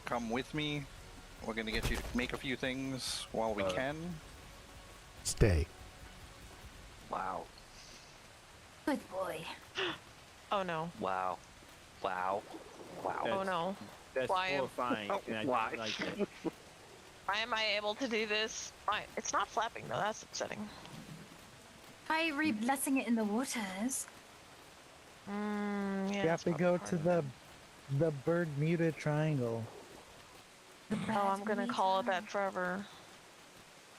come with me. We're gonna get you to make a few things while we can. Stay. Wow. Good boy. Oh no. Wow. Wow. Wow. Oh no. That's Why am- horrifying. Oh, and I why? don't like it. Why am I able to do this? Why? It's not flapping though. That's upsetting. Try re-blessing it in the waters. Yeah. You have that's to probably go part to of it. the Bermuda Triangle. Oh, I'm gonna call it that forever.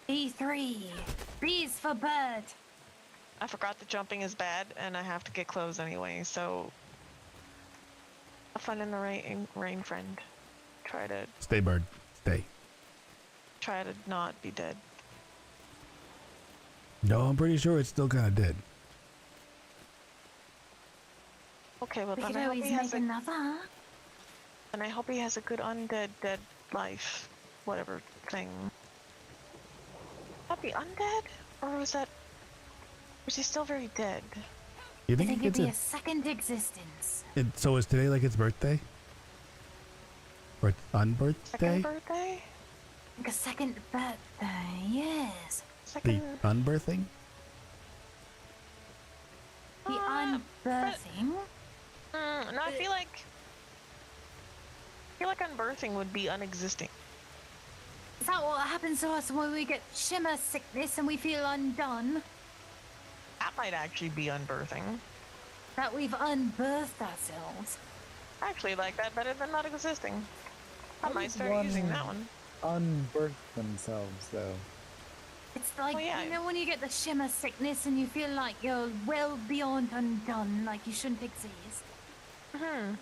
B3. B's for bird. I forgot that jumping is bad, and I have to get clothes anyway. So, have fun in the rain, friend. Try to Stay, bird. Stay. not be dead. No, I'm pretty sure it's still kind of dead. Okay, well We then could I hope always he has make a, another. and I hope he has a good undead dead life, whatever thing. Would that be undead, or was he still very dead? You I think think it it'd gets be a second existence. so is today like its birthday? Or its unbirthday? Second birthday? Like a second birthday, yes. The Second. unbirthing? The unbirthing. No, I feel like unbirthing would be unexisting. Is that what happens to us when we get shimmer sickness and we feel undone? That might actually be unbirthing. That we've unbirthed ourselves. I actually like that better than not existing. I How might does start one using that one. Unbirth themselves, though. It's like, Oh, yeah. you know, when you get the shimmer sickness and you feel like you're well beyond undone, like you shouldn't exist. Hmm.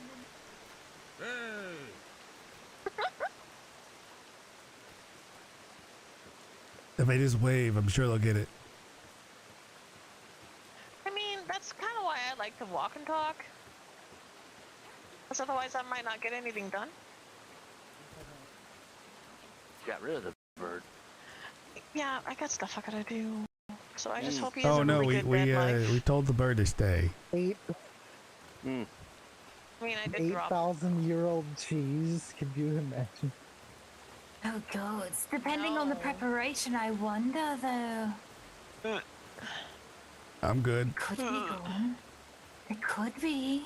If they just wave, I'm sure they'll get it. I mean, that's kind of why I like to walk and talk. Because otherwise I might not get anything done. Got rid of the bird. Yeah, I got stuff I gotta do. So I just hope he has Oh a no, really good dead life. we told the bird to stay. I mean, I did drop. 8,000-year-old cheese. Could you imagine? Oh god, depending on the preparation, I wonder though. I'm good. Could be gone. It could be.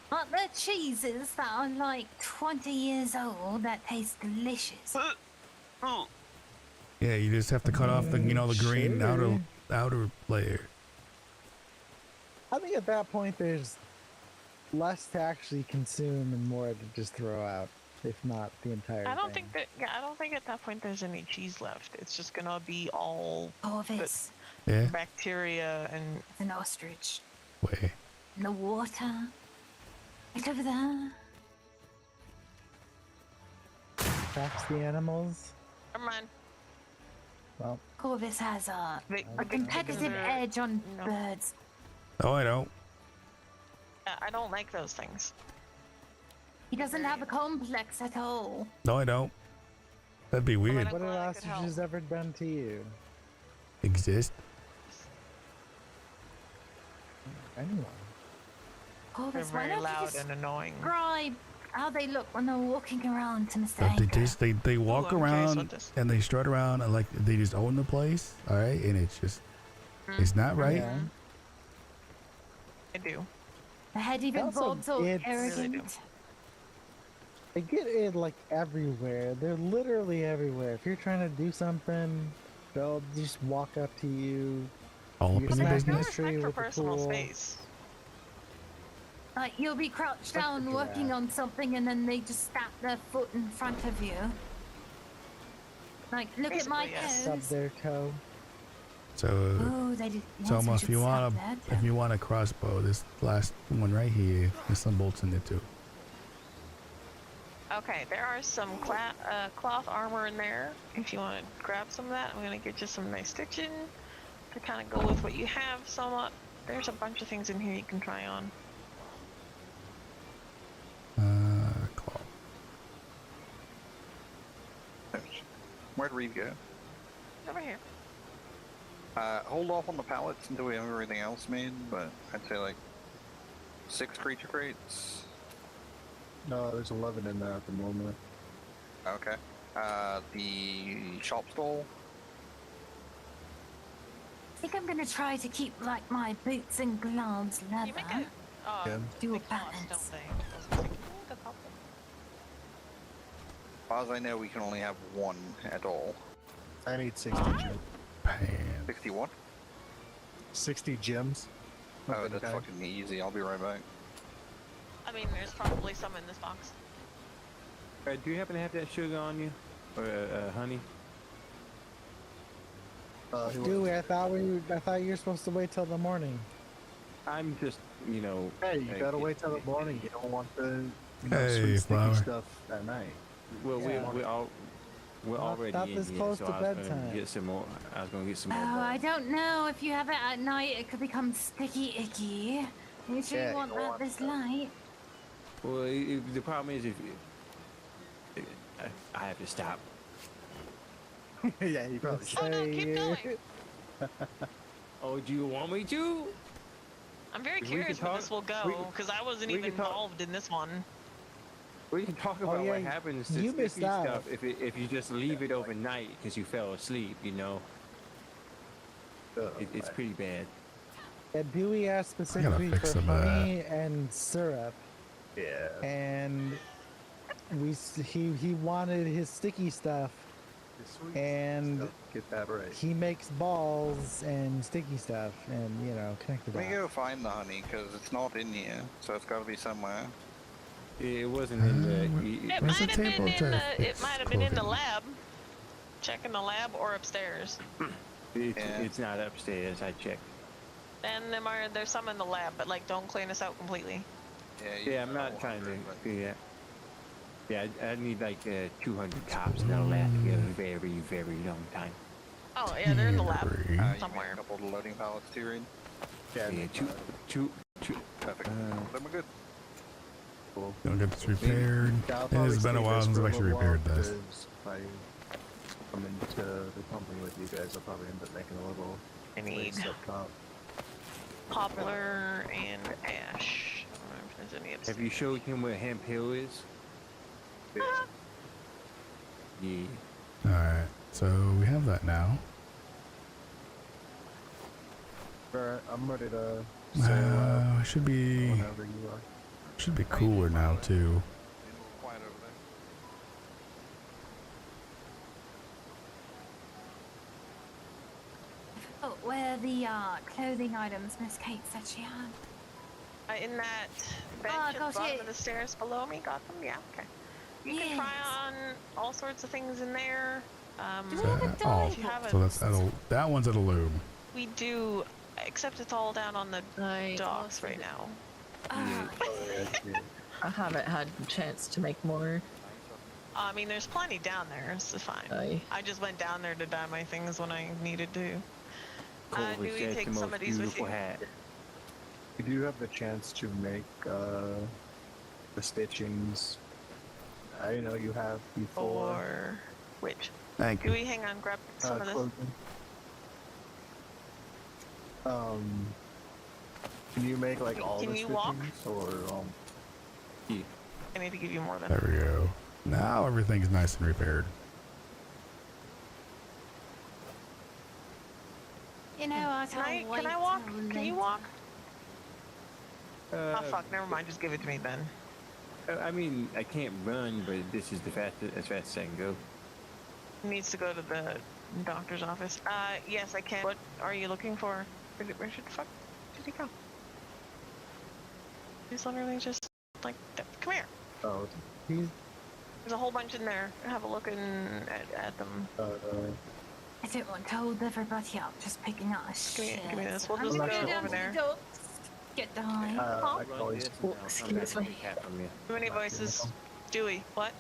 But there are cheeses that are like 20 years old that taste delicious. Yeah, you just have to cut off the the green Sure. outer layer. I think at that point there's less to actually consume and more to just throw out, if not the entire I don't thing. think that. Yeah, I don't think at that point there's any cheese left. It's just gonna be all Corvus. Yeah. bacteria and An ostrich. Way. In the water. Right over there. Traps the animals. Never mind. Well, Corvus has a The competitive are- edge on no. birds. Oh, I don't. Yeah, I don't like those things. He doesn't have a complex at all. No, I don't. That'd be weird. I'm what have glad I could help. ostriches ever done to you? Exist? Anyone? They're Corvus, why very don't you loud just and annoying. describe how they look when they're walking around to Mr. They Anchor? just they walk Ooh, I'm curious around what this- and they strut around and like they just own the place, all right? And it's just it's not right. Yeah. I do. The head even Also, bobs all it's- arrogant. They get it like everywhere. They're literally everywhere. If you're trying to do something, they'll just walk up to you. All up You in your smack There's no them business. tree respect for with the personal tool. space. Like you'll be crouched Look down at working that. on something and then they just stamp their foot in front of you. Like, look at my Basically, yes. Stub toes. their toe. So Oh, they did. Yes, so we if should you stop want that. if you want a crossbow, this last one right here, there's some bolts in it too. Okay, there are some cloth armor in there. If you want to grab some of that, I'm gonna get you some nice stitching to kind of go with what you have. There's a bunch of things in here you can try on. Where'd Reeve go? Over here. Hold off on the pallets until we have everything else made, but I'd say like 6 creature crates. No, there's 11 in there at the moment. Okay. The shop stall. I think I'm gonna try to keep like my boots and gloves leather. You make a, Do a big lots, balance. don't they? Good couple. As far as I know, we can only have 1 at all. I need 60 gems. 61? 60 gems. Oh, that's fucking easy. I'll be right back. I mean, there's probably some in this box. Do you happen to have that sugar on you, or honey? Dewey, I thought you were supposed to wait till the morning. I'm just, you know. Hey, you gotta wait till the morning. You don't want the Hey, sweet sticky Flower. stuff at night. Well, we're already not in this here, close so to I was bedtime. gonna get some more. I was gonna get some more. Oh, I don't know. If you have it at night, it could become sticky icky. Are you sure Yeah, you want you don't that want this that. light? Well, the problem is I have to stop. Yeah, you probably should. Oh no, keep going. Oh, do you want me to? I'm very We curious can where talk- this will we go, can- because I wasn't we even can talk- involved in this one. We can talk Oh, about yeah, what happens to you sticky missed out. stuff if you just leave it overnight because you fell asleep. You know, it's pretty bad. Yeah, Dewey asked specifically fix for some of honey and syrup, Yeah. and he wanted his sticky stuff, and get that right. he makes balls and sticky stuff, and you know, connect the Let me dots. go find the honey, because it's not in here, so it's gotta be somewhere. It wasn't in the. It Where's the might have been table in to the. It fix might have been in the clothing? lab. Check in the lab or upstairs. It's not upstairs. I checked. And there's some in the lab, but like don't clean us out completely. Yeah, I'm not trying to do that. Yeah, I need like 200 cops, and that'll last me a very, very long time. Oh yeah, they're in the lab You made somewhere. a couple of the loading pallets too, Reed? Yeah, two. Perfect. Then we're good. Cool. Don't get this repaired. Yeah, I'll It probably has been a stay while this since for I've a actually little while repaired this. because if I come into the company with you guys, I'll probably end up making a little I need place up top. poplar and ash. I don't know if there's any upstairs. Have you showed him where Hemp Hill is? Yeah. Alright, so we have that now. Alright, I'm ready to sail out Should be whenever you are. should be cooler now too. Quiet over there. Oh, where the clothing items Miss Kate said she had. In that bench Oh, at the gosh, bottom yeah. of the stairs below me. Got them? Yeah, okay. You can try on all sorts of things in there. Do we have a Oh, if you have so a, that's at a, that one's at a loom. we do, except it's all down on the docks right now. I haven't had a chance to make more. I mean, there's plenty down there. It's fine. Aye. I just went down there to dye my things when I needed to. Do Corvus we said take the some most of these with beautiful you? hat. You do have the chance to make the stitchings. I know you have before. Or which? Thank Do we hang on? Grab some of this. Clothing. Can you make like all Can the you walk? stitchings or I need to give you more than. There we go. Now everything's nice and repaired. You know, I Can I walk? Can you walk? Oh fuck! Never mind. Just give it to me then. I mean, I can't run, but this is the fastest, as fast as I can go. Needs to go to the doctor's office. Yes, I can. What are you looking for? Where should the fuck did he go? He's literally just like, come here. Oh, He's There's a whole bunch in there. Have a look at them. I don't want to hold everybody up just picking out a shit. Give me this. We'll I'm just gonna go go down over to the there. docks, get the high. I can always Excuse me. Too many voices. Dewey, what?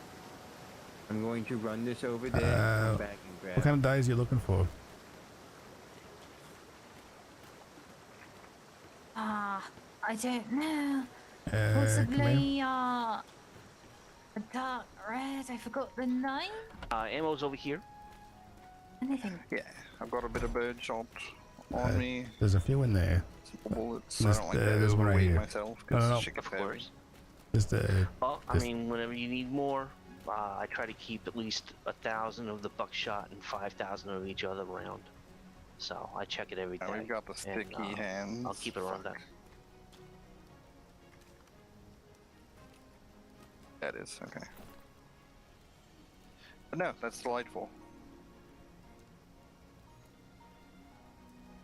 I'm going to run this over there. Come back and grab. What kind of dyes are you looking for? I don't know. Come here. Possibly, a dark red. I forgot the name. Ammo's over here. Anything? Yeah, I've got a bit of bird shot on me. There's a few in there. Some bullets. I don't like to there's one right overweight here. myself. No. Shit gets Of heavy. course. Well, I Just- mean, whenever you need more, I try to keep at least 1,000 of the buckshot and 5,000 of each other round. So I check it every day. And we've got the sticky and, hands. I'll keep it around that. That is, okay. But no, that's delightful.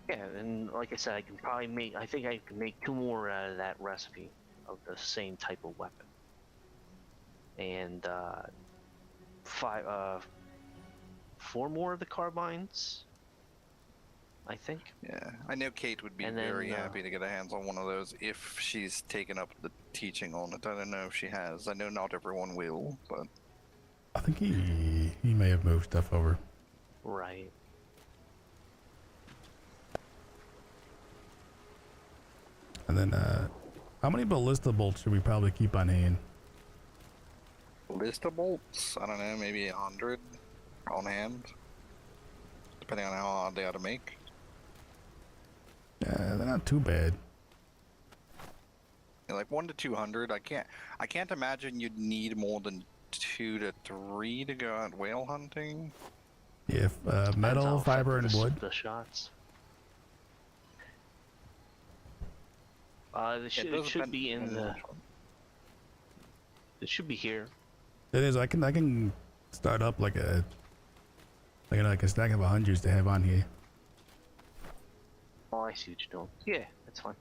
Yeah, and like I said, I can probably make, I think I can make 2 more out of that recipe of the same type of weapon. And 4 more of the carbines, I think. Yeah, I know Kate would be And then, very happy to get her hands on one of those if she's taken up the teaching on it. I don't know if she has. I know not everyone will, but I think he may have moved stuff over. Right. And then, how many ballista bolts should we probably keep on hand? ballista bolts, I don't know, maybe 100 on hand, depending on how hard they are to make. Yeah, they're not too bad. Yeah, like 1 to 200. I can't imagine you'd need more than 2 to 3 to go out whale hunting. If metal, fiber, and wood. The shots. It should be in the. It should be here. It is. I can start up like a stack of 100s to have on here. Oh, I see what you're doing. Yeah, that's fine.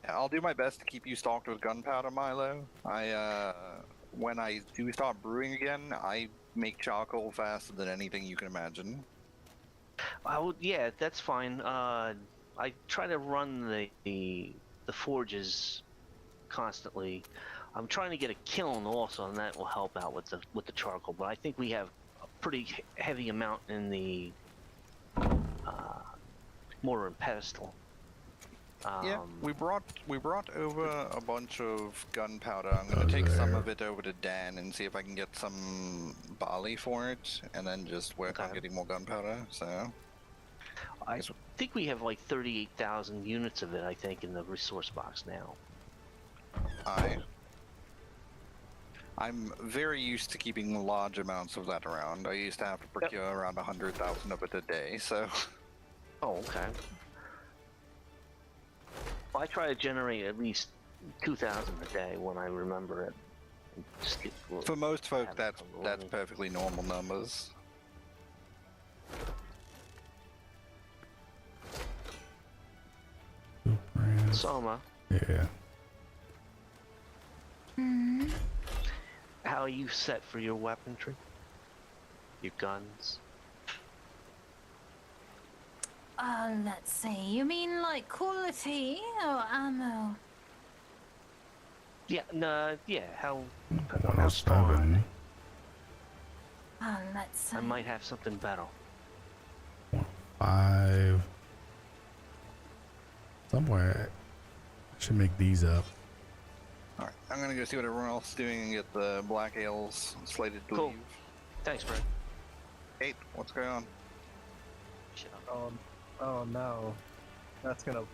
I'll do my best to keep you stocked with gunpowder, Milo. When I do start brewing again, I make charcoal faster than anything you can imagine. Yeah, that's fine. I try to run the forges constantly. I'm trying to get a kiln also, and that will help out with the charcoal. But I think we have a pretty heavy amount in the mortar and pestle. Yeah, we brought over a bunch of gunpowder. I'm gonna take some of it over to Dan and see if I can get some barley for it, and then just work on getting more gunpowder. So I think we have like 38,000 units of it, I think, in the resource box now. I'm very used to keeping large amounts of that around. I used to have to procure around 100,000 of it a day, so. Oh, okay. Well, I try to generate at least 2,000 a day when I remember it. For most folk, that's perfectly normal numbers. Soma. Yeah. How are you set for your weaponry? Your guns? Let's see. You mean like quality or ammo? Yeah, no, yeah, how 107. Let's see. I might have something better. 5. Somewhere. I should make these up. Alright, I'm gonna go see what everyone else is doing and get the black ales slated to leave. Thanks, Fred. Hey, what's going on? Oh no. That's gonna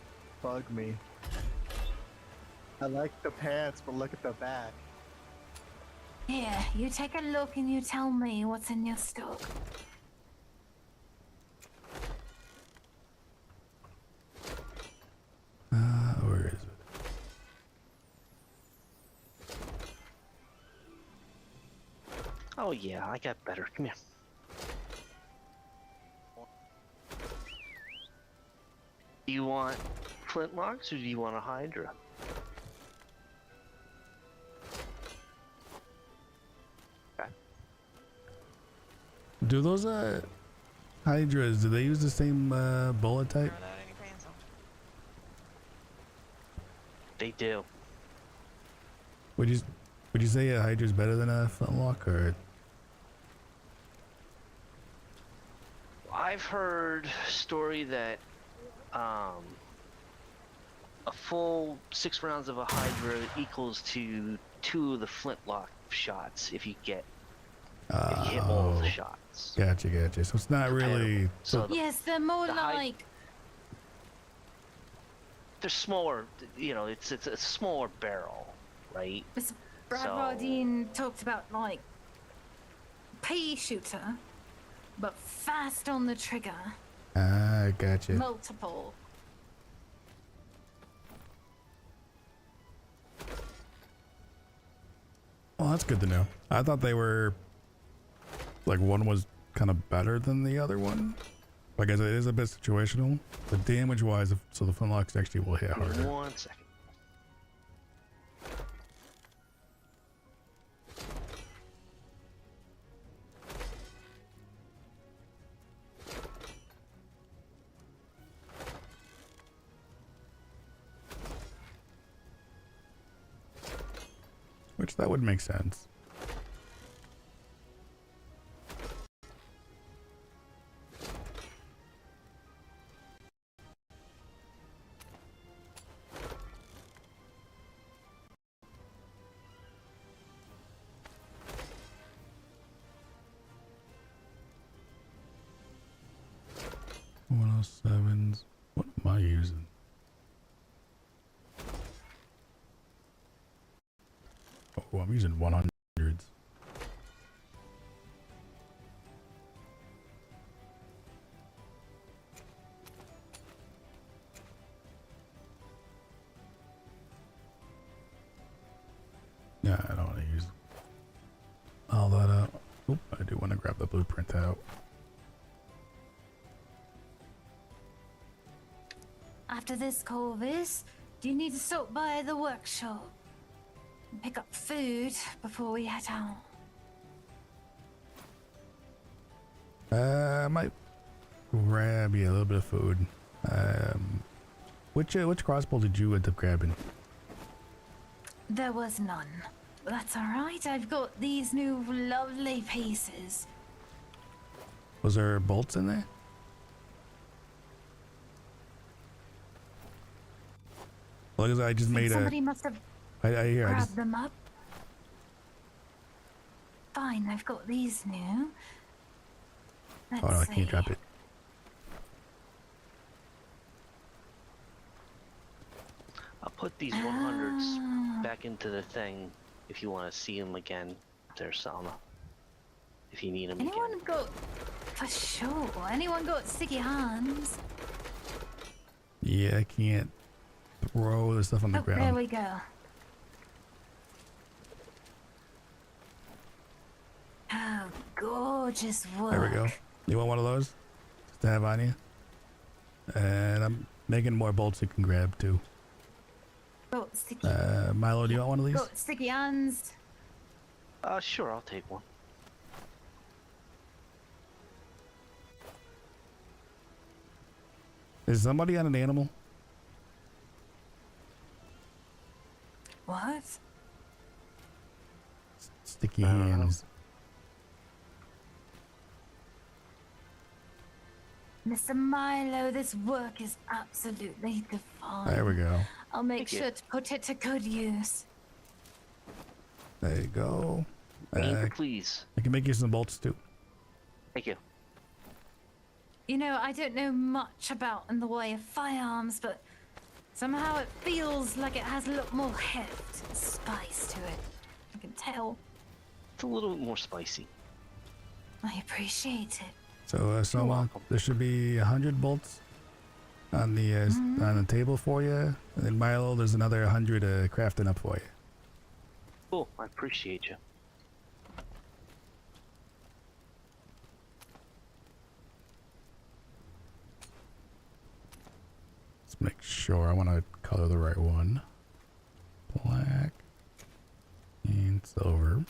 bug me. I like the pants, but look at the back. Here, you take a look and you tell me what's in your stock. Where is it? Oh yeah, I got better. Come here. Do you want flintlocks or do you want a Hydra? Okay. Do those Hydras, do they use the same bullet type? They do. Would you say a Hydra's better than a flintlock, or? I've heard a story that a full 6 rounds of a Hydra equals to 2 of the flintlock shots if you hit all the shots. Gotcha. So it's not really. So yes, they're more like. They're smaller. You know, it's a smaller barrel, right? Mr. Bradwardine talked about like pea shooter, but fast on the trigger. Ah, gotcha. Multiple. Well, that's good to know. I thought they were like one was kind of better than the other one. Like I said, it is a bit situational, but damage-wise, so the flintlocks actually will hit harder. 1 second. Which that would make sense. .107s. What am I using? Oh, I'm using 100s. Yeah, I don't want to use all that up. Oop, I do want to grab the blueprint out. After this, Corvus, do you need to stop by the workshop and pick up food before we head out? I might grab a little bit of food. Which crossbow did you end up grabbing? There was none. But that's alright, I've got these new lovely pieces. Was there bolts in there? Well, I just made Somebody must have grabbed them up. Fine, I've got these new. Let's oh no, I see. can't drop it. I'll put these 100s back into the thing if you want to see them again. There, Salma. If you need them Anyone again. got, for sure, anyone got sticky hands? Yeah, I can't throw the stuff on the ground. There we go. Oh, gorgeous work. There we go. You want one of those to have on you? And I'm making more bolts you can grab too. Got sticky. Milo, do you want one of these? Got sticky hands. Sure, I'll take one. Is somebody on an animal? What? Sticky hands. Mr. Milo, this work is absolutely divine. There we go. I'll make sure to put it to good use. There you go. Please. I can make you some bolts too. Thank you. You know, I don't know much about in the way of firearms, but somehow it feels like it has a lot more heft and spice to it. I can tell. It's a little bit more spicy. I appreciate it. So, there should be 100 bolts on the table for you, and then Milo, there's another 100 crafting up for you. Cool, I appreciate you. Let's make sure I want to color the right one. Black and silver.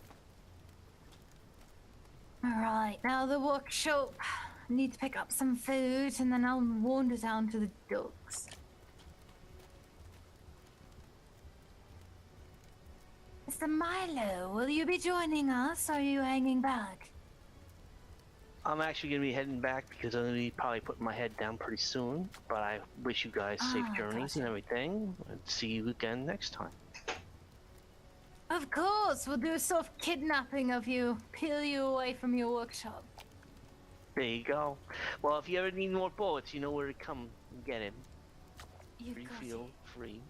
Alright, now the workshop. I need to pick up some food and then I'll wander down to the docks. Mr. Milo, will you be joining us or are you hanging back? I'm actually going to be heading back because I'm going to be probably putting my head down pretty soon. But I wish you guys safe journeys and everything. And see you again next time. Of course, we'll do a soft kidnapping of you, peel you away from your workshop. There you go. Well, if you ever need more bullets, you know where to come and get him. Refill free.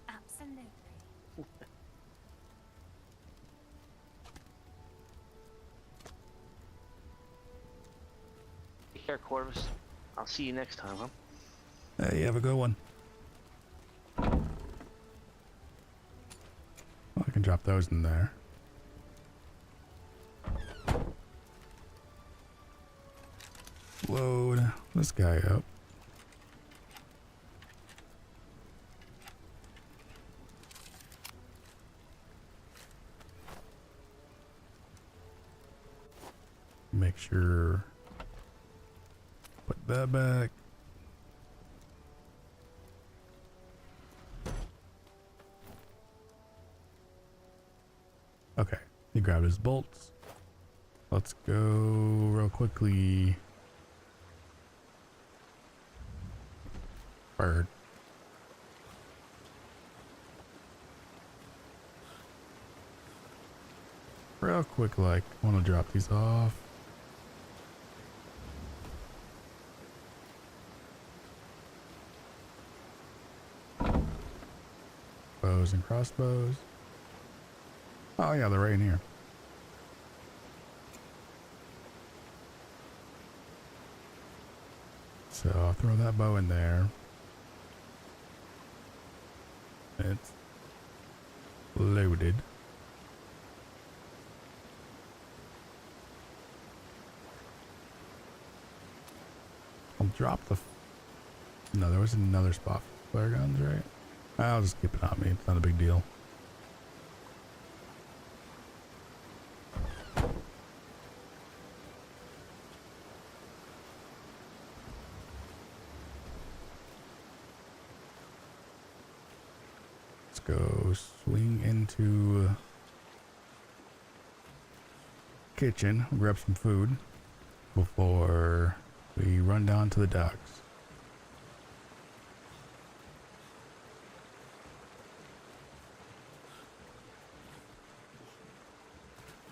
Absolutely. Take care, Corvus. I'll see you next time, huh? Hey, have a good one. Well, I can drop those in there. Load this guy up. Make sure. Put that back. Okay, he grabbed his bolts. Let's go real quickly. Bird. Real quick, like, I want to drop these off. Bows and crossbows. Oh yeah, they're right in here. So I'll throw that bow in there. It's loaded. I'll drop the... No, there was another spot for flare guns, right? I'll just keep it on me. It's not a big deal. Let's go swing into kitchen, grab some food before we run down to the docks.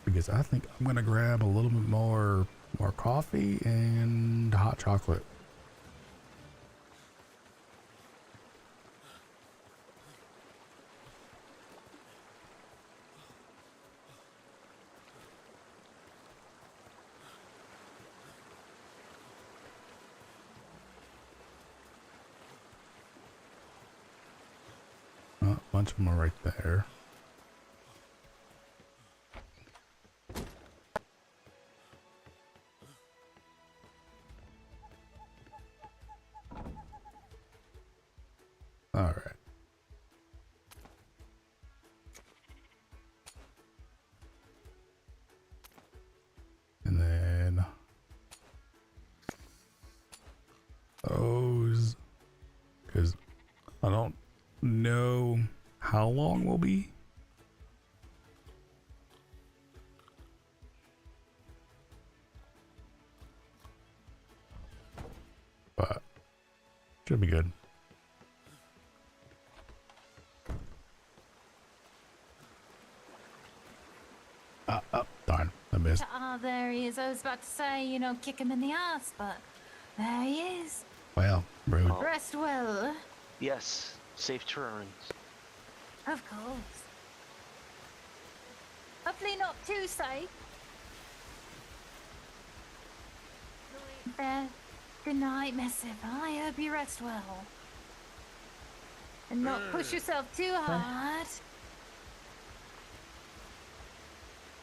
Because I think I'm gonna grab a little bit more coffee and hot chocolate. A bunch of them are right there. All right. And then those, because I don't know how long we'll be. But should be good. Darn, I missed. Ah, there he is. I was about to say, you know, kick him in the ass, but there he is. Well, rude. Oh. Rest well. Yes, safe turns. Of course. Hopefully not too safe. Good night, Miss Eva. I hope you rest well. And not push yourself too hard.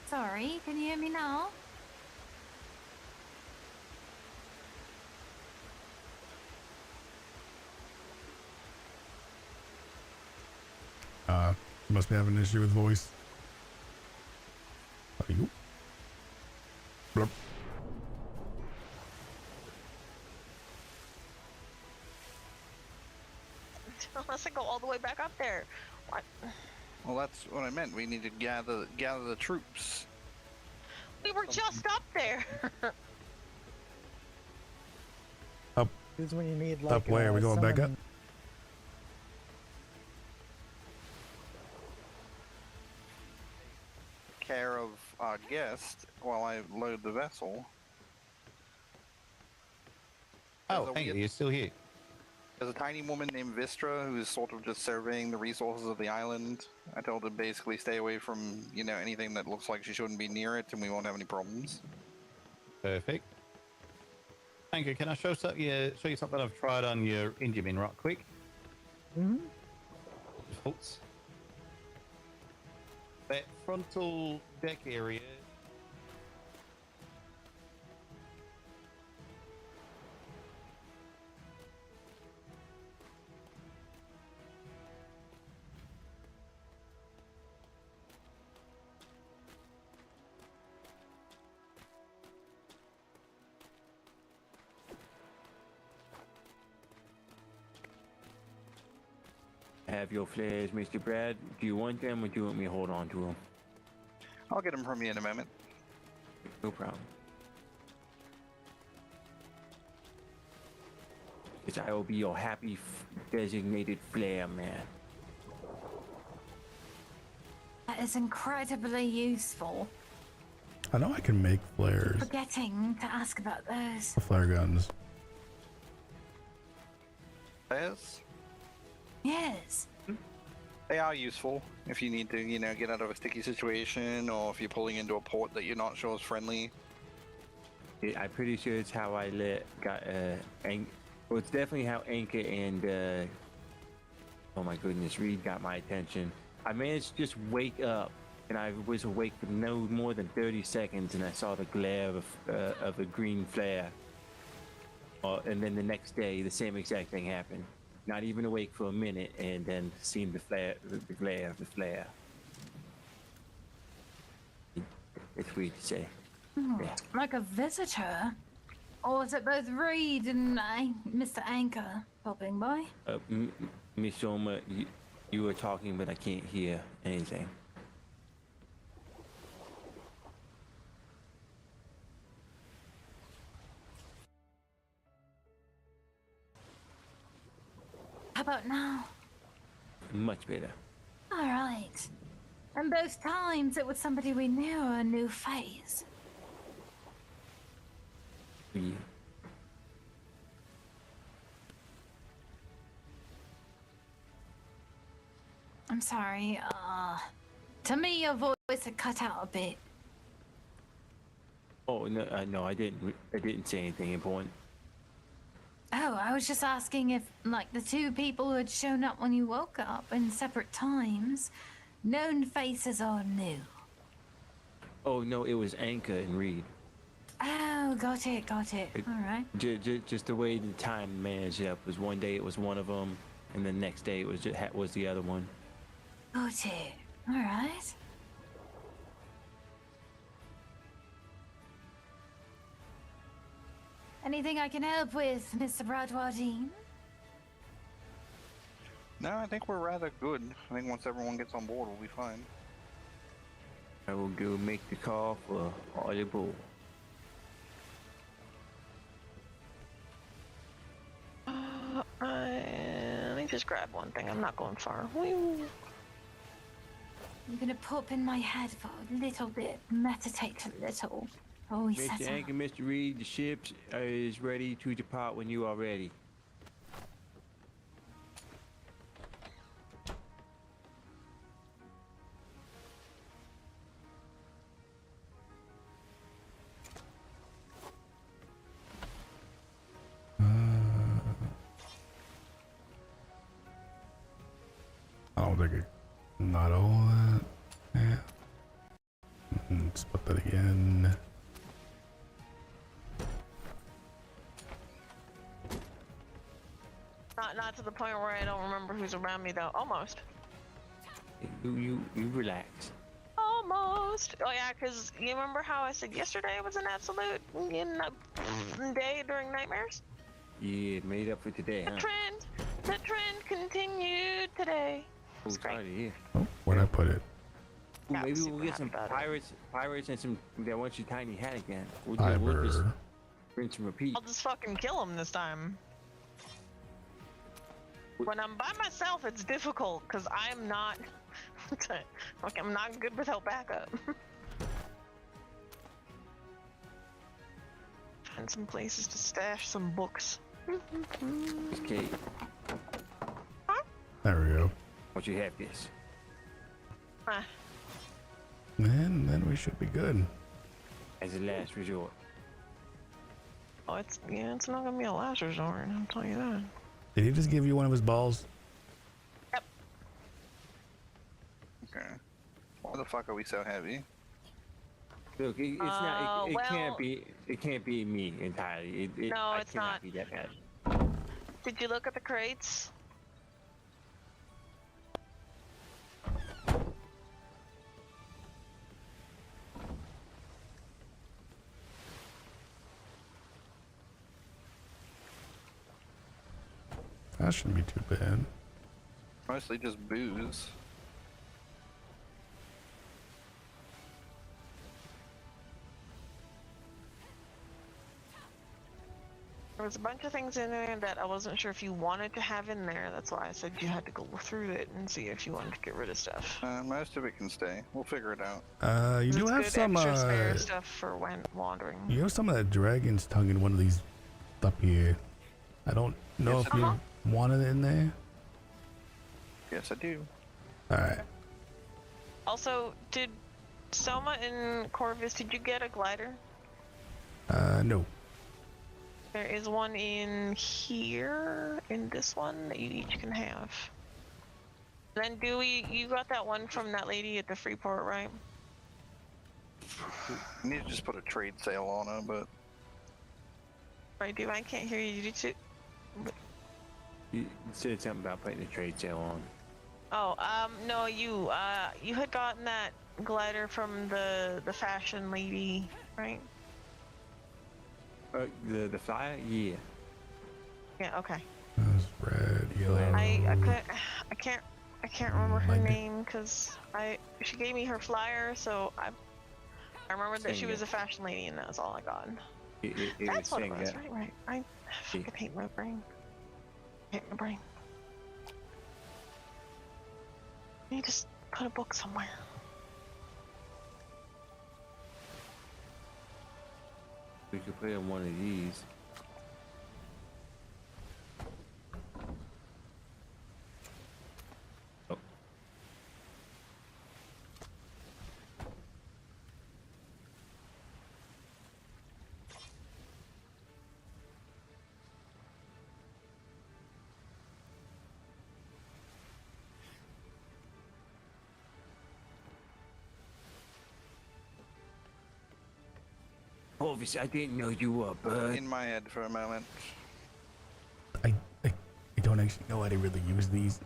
Sorry, can you hear me now? Must be having an issue with voice. Are you? Blurp. Unless I go all the way back up there. What? Well, that's what I meant. We need to gather the troops. We were just up there. This is when you need like. Up where? We going back up? Care of our guest while I load the vessel. Oh, hey, you're still here. There's a tiny woman named Vistra who's sort of just surveying the resources of the island. I told her to basically stay away from, you know, anything that looks like she shouldn't be near it, and we won't have any problems. Perfect. Thank you. Can I show you something I've tried on your Indian right quick? Mm-hmm. Oops. That frontal deck area. Have your flares, Mr. Brad. Do you want them or do you want me to hold on to them? I'll get them from you in a moment. No problem. Because I will be your happy designated flare man. That is incredibly useful. I know I can make flares. Forgetting to ask about those. Flare guns. Flares? Yes. They are useful if you need to, you know, get out of a sticky situation, or if you're pulling into a port that you're not sure is friendly. Yeah, I'm pretty sure it's how I well, it's definitely how Anka and oh my goodness, Reed got my attention. I managed to just wake up, and I was awake for no more than 30 seconds, and I saw the glare of a green flare. And then the next day, the same exact thing happened. Not even awake for a minute, and then seen the glare of the flare. It's weird to say. Yeah. Like a visitor? Or is it both Reed and Mr. Anchor popping by? Miss Oma, you were talking, but I can't hear anything. How about now? Much better. All right. And both times it was somebody we knew, a new face. Yeah. I'm sorry, to me your voice had cut out a bit. Oh, no, I didn't say anything important. Oh, I was just asking if, like, the two people who had shown up when you woke up in separate times, known faces or new? Oh, no, it was Anka and Reed. Oh, got it. All right. Just the way the time managed up was one day it was one of them, and the next day it was the other one. Got it. All right. Anything I can help with, Mr. Bradwardine? No, I think we're rather good. I think once everyone gets on board, we'll be fine. I will go make the call for all aboard. Let me just grab one thing. I'm not going far. I'm gonna pop in my head for a little bit, meditate a little. Mr. Anchor, Mr. Reed, the ship is ready to depart when you are ready. I don't think it. Not all that. Yeah. Let's put that again. Not to the point where I don't remember who's around me though. Almost. You relax. Almost. Oh yeah, because you remember how I said yesterday was an absolute day during nightmares? Yeah, made up for today, huh? The trend continued today. Oh, sorry to hear. Oh, where'd I put it? Well, got maybe super we'll get happy some about it. pirates and some that want your tiny hat again. We'll just rinse and repeat. I'll just fucking kill him this time. When I'm by myself, it's difficult because I'm not. Okay, I'm not good without backup. Find some places to stash some books. Okay. There we go. Once you have this. And then we should be good. As a last resort. Oh, it's not gonna be a last resort. I'll tell you that. Did he just give you one of his balls? Yep. Okay. Why the fuck are we so heavy? Look, it's not. It well, can't be. It can't be me entirely. No, I it's cannot not. be that bad. Did you look at the crates? That shouldn't be too bad. Mostly just booze. There was a bunch of things in there that I wasn't sure if you wanted to have in there. That's why I said you had to go through it and see if you wanted to get rid of stuff. Most of it can stay. We'll figure it out. You do It's have good some extra spare stuff for when wandering. you have some of that dragon's tongue in one of these up here. I don't know if you wanted it in there. Yes, I do. Alright. Also, did Soma and Corvus, did you get a glider? No. There is one in here, in this one, that you each can have. Then Dewey, you got that one from that lady at the Freeport, right? I need to just put a trade sale on it, but... Right, Dewey, I can't hear you. Did you... You said something about putting a trade sale on. Oh, no, you had gotten that glider from the fashion lady, right? The flyer? Yeah. Yeah, okay. That was red, yellow. I can't remember her name because she gave me her flyer, so I remember that she was a fashion lady, and that was all I got. That's what it was, right? I fucking hate my brain. Hate my brain. I need to put a book somewhere. We could put in one of these. Oh. Corvus, I didn't know you were a bird. In my head for a moment. I don't actually know how to really use these.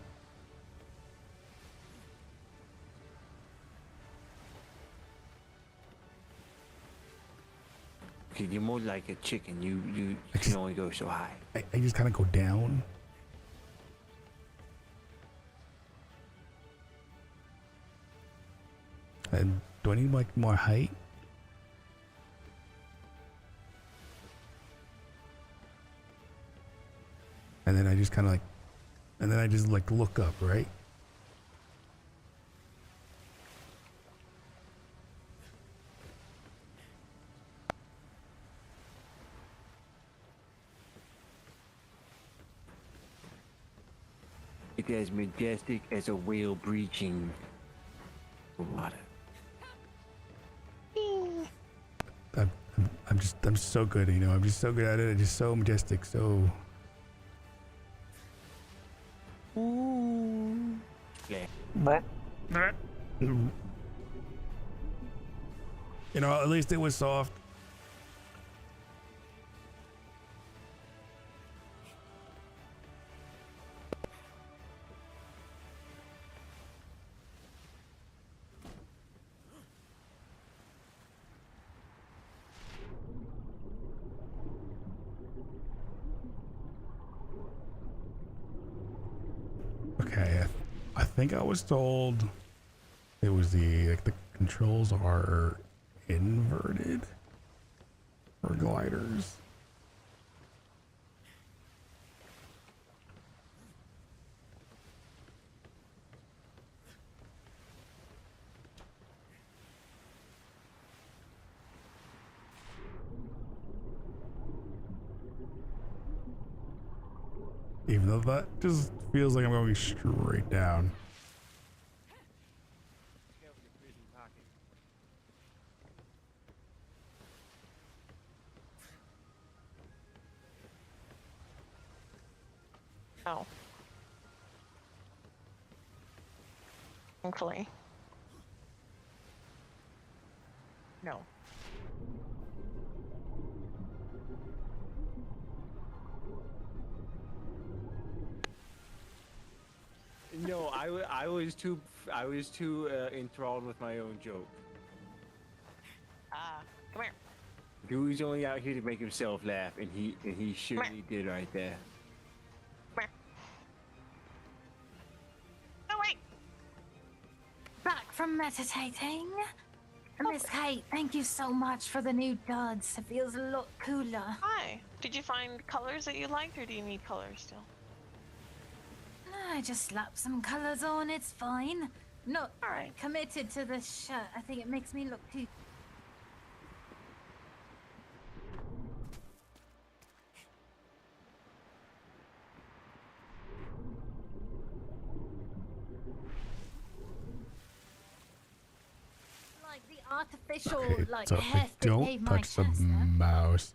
Okay, you're more like a chicken. You can only go so high. I just kind of go down. And do I need like more height? And then I just kind of like, and then I just like look up, right? It as majestic as a whale breaching the water. I'm so good, you know. I'm just so good at it. It's just so majestic, so. Ooh. Yeah. You know, at least it was soft. Okay, I think I was told It was the controls are inverted for gliders. Even though that just feels like I'm going straight down. Oh. Thankfully. No. No, I was too enthralled with my own joke. Come here. Dewey's only out here to make himself laugh, and he surely did right there. Come here. No, wait! Back from meditating. Miss Kate, thank you so much for the new duds. It feels a lot cooler. Hi. Did you find colors that you liked, or do you need colors still? I just slapped some colors on, it's fine. Not committed to this shirt. I think it makes me look too... like the artificial, Okay, like, so heft that don't gave my touch the chest up. mouse.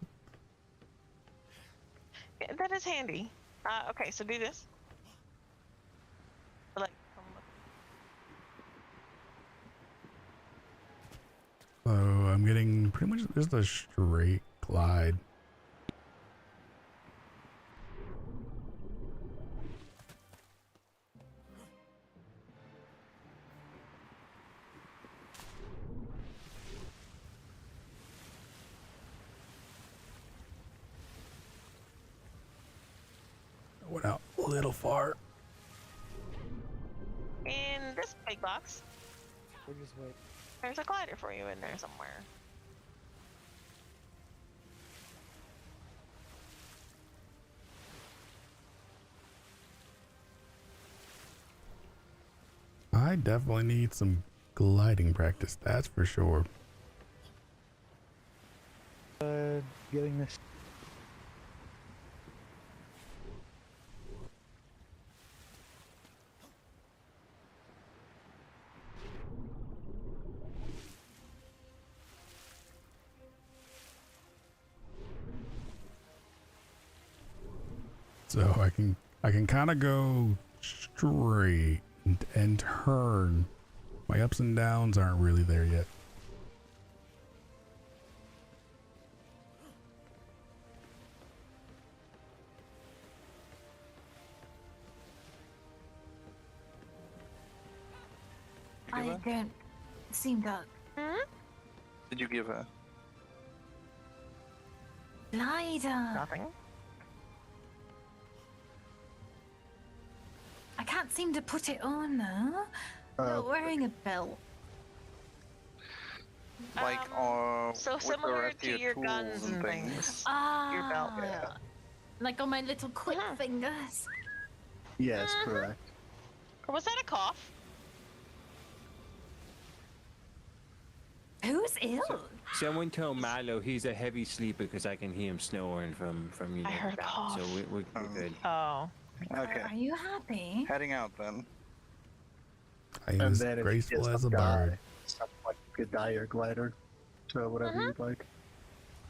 Yeah, that is handy. Okay, so do this. Like, So I'm getting pretty much just a straight glide. Went out a little far. in this big box, We'll just wait. there's a glider for you in there somewhere. I definitely need some gliding practice, that's for sure. Getting this. So I can kind of go straight and turn. My ups and downs aren't really there yet. I don't seem to... Did you give her? Glider. Nothing. I can't seem to put it on though. Not wearing a belt. Like, So with the similar rest of to your tools guns and things. Your belt. Ah, like on my little quick fingers. Yes, correct. Was that a cough? Who's ill? Someone tell Milo he's a heavy sleeper because I can hear him snoring from you know. I heard a down, cough. So we're good. Oh. Okay. Are you happy? Heading out then. I am as then if you graceful get as a some dye, bird. something like you could dye your glider to whatever you'd like.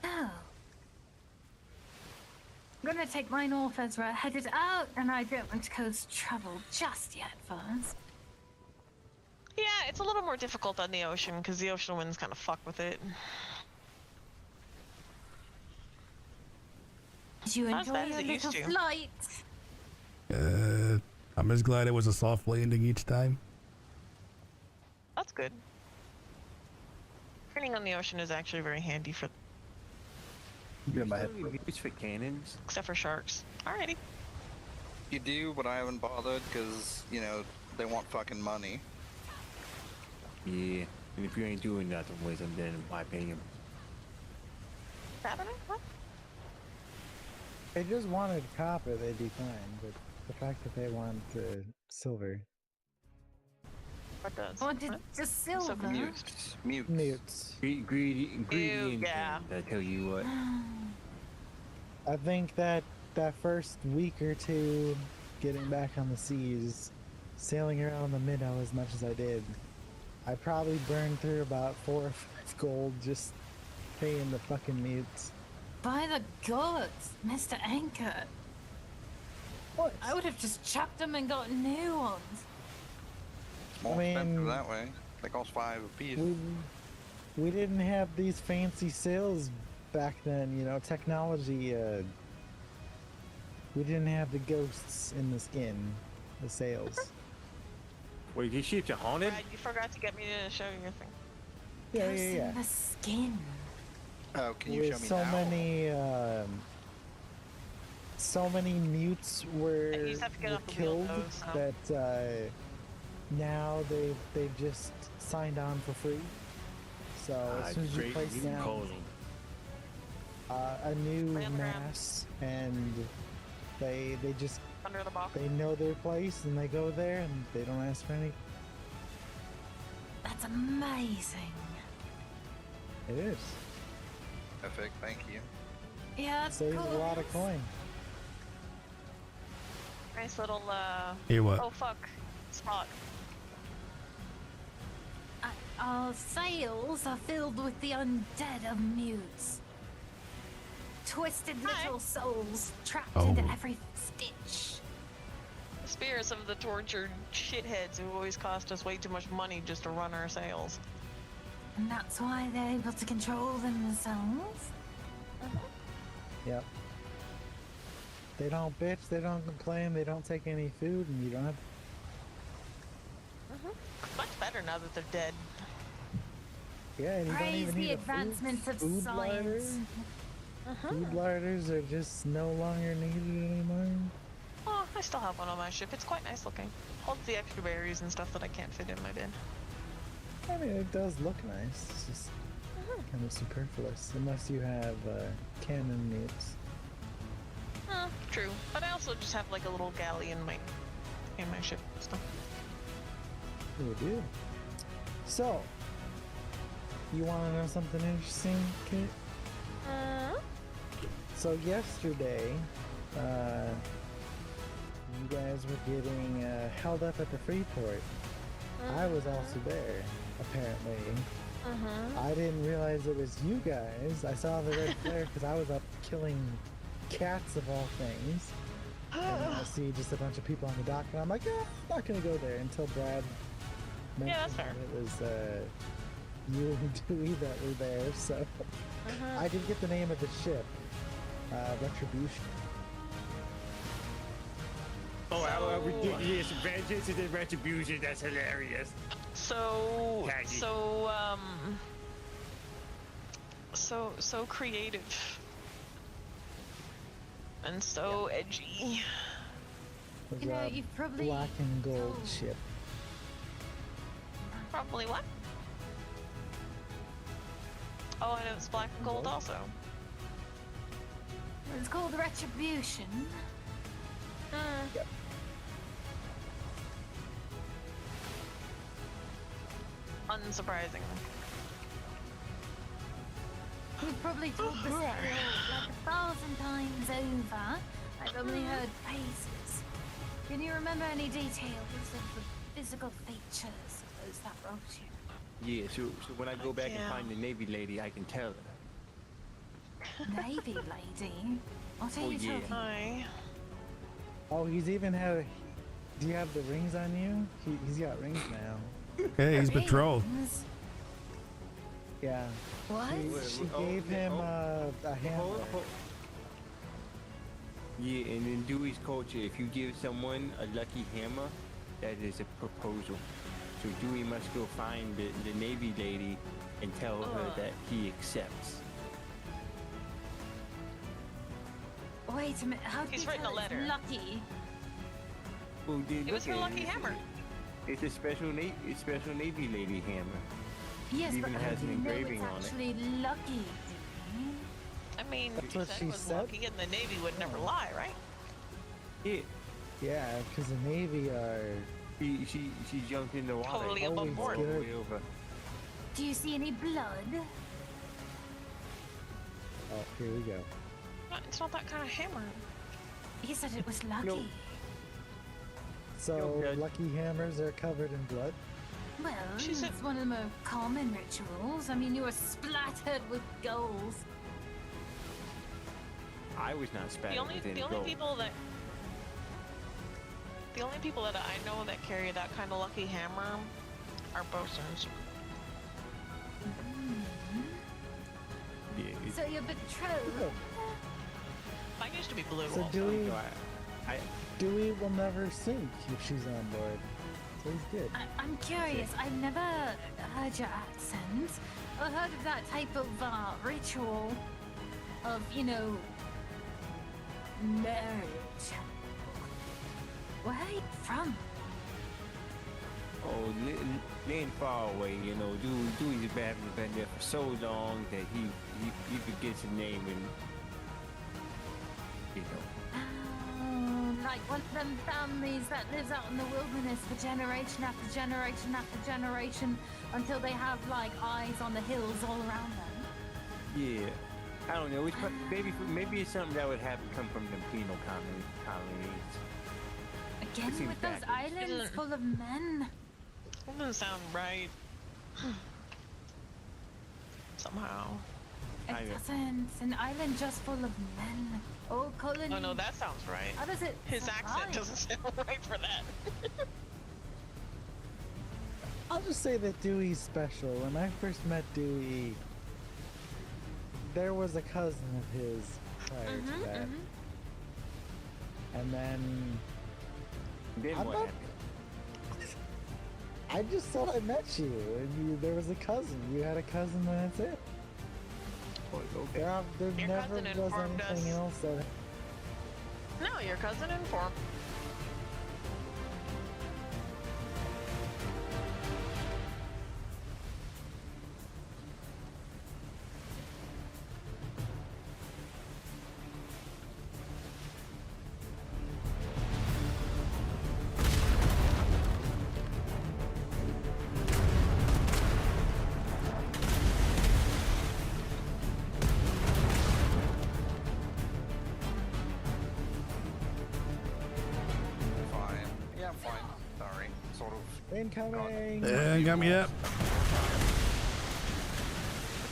Oh. I'm gonna take mine off as we're headed out, and I don't want to coast travel just yet first. Yeah, it's a little more difficult on the ocean because the ocean winds kind of fuck with it. Did you Not as enjoy bad as your it used little to. flight? I'm just glad it was a soft landing each time. That's good. Training on the ocean is actually very handy for, Get my head. Used for cannons. except for sharks. Alrighty. You do, but I haven't bothered because, you know, they want fucking money. Yeah, and if you ain't doing nothing with them, then why pay him? Happening? What? They just wanted copper, they'd be fine, but the fact that they want silver. What does? Or just silver? Mutes. Mutes. Greedy yeah. I tell you what. I think that first week or two, getting back on the seas, sailing around the Minnow as much as I did, I probably burned through about 4 or 5 gold just paying the fucking mutes. By the gods, Mr. Anchor. What? I would have just chucked them and got new ones. More expensive that way. They cost 5 a piece. We didn't have these fancy sails back then, you know, technology, we didn't have the ghosts in the skin, the sails. Wait, these ships are haunted? Right, you forgot to get me to show you your thing. Yeah. In the skin. Oh, can you With show me now? So many mutes were You just have to get off the wheel, killed though, so. that now they've just signed on for free. So as soon as you place down a new mass, and they just Under the box. they know their place and they go there and they don't ask for any. That's amazing. It is. Perfect, thank you. Yeah, that's Saves cool. a lot of coin. Nice little, Hey, what? oh fuck, spot. Our sails are filled with the undead of mutes. Twisted little souls trapped into every stitch. The spirits of the tortured shitheads who always cost us way too much money just to run our sails. And that's why they're able to control themselves. Yep. They don't bitch, they don't complain, they don't take any food, and you don't have. Much better now that they're dead. Yeah, and you don't Praise even the need advancements of food science. Food larders are just no longer needed anymore. Oh, I still have one on my ship. It's quite nice looking. Holds the extra berries and stuff that I can't fit in my bin. I mean, it does look nice. It's just kind of superfluous, unless you have cannon mutes. True. But I also just have like a little galley in my ship. So. You do. So, you want to know something interesting, Kit? So yesterday, you guys were getting held up at the free port. I was also there, apparently. I didn't realize it was you guys. I saw the red flare because I was up killing cats of all things. And I see just a bunch of people on the dock, and I'm like, I'm not gonna go there until Brad mentioned that it was you and Dewey that were there. So I did get the name of the ship, Retribution. Yes, vengeance and retribution. That's hilarious. So creative and so edgy. It was You know, a you've probably black and gold ship. Probably what? Oh, and it's black and gold also. It's called Retribution. Yep. Unsurprisingly. You've probably told the story like 1,000 times over. I've only heard pieces. Can you remember any details of the physical features of those that wrote you? Yeah, so when I go back and find the Navy lady, I can tell her. Navy lady? What are you talking Hi. Oh, he's even had. Do you have the rings on you? He's got rings now. Hey, he's betrothed. Rings? Yeah. What? She gave him a hammer. Yeah, and in Dewey's culture, if you give someone a lucky hammer, that is a proposal. So Dewey must go find the Navy lady and tell her that he accepts. Wait a minute, how did He's you written tell a letter. it's lucky? Well, It was her lucky hammer. It's a special Navy lady hammer. Yes, It even but has an you know engraving it's on it. actually lucky. I mean, That's you what said she it was said? lucky, and the Navy would never lie, right? Yeah. Yeah, because the Navy are She jumped in the water. Totally above always board. All the good. way over. Do you see any blood? Oh, here we go. It's not that kind of hammer. He said it was lucky. No. So Okay. lucky hammers are covered in blood. Well, She it's said- one of the more common rituals. I mean, you were splattered with gold. I was not spattered The only with any the only gold. people that I know that carry that kind of lucky hammer are bosuns. Yeah, it's, So you're betrothed. Mine used to be blue. So also. Dewey, I Dewey will never sink if she's on board. So he's good. I'm curious. I've never heard your accent or heard of that type of ritual of, you know, marriage. Where are you from? oh, laying far away, you know. Dewey's been there for so long that he forgets his name and you know. Like one of them families that lives out in the wilderness for generation after generation after generation until they have like eyes on the hills all around them. Yeah, I don't know. It's maybe it's something that would have come from the penal colonies. Again seems with those backwards. islands full of men. That doesn't sound right. Somehow. It I know. doesn't. An island just full of men. Oh, colony. Oh no, that sounds right. How does it His survive? accent doesn't sound right for that. I'll just say that Dewey's special. When I first met Dewey, there was a cousin of his prior to that. And then Then I'm what not- happened? I just thought I met you, and there was a cousin. You had a cousin, and that's it. Oh, okay. There Your never cousin was informed anything us. else that. No, your cousin informed. Fine. Yeah, I'm fine. Sorry. Sort of. Incoming! Got me up. I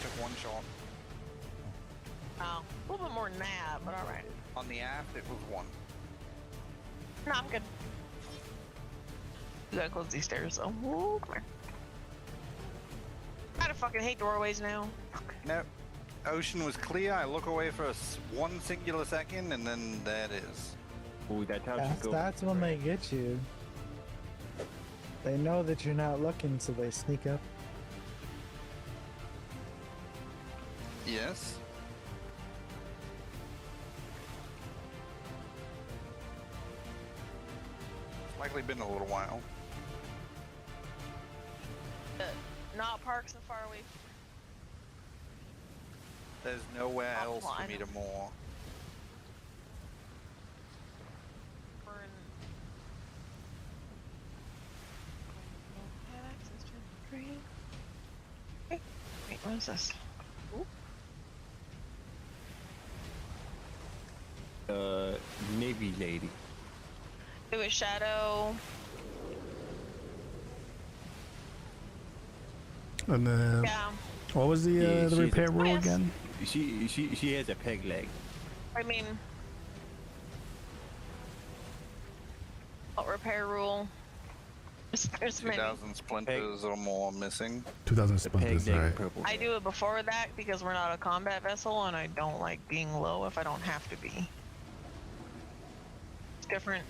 took one shot. Oh, a little bit more than that, but all right. On the aft, it was one. No, I'm good. You gotta close these stairs though. Ooh, come here. I fucking hate doorways now. No. Ocean was clear. I look away for one singular second, and then there it is. Ooh, that time should go. That's when they get you. They know that you're not looking, so they sneak up. Yes. It's likely been a little while. Not park so far away. There's nowhere Top else for line. me to moor. Burn. Wait, what is this? Navy lady. It was Shadow. And Yeah. what was the Yeah, the she's a- repair rule Yes. again? She has a peg leg. I mean, what repair rule? There's many. 2,000 splinters or more missing. 2000 The peg splinters, leg right? purple. I do it before that because we're not a combat vessel and I don't like being low if I don't have to be. It's different.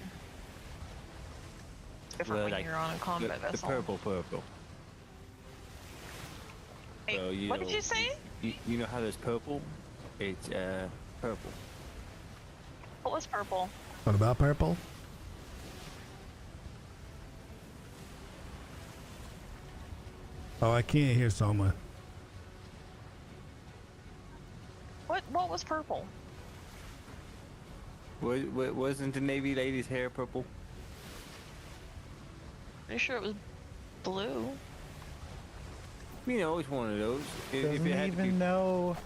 It's different when Like, you're on a combat the vessel. purple. Hey, So, you what did know- you say? You know how there's purple? It's purple. What was purple? What about purple? Oh, I can't hear Soma. What was purple? Wasn't the Navy lady's hair purple? Are you sure it was blue? You know, it's one of those. Doesn't even know.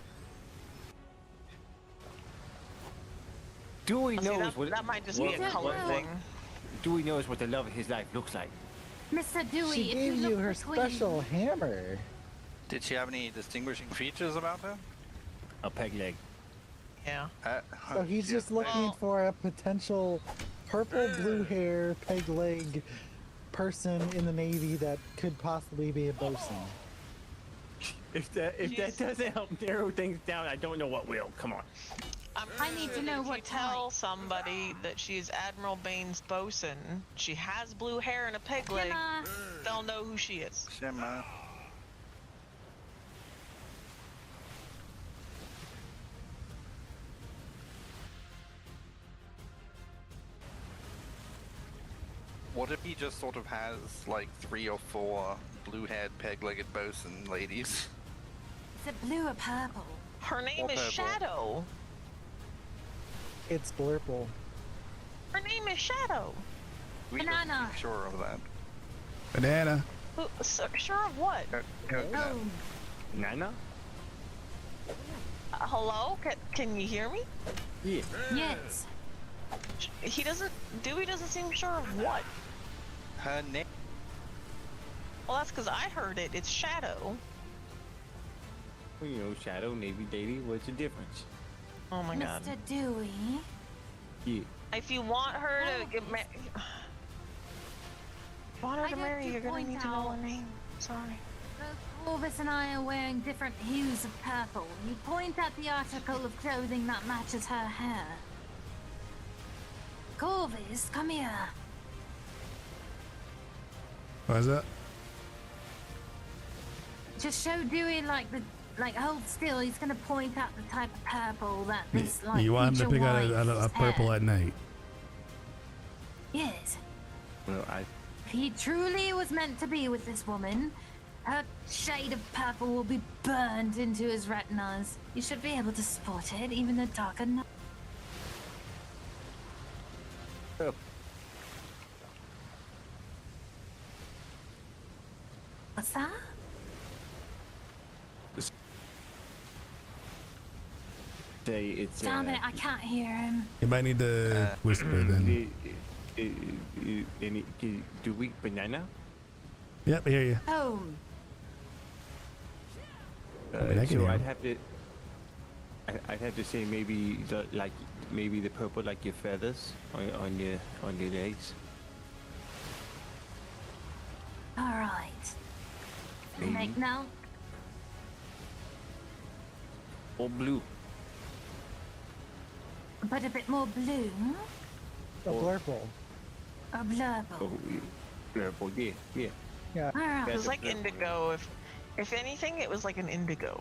Dewey Oh, see, knows what. that might just be a color thing. Dewey knows what the love of his life looks like. Mr. Dewey, She if gave you you look her between... special hammer. Did she have any distinguishing features about her? A peg leg. Yeah. So he's just looking for a potential purple blue hair peg leg person in the Navy that could possibly be a bosun. If that doesn't help narrow things down, I don't know what will. Come on. I need to know if what you tell somebody that she's Admiral Bane's bosun, she has blue hair and a peg leg, they'll know who she is. Shimmer. What if he just sort of has like 3 or 4 blue-haired, peg-legged bosun ladies? Is it blue or purple? Her name Or is purple. Shadow. It's blurple. Her name is Shadow. We Banana. just be sure of that. Banana. Sure of what? Oh, Nana? Hello? Can you hear me? Yeah. yes. Dewey doesn't seem sure of what. Her name. Well, that's because I heard it. It's Shadow. Well, you know, Shadow, Navy lady, what's the difference? Oh my god. Mr. Dewey. Yeah. If you want her to get married... want her I to have marry, to you're gonna point need to know out- her name. Sorry. Both Corvus and I are wearing different hues of purple. You point at the article of clothing that matches her hair. Corvus, come here. What is that? Just show Dewey hold still. He's gonna point at the type of purple that this like You want him to future pick out wife's a purple hair. at night. Yes. Well, If he truly was meant to be with this woman, her shade of purple will be burned into his retinas. You should be able to spot it, even the darker night. What's that? say it's. Damn it, I can't hear him. You might need to whisper then. Do we banana? Yep, I hear you. Oh, I mean, I can So hear I'd him. have to. I'd have to say maybe maybe the purple like your feathers on your legs. all right. Maybe. Make now. Or blue. But a bit more blue A blurple. or blurple. Oh, purple. Yeah, yeah. Yeah. All right. It was like indigo. If anything, it was like an indigo.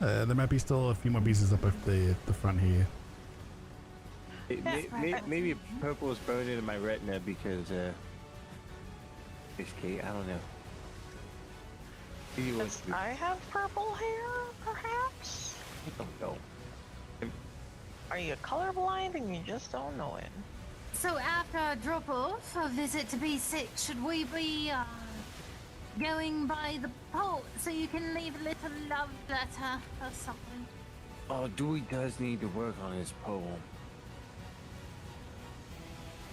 There might be still a few more pieces up at the front here. Maybe purple is burned into my retina because it's Kate. I don't know. Maybe it was Does blue. I have purple hair, perhaps? I don't know. Are you colorblind and you just don't know it? So after a drop off, a visit to B6, should we be going by the port so you can leave a little love letter or something? Oh, Dewey does need to work on his poem.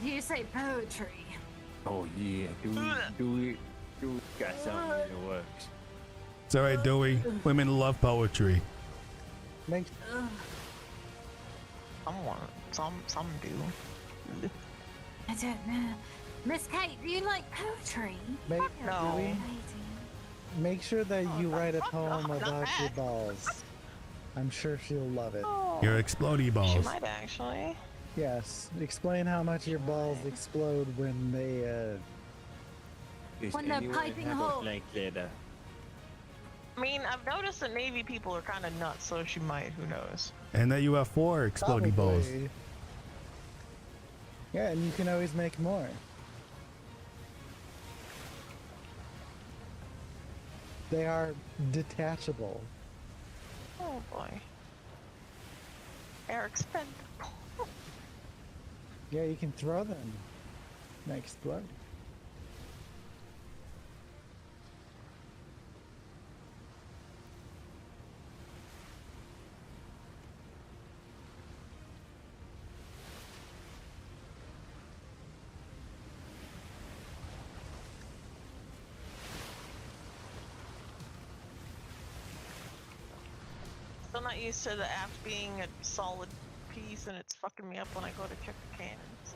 You say poetry. Oh yeah, Dewey got something in the works. It's alright, Dewey. Women love poetry. Make Some do. I don't know. Miss Kate, do you like poetry? make, No. Dewey, make sure that you write a poem not about your that. balls. I'm sure she'll love it. Your explodey She balls. might actually. Yes. Explain how much your balls explode when they Does When they're anyone piping have hot. a blank letter? I mean, I've noticed that Navy people are kind of nuts, so she might. Who knows? And that you have 4 explodey balls. probably- Yeah, and you can always make more. They are detachable. Oh boy. They're expendable. Yeah, you can throw them. They explode. Still not used to the app being a solid piece, and it's fucking me up when I go to check the cannons.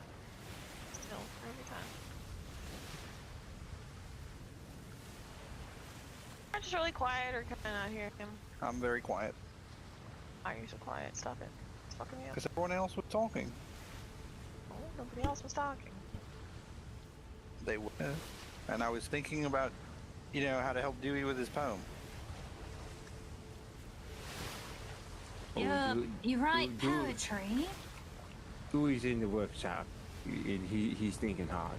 Still, every time. I'm just really quiet, or can I not hear him? I'm very quiet. Why are you so quiet? Stop it. It's fucking me up. Because everyone else was talking. Oh, nobody else was talking. They were. And I was thinking about, you know, how to help Dewey with his poem. You write poetry? Dewey's in the workshop. He's thinking hard.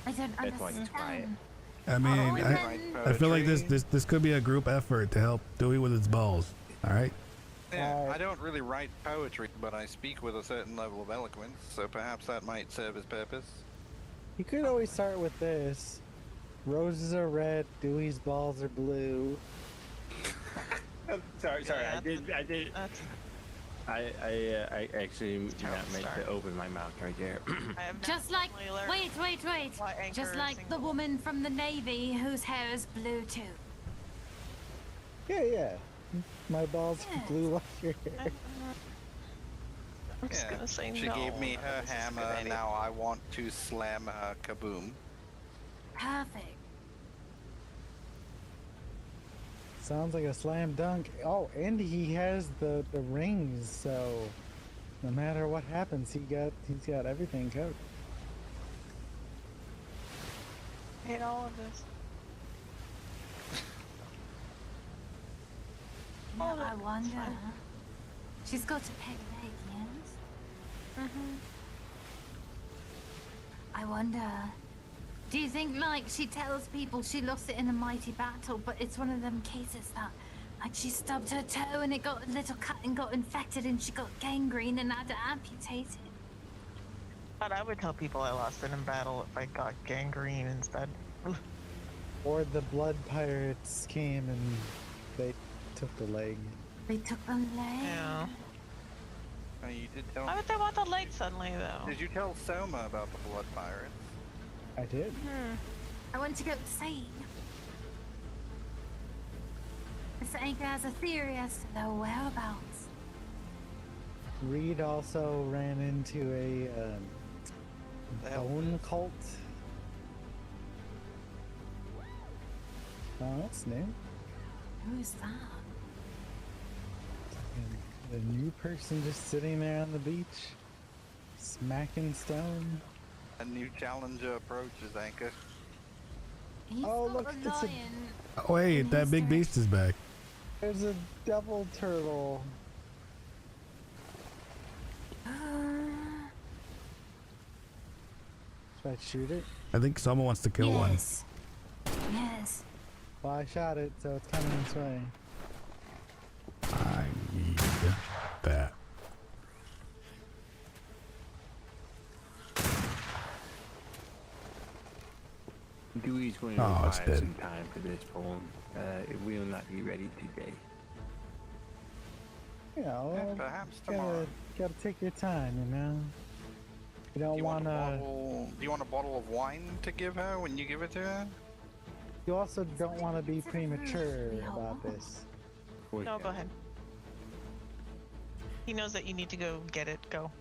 I don't That's why he's quiet. understand. I mean, I feel like this could be a group effort to help Dewey with his balls. All right. Yeah, I don't really write poetry, but I speak with a certain level of eloquence, so perhaps that might serve his purpose. You could always start with this. Roses are red, Dewey's balls are blue. Sorry, I actually not meant to open my mouth right there. Just like, wait. Just like the woman from the Navy whose hair is blue too. Yeah. My balls are blue like your hair. I'm just gonna say she no. gave me her hammer, and now I want to slam her kaboom. Perfect. Sounds like a slam dunk. Oh, and he has the rings, so no matter what happens, he's got everything covered. I hate all of this. Yeah, I wonder. She's got to peg leg, yes? I wonder. Do you think, like, she tells people she lost it in a mighty battle, but it's one of them cases that, like, she stubbed her toe and it got a little cut and got infected and she got gangrene and had to amputate it? But I would tell people I lost it in battle if I got gangrene instead. Or the blood pirates came and they took the leg. They took the leg? Yeah. Oh, you did tell Why would they want the leg suddenly, though? Did you tell Soma about the blood pirates? I did. I went to go see. Miss Anchor has a theory as to their whereabouts. Reed also ran into a bone cult. Oh, that's new. Who's that? And a new person just sitting there on the beach, smacking stone. A new challenger approaches, Anchor. He's Oh, got look, a it's a- lion. Oh, wait, that big beast is back. There's a devil turtle. Should I shoot it? I think someone wants to kill one. Yes. Yes. Well, I shot it, so it's coming this way. I need that. Dewey's going to Oh, require it's dead. some time for this poem. It will not be ready today. You know, Yeah, perhaps tomorrow. gotta take your time, you know? You don't Do you want a wanna... bottle? Do you want a bottle of wine to give her when you give it to her? You also don't want to be premature about this. No, go ahead. He knows that you need to go get it. Go.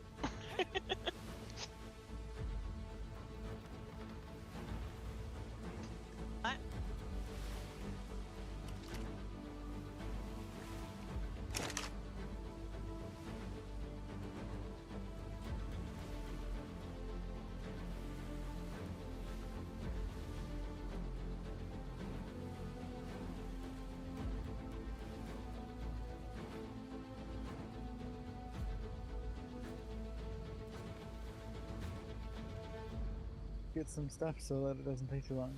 What? Get some stuff so that it doesn't take too long.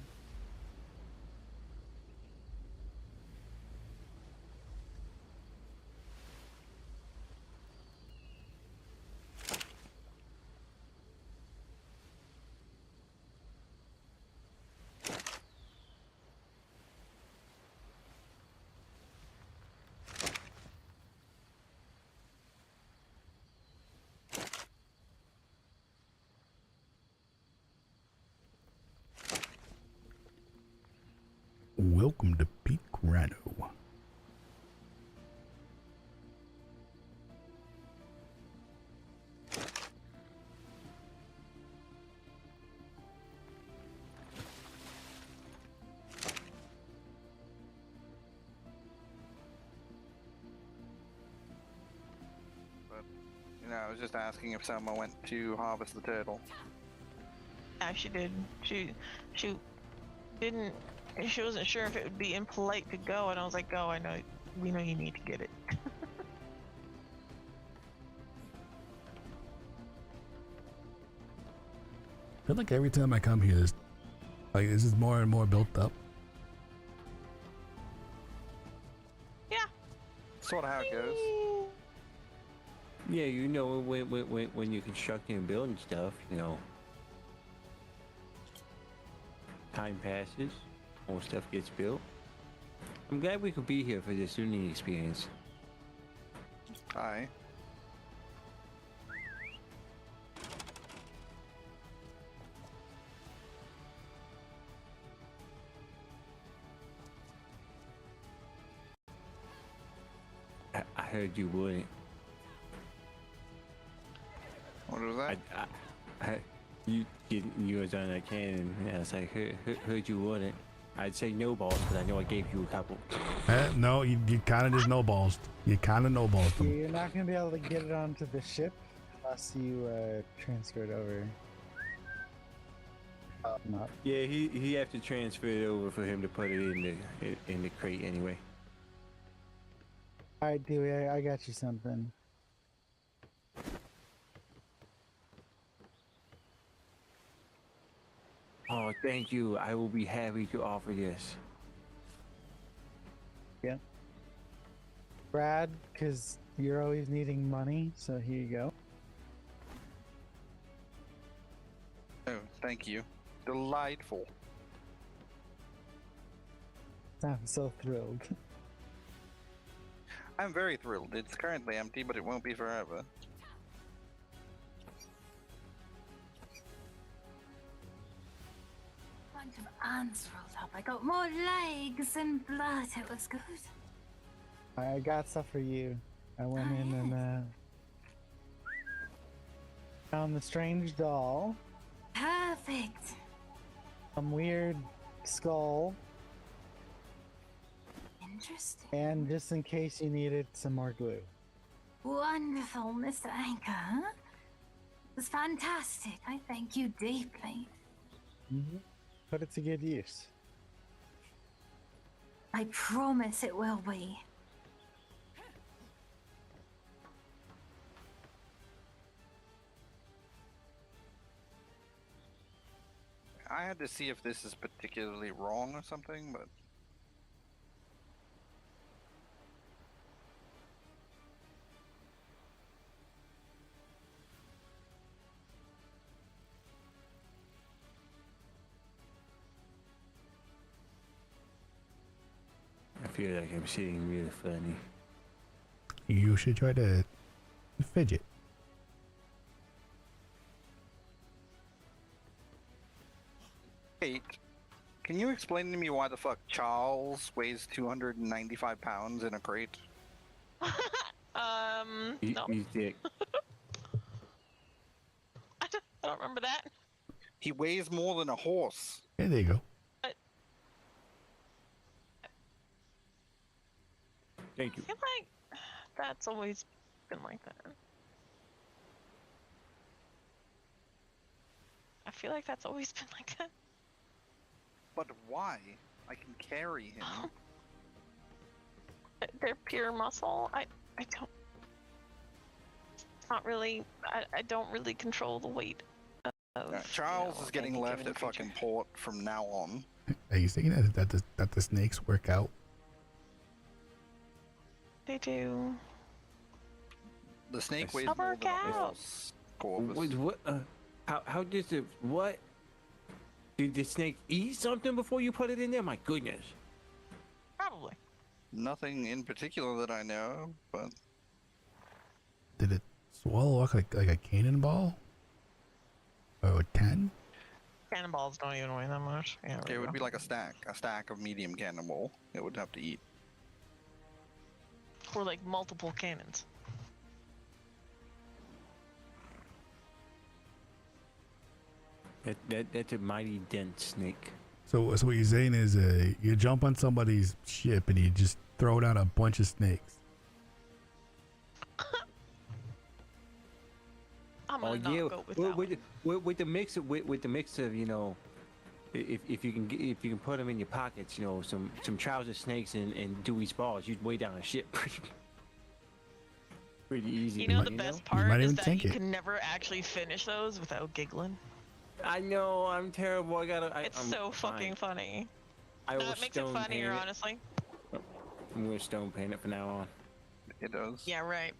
welcome to Pete Grano. I was just asking if Selma went to harvest the turtle. Yeah, she did. She didn't. She wasn't sure if it would be impolite to go, and I was like, "Go! I know. We know you need to get it." I feel like every time I come here, this is more and more built up. Yeah. Sort of how it goes. Yeah, you know, when you're constructing and building stuff, you know, time passes, more stuff gets built. I'm glad we could be here for this learning experience. Aye. I heard you wouldn't. What was that? You was on that cannon. Yeah, I was like, heard you wouldn't. I'd say no balls, but I know I gave you a couple. No, you kind of just no balls. You kind of no balls them. You're not gonna be able to get it onto the ship unless you transfer it over. Not. Yeah, he have to transfer it over for him to put it in the crate anyway. All right, Dewey, I got you something. Oh, thank you. I will be happy to offer this. Yeah. Brad, because you're always needing money, so here you go. Oh, thank you. Delightful. I'm so thrilled. I'm very thrilled. It's currently empty, but it won't be forever. Bunch of ants rolled up. I got more legs and blood. It was good. I got stuff for you. I went in and found the strange doll. Perfect. Some weird skull. Interesting. And just in case you needed some more glue. Wonderful, Mr. Anchor. It was fantastic. I thank you deeply. Mm-hmm. Put it to good use. I promise it will be. I had to see if this is particularly wrong or something, but... I feel like I'm sitting really funny. You should try to fidget. Kate, can you explain to me why the fuck Charles weighs 295 pounds in a crate? No. He's dick. I don't remember that. He weighs more than a horse. Yeah, there you go. Thank you. I feel like that's always been like that. I feel like that's always been like that. But why? I can carry him. They're pure muscle. I don't. It's not really. I don't really control the weight of. Charles is getting left at fucking port from now on. Are you saying that the snakes work out? They do. The snake weighs They'll more work than a out. horse. Corvus. Wait, what? How did it? What? Did the snake eat something before you put it in there? My goodness. Probably. Nothing in particular that I know, but Did it swallow up like a cannonball? Or a 10? Yeah. cannonballs don't even weigh that much. Yeah, Okay, it would be like a stack of medium cannonball. It would have to eat. or like multiple cannons. That's a mighty dense snake. So what you're saying is, you jump on somebody's ship and you just throw down a bunch of snakes. I'm gonna not go with that with the mix of you know, if you can put them in your pockets, you know, some trouser snakes and Dewey's balls, you'd weigh down a ship pretty easy. You know, the best part might is even that tank you it. can never actually finish those without giggling. I know, I'm terrible. It's so fucking funny. No, it makes it funnier, honestly. I'm gonna stone paint it from now on. It does. Yeah, right.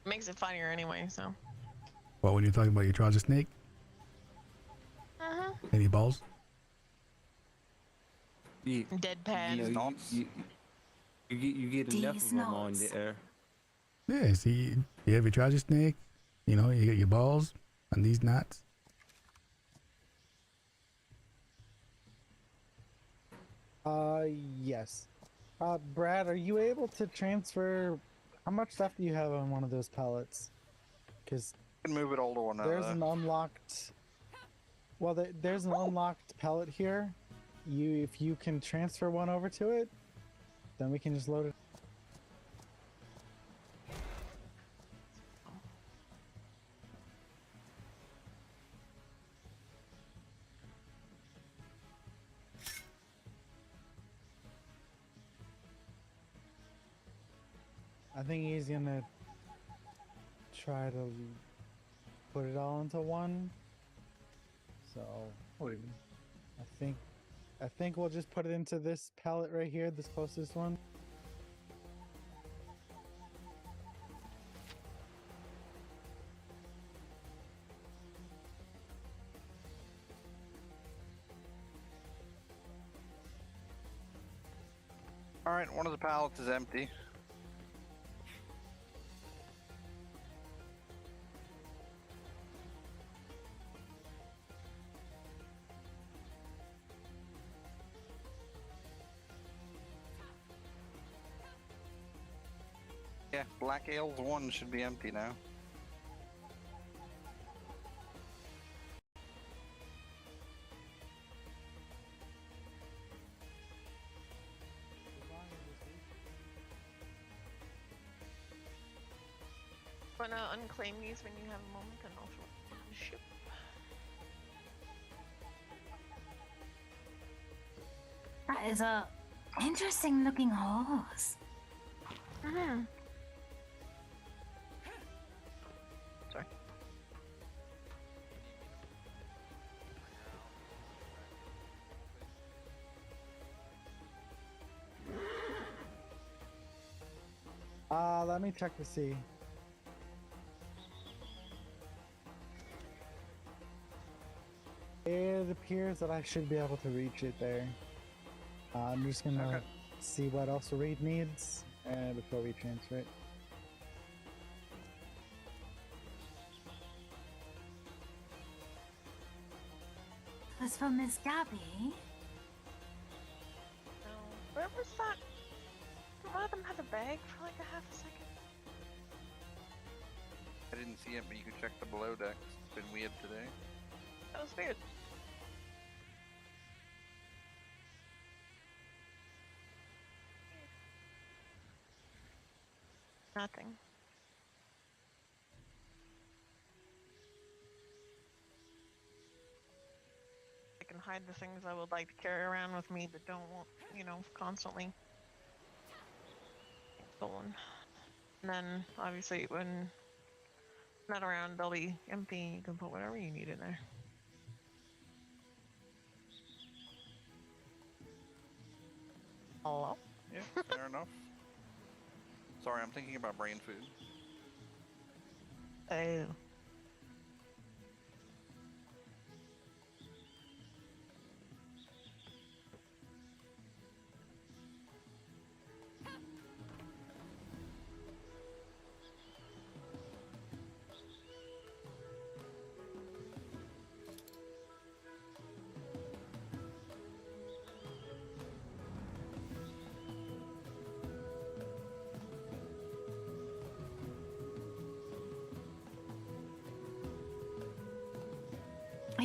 It makes it funnier anyway, so. Well, when you're talking about your trouser snake, any balls? Deadpan. You get enough of them on there. Yeah, see, you have your trouser snake, you know, you get your balls on these knots. Yes. Brad, are you able to transfer? How much stuff do you have on one of those pallets? Because can move it all to one another. There's an unlocked. Well, there's an unlocked pallet here. If you can transfer one over to it, then we can just load it. I think he's gonna try to put it all into one. So I think we'll just put it into this pallet right here, this closest one. All right, one of the pallets is empty. Yeah, Black Ale's one should be empty now. Wanna unclaim these when you have a moment and also ship. That is a interesting looking horse. Sorry. Let me check to see. It appears that I should be able to reach it there. I'm just gonna see what else Reed needs before we transfer it. That's for Miss Gabby. No. Where was that? Did one of them have a bag for like a half a second? I didn't see it, but you can check the below decks. It's been weird today. That was weird. Nothing. I can hide the things I would like to carry around with me that don't want, you know, constantly stolen. And then, obviously, when I'm not around, they'll be empty. You can put whatever you need in there. Hello? Yeah, fair enough. Sorry, I'm thinking about brain food. Oh.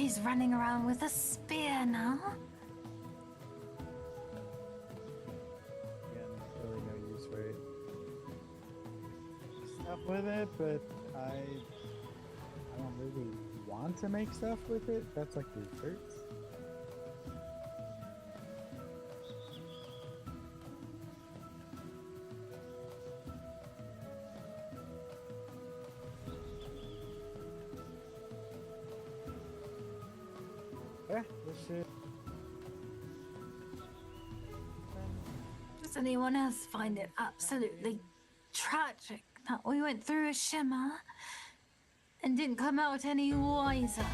she's running around with a spear now. Again, really no use for it. Stuff with it, but I don't really want to make stuff with it. That's like desserts. Yeah, this shit. Does anyone else find it absolutely tragic that we went through a shimmer and didn't come out any wiser?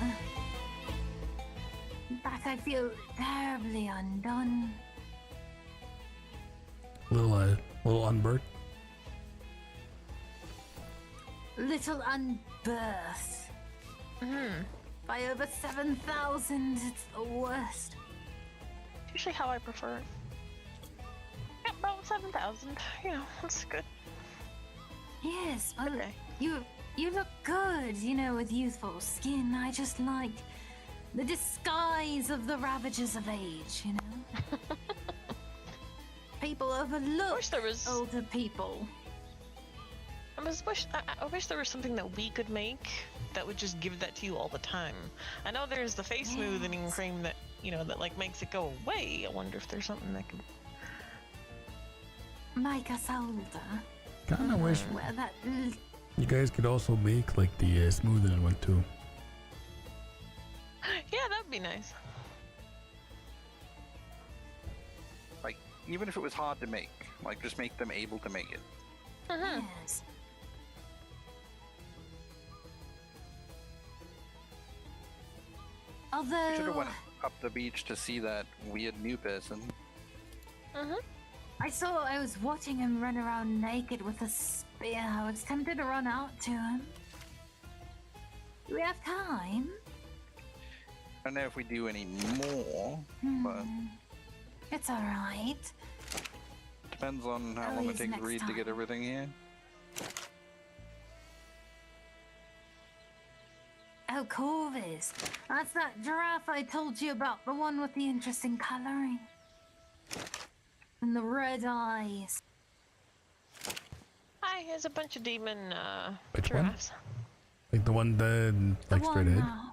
In fact, I feel terribly undone. Little unbird. Little unbirthed. By over 7,000, it's the worst. Usually how I prefer it. Yeah, about 7,000. You know, that's good. Yes, well, Okay. you look good, you know, with youthful skin. I just like the disguise of the ravages of age, you know? People overlook older people. I wish there was something that we could make that would just give that to you all the time. I know there's the face smoothening cream that, you know, that like makes it go away. I wonder if there's something that could make us older. Kinda wish Where that you guys could also make like the smoothing one too. Yeah, that'd be nice. Like, even if it was hard to make, like, just make them able to make it. Yes. We should have Although went up the beach to see that weird new person. I was watching him run around naked with a spear. I was tempted to run out to him. Do we have time? I don't know if we do any more, but It's alright. depends on how long it Always takes next Reed to get time. everything here. Oh, Corvus. That's that giraffe I told you about, the one with the interesting coloring. And the red eyes. Hi, here's a bunch of demon Which one? giraffes. Like the one that The like straight one ahead.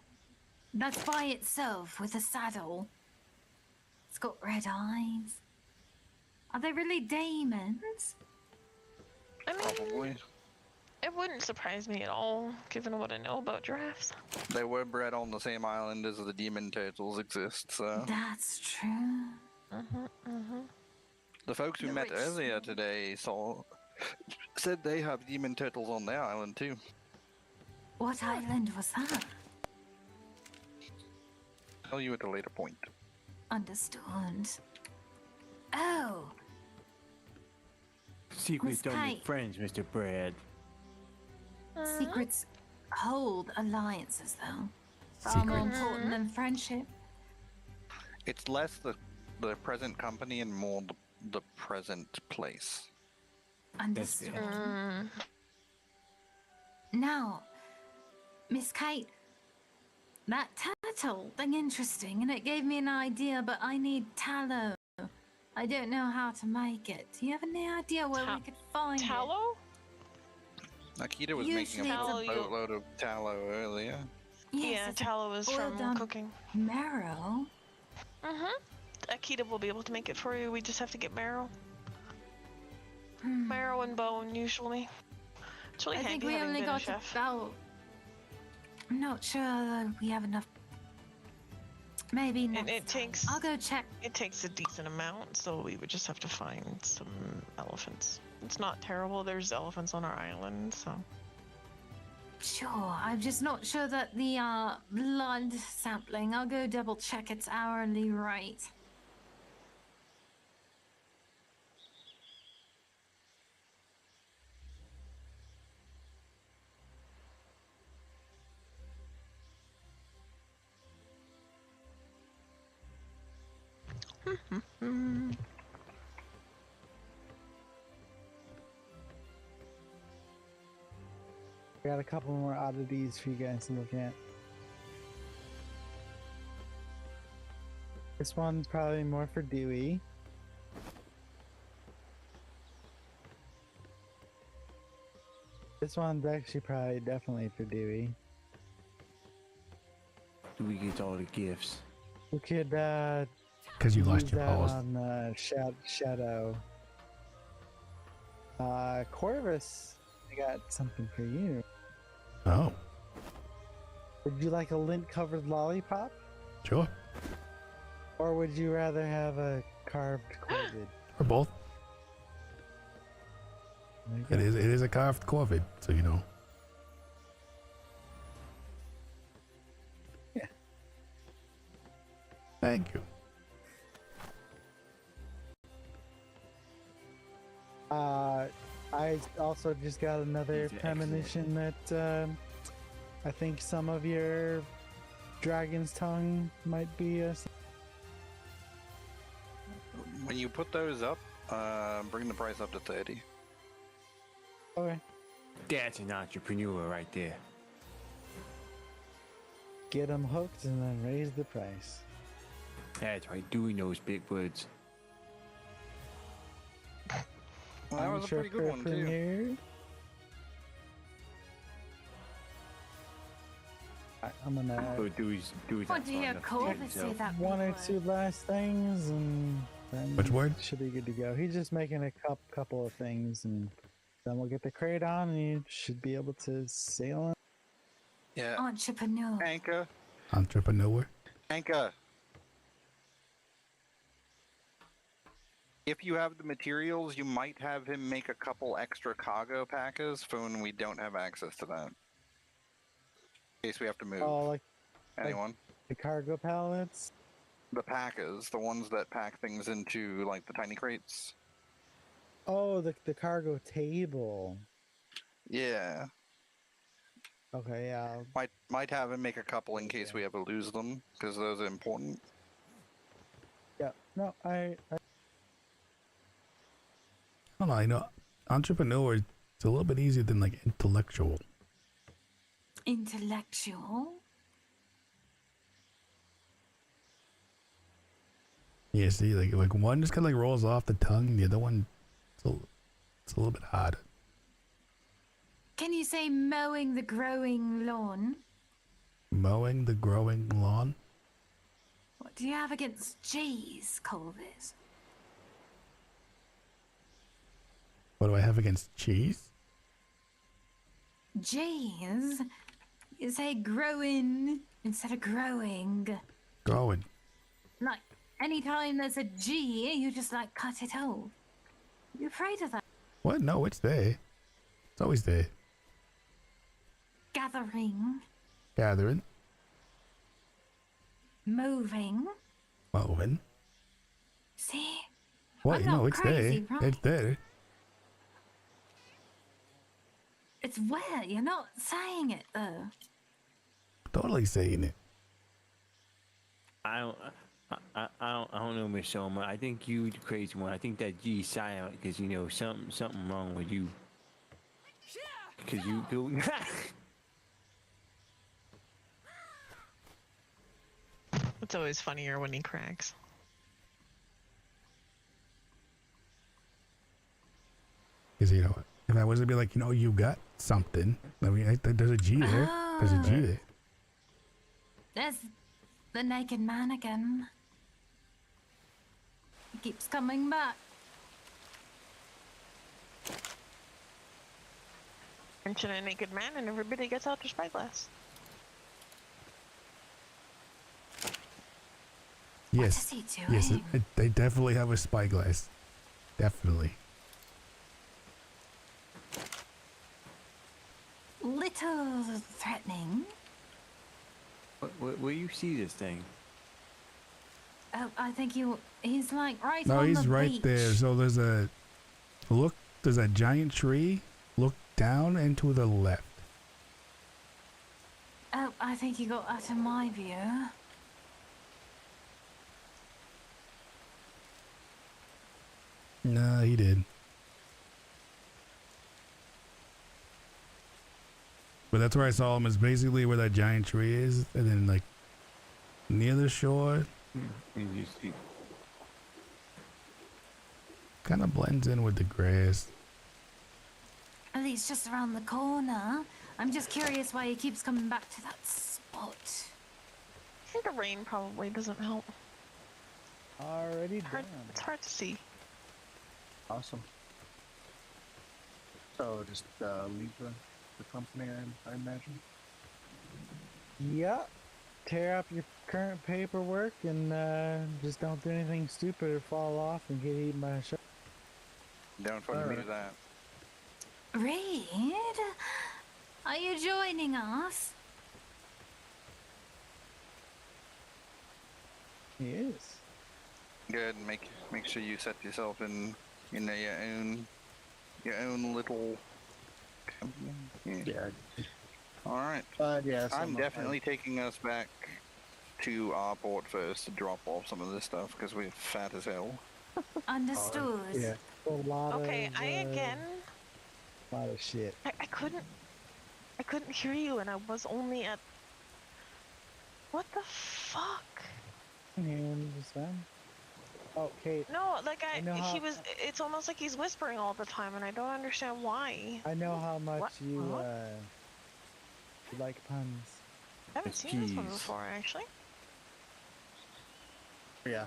that's by itself with a saddle. It's got red eyes. Are they really demons? I mean, Probably. it wouldn't surprise me at all, given what I know about giraffes. They were bred on the same island as the demon turtles exist, so. That's true. The folks we The met rich earlier today said they have demon turtles on their island too. What island was that? Tell you at a later point. Understood. Oh, Secrets Miss don't make Kate. friends, Mr. Brad. secrets hold alliances, though. Far more Secrets. important than friendship. It's less the present company and more the present place. Understood. fair. Now, Miss Kate, that turtle thing interesting, and it gave me an idea, but I need tallow. I don't know how to make it. Do you have any idea where we could find Tallow? Akita was Usually making a it's a- boatload of tallow earlier. it? Yes, Yeah, it's a tallow is boiled from down cooking. marrow. Akita will be able to make it for you. We just have to get marrow. Marrow and bone, usually. It's really I handy think we having only been a got chef. about. I'm not sure we have enough. Maybe And next it time. takes I'll go check. it takes a decent amount, so we would just have to find some elephants. It's not terrible. There's elephants on our island, so. Sure, I'm just not sure that the blood sampling. I'll go double check its hourly rate. I got a couple more oddities for you guys to look at. This one's probably more for Dewey. This one's actually probably definitely for Dewey. Dewey gets all the gifts. We could Because you lost use your that balls. on Shadow. Corvus, I got something for you. Oh, Would you like a lint-covered lollipop? sure. Or would you rather have a carved corvid? Or both. There you go. It is a carved Corvid, so you know. Yeah. Thank you. I also just got another These are premonition that I think some of your dragon's tongue might be When you put those up, bring the price up to 30. okay. That's an entrepreneur right there. Get them hooked and then raise the price. That's right. Dewey knows big words. Well, that was a pretty good one, too. Here. I'm gonna Oh, Dewey's What do you call this? Say that one or word. two last things and then Which word? should be good to go. He's just making a couple of things and then we'll get the crate on and you should be able to sail on. Yeah. Entrepreneur. Anka. Entrepreneur. Anka. If you have the materials, you might have him make a couple extra cargo packers for when we don't have access to that. In case we have to move. Oh, like Anyone? the cargo pallets? The packers, the ones that pack things into, like, the tiny crates. Oh, the cargo table. Yeah. Okay, yeah. Might have him make a couple in case we ever lose them, because those are important. Yeah. No, I I don't know, you know, entrepreneur is a little bit easier than like intellectual. Intellectual. Yeah, see, like one just kind of like rolls off the tongue, and the other one, it's a little bit hard. Can you say mowing the growing lawn? Mowing the growing lawn. What do you have against G's, Corvus? What do I have against cheese? G's? You say growing instead of growing. Growing. Like, anytime there's a G, you just like cut it off. You afraid of that? What? No, it's there. It's always there. Gathering, Gathering. moving. Mowing. See? What? I'm You know, not it's crazy, there. right? It's there. It's where you're not saying it though. Totally saying it. I don't know, Miss Soma. I think you the crazy one. I think that G's silent because you know something wrong with you. Because you go. It's always funnier when he cracks. Because, you know, if I was to be like, you know, you got something. I mean, there's a G there. There's a G Oh. there. There's the naked man again. He keeps coming back. Mention a naked man and everybody gets out their spyglass. Yes. What is he Yes, doing? they definitely have a spyglass. Definitely. Little threatening. Where you see this thing? Oh, I think he's like right No, on he's the right beach. there. So there's a giant tree. Look down and to the left. Oh, I think he got out of my view. No, he did. But that's where I saw him, is basically where that giant tree is. And then, like, near the shore, And you see, Kind of blends in with the grass. At least just around the corner. I'm just curious why he keeps coming back to that spot. I think the rain probably doesn't help. Already done. It's hard to see. Awesome. So just leave the company, I imagine. Yep. Tear up your current paperwork and just don't do anything stupid or fall off and get eaten by a shark. Don't fucking do that. Reed? Are you joining us? He is. Good. Make sure you set yourself in your own little company. Yeah. All right. Yeah. I'm definitely taking us back to our port first to drop off some of this stuff because we're fat as hell. Understood. Yeah. A lot Okay, of, a lot of shit. I couldn't hear you, and I was only at. What the fuck? And just fine. Oh, Kate. No, like he was. It's almost like he's whispering all the time, and I don't understand why. I know how much What? you Huh? you like puns. I haven't seen this one before, actually. Yeah.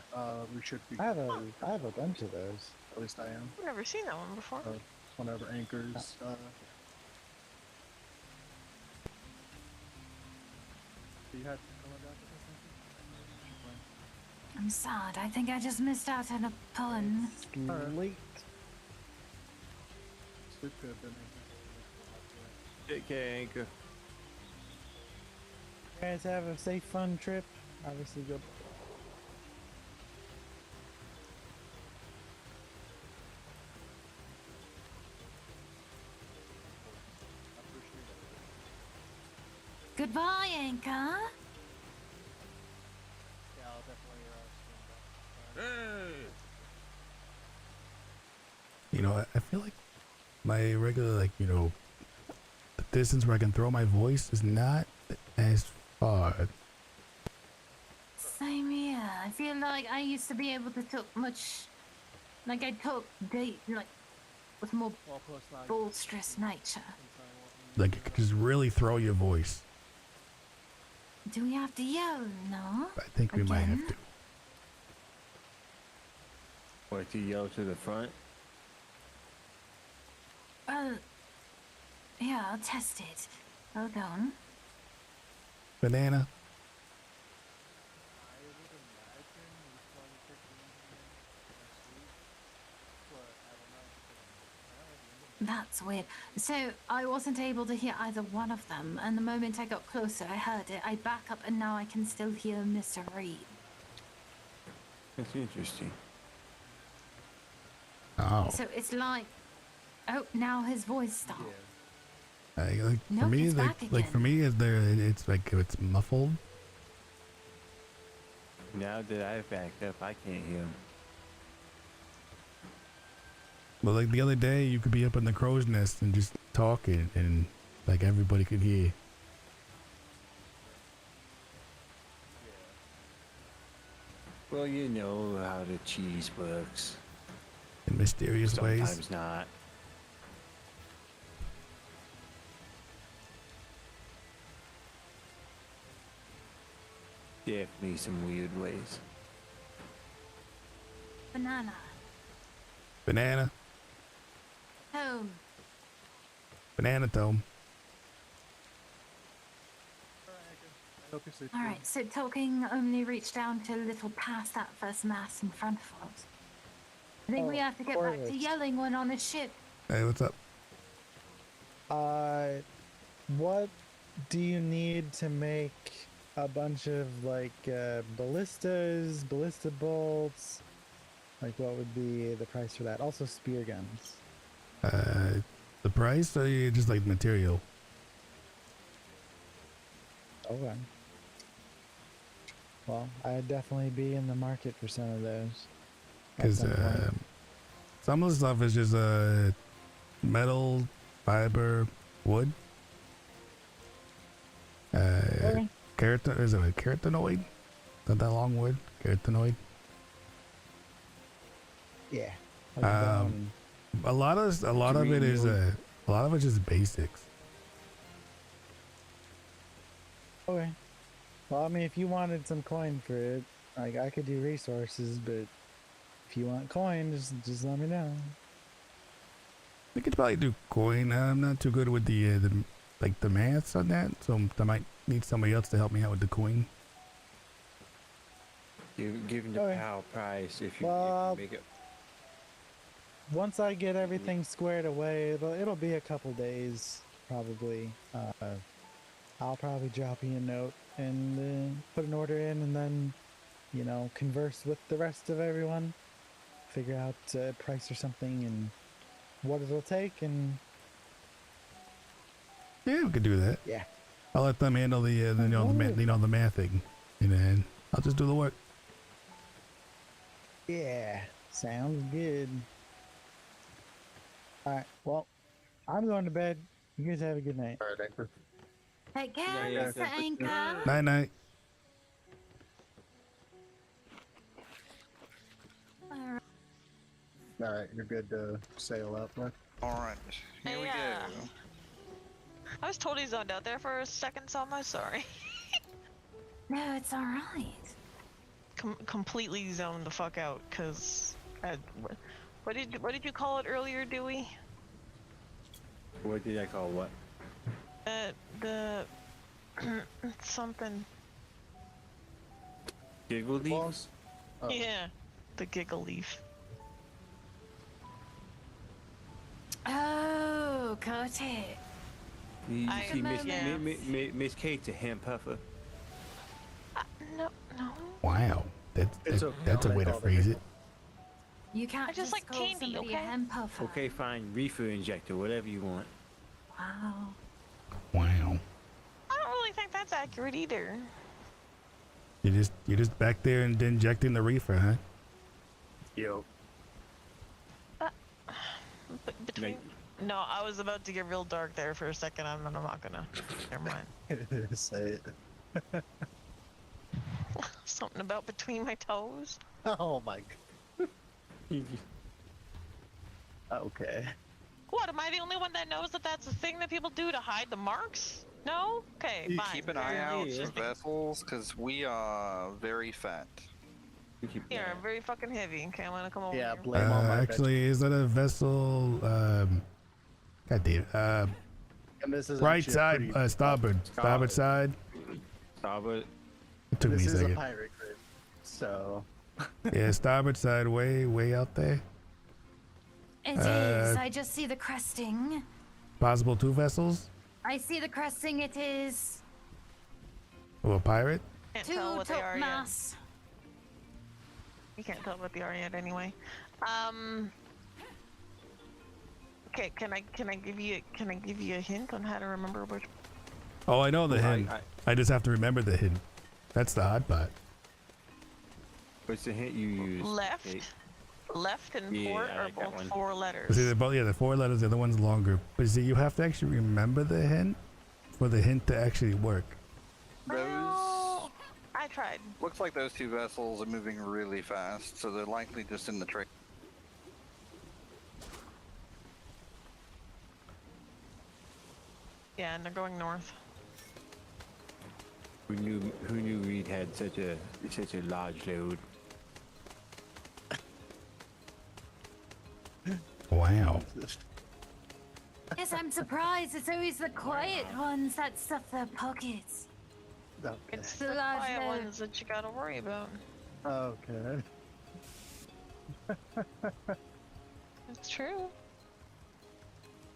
We should be. I have a bunch of those. At least I am. I've never seen that one before. Whenever anchors. You had I'm sad. I think I just missed out on a pun. Late. take care, Anchor. You guys have a safe, fun trip. Obviously, go. Goodbye, Anchor. Yeah, I'll definitely You know, I feel like my regular, like, you know, the distance where I can throw my voice is not as far. Same here. I feel like I used to be able to talk much, like I talk deep, like with more boisterous nature. Like, you could just really throw your voice. Do we have to yell? No. I think we might have to. Or to yell to the front? Well, yeah, I'll test it. Hold on. Banana. That's weird. So I wasn't able to hear either one of them, and the moment I got closer, I heard it. I back up, and now I can still hear Mr. Reed. That's interesting. Oh. So it's like, oh, now his voice stopped. Like No, for me, he's like, back like again. for me, it's like it's muffled. Now that I've backed up, I can't hear him. But like the other day, you could be up in the crow's nest and just talking, and like everybody could hear. Well, you know how the cheese works. In mysterious ways. Sometimes not. Definitely some weird ways. Banana. Banana. Home. Banana tome. Alright, so talking only reached down to a little past that first mast in front of us. I think we have to get back to Corvus. yelling when on a ship. Hey, what's up? What do you need to make a bunch of like ballistas, ballista bolts? Like, what would be the price for that? Also, spear guns. The price, or you just like material? Okay. Well, I'd definitely be in the market for some of those. at Because some point. some of the stuff is just metal, fiber, wood. Okay. Keratin, is it a keratinoid? Not that long wood, carotenoid. Yeah. A lot of it is a lot of it's just basics. Okay. Well, I mean, if you wanted some coin for it, like I could do resources, but if you want coin, just let me know. We could probably do coin. I'm not too good with the maths on that, so I might need somebody else to help me out with the coin. Give him the power price if you make it. Once I get everything squared away, it'll be a couple days probably. I'll probably drop you a note and put an order in, and then converse with the rest of everyone, figure out a price or something and what it'll take, and yeah, we could do that. Yeah, I'll let them handle the the mathing, and then I'll just do the work. Yeah, sounds good. All right, well, I'm going to bed. You guys have a good night. All right, Anchor. Take care, Mr. Anchor. Night night. All right, you're good to sail out, man. All right, here we go. I was totally zoned out there for a second, so I'm sorry. No, it's all right. Completely zoned the fuck out, cause what did you call it earlier, Dewey? What did I call what? The something. Giggle leaves? Oh. Yeah, the giggle leaf. Oh, got it. You see, Miss Kate's a hand puffer. No. Wow, that's a way to phrase it. You can't I just like call candy, somebody okay? a hand puffer. Okay, fine. Reefer injector, whatever you want. Wow. Wow. I don't really think that's accurate either. You're just back there and injecting the reefer, huh? Yo. Between. No, I was about to get real dark there for a second. I'm not gonna. Never mind. Say it. Something about between my toes. Oh my god. Okay. What? Am I the only one that knows that that's a thing that people do to hide the marks? No? Okay, fine. Keep an eye out for vessels, because we are very fat. Yeah, I'm very fucking heavy. Okay, I'm gonna come over Yeah, here. blame on my Actually, is that a vessel? God damn. and this is Right side, starboard side. Starboard. It took me a This is a second. pirate group, so. Yeah, starboard side, way out there. It is. I just see the cresting. Possible 2 vessels. I see the cresting. It is Of a pirate. Can't 2 tell what they are yet. topmasts. You can't tell what they are yet anyway. Okay, can I give you a hint on how to remember which? Oh, I know the hint. I just have to remember the hint. That's the hard part. What's the hint you use? Left and Yeah, port I are like that both one. 4 See, letters. they're both, the 4 letters, the other one's longer. But see, you have to actually remember the hint for the hint to actually work. Well, I tried. Looks like those 2 vessels are moving really fast, so they're likely just in the trade. Yeah, and they're going north. Who knew Reed had such a large load? Wow. Yes, I'm surprised. It's always the quiet ones that stuff their pockets. Okay. It's The the large quiet load. ones that you gotta worry about. Okay. It's true.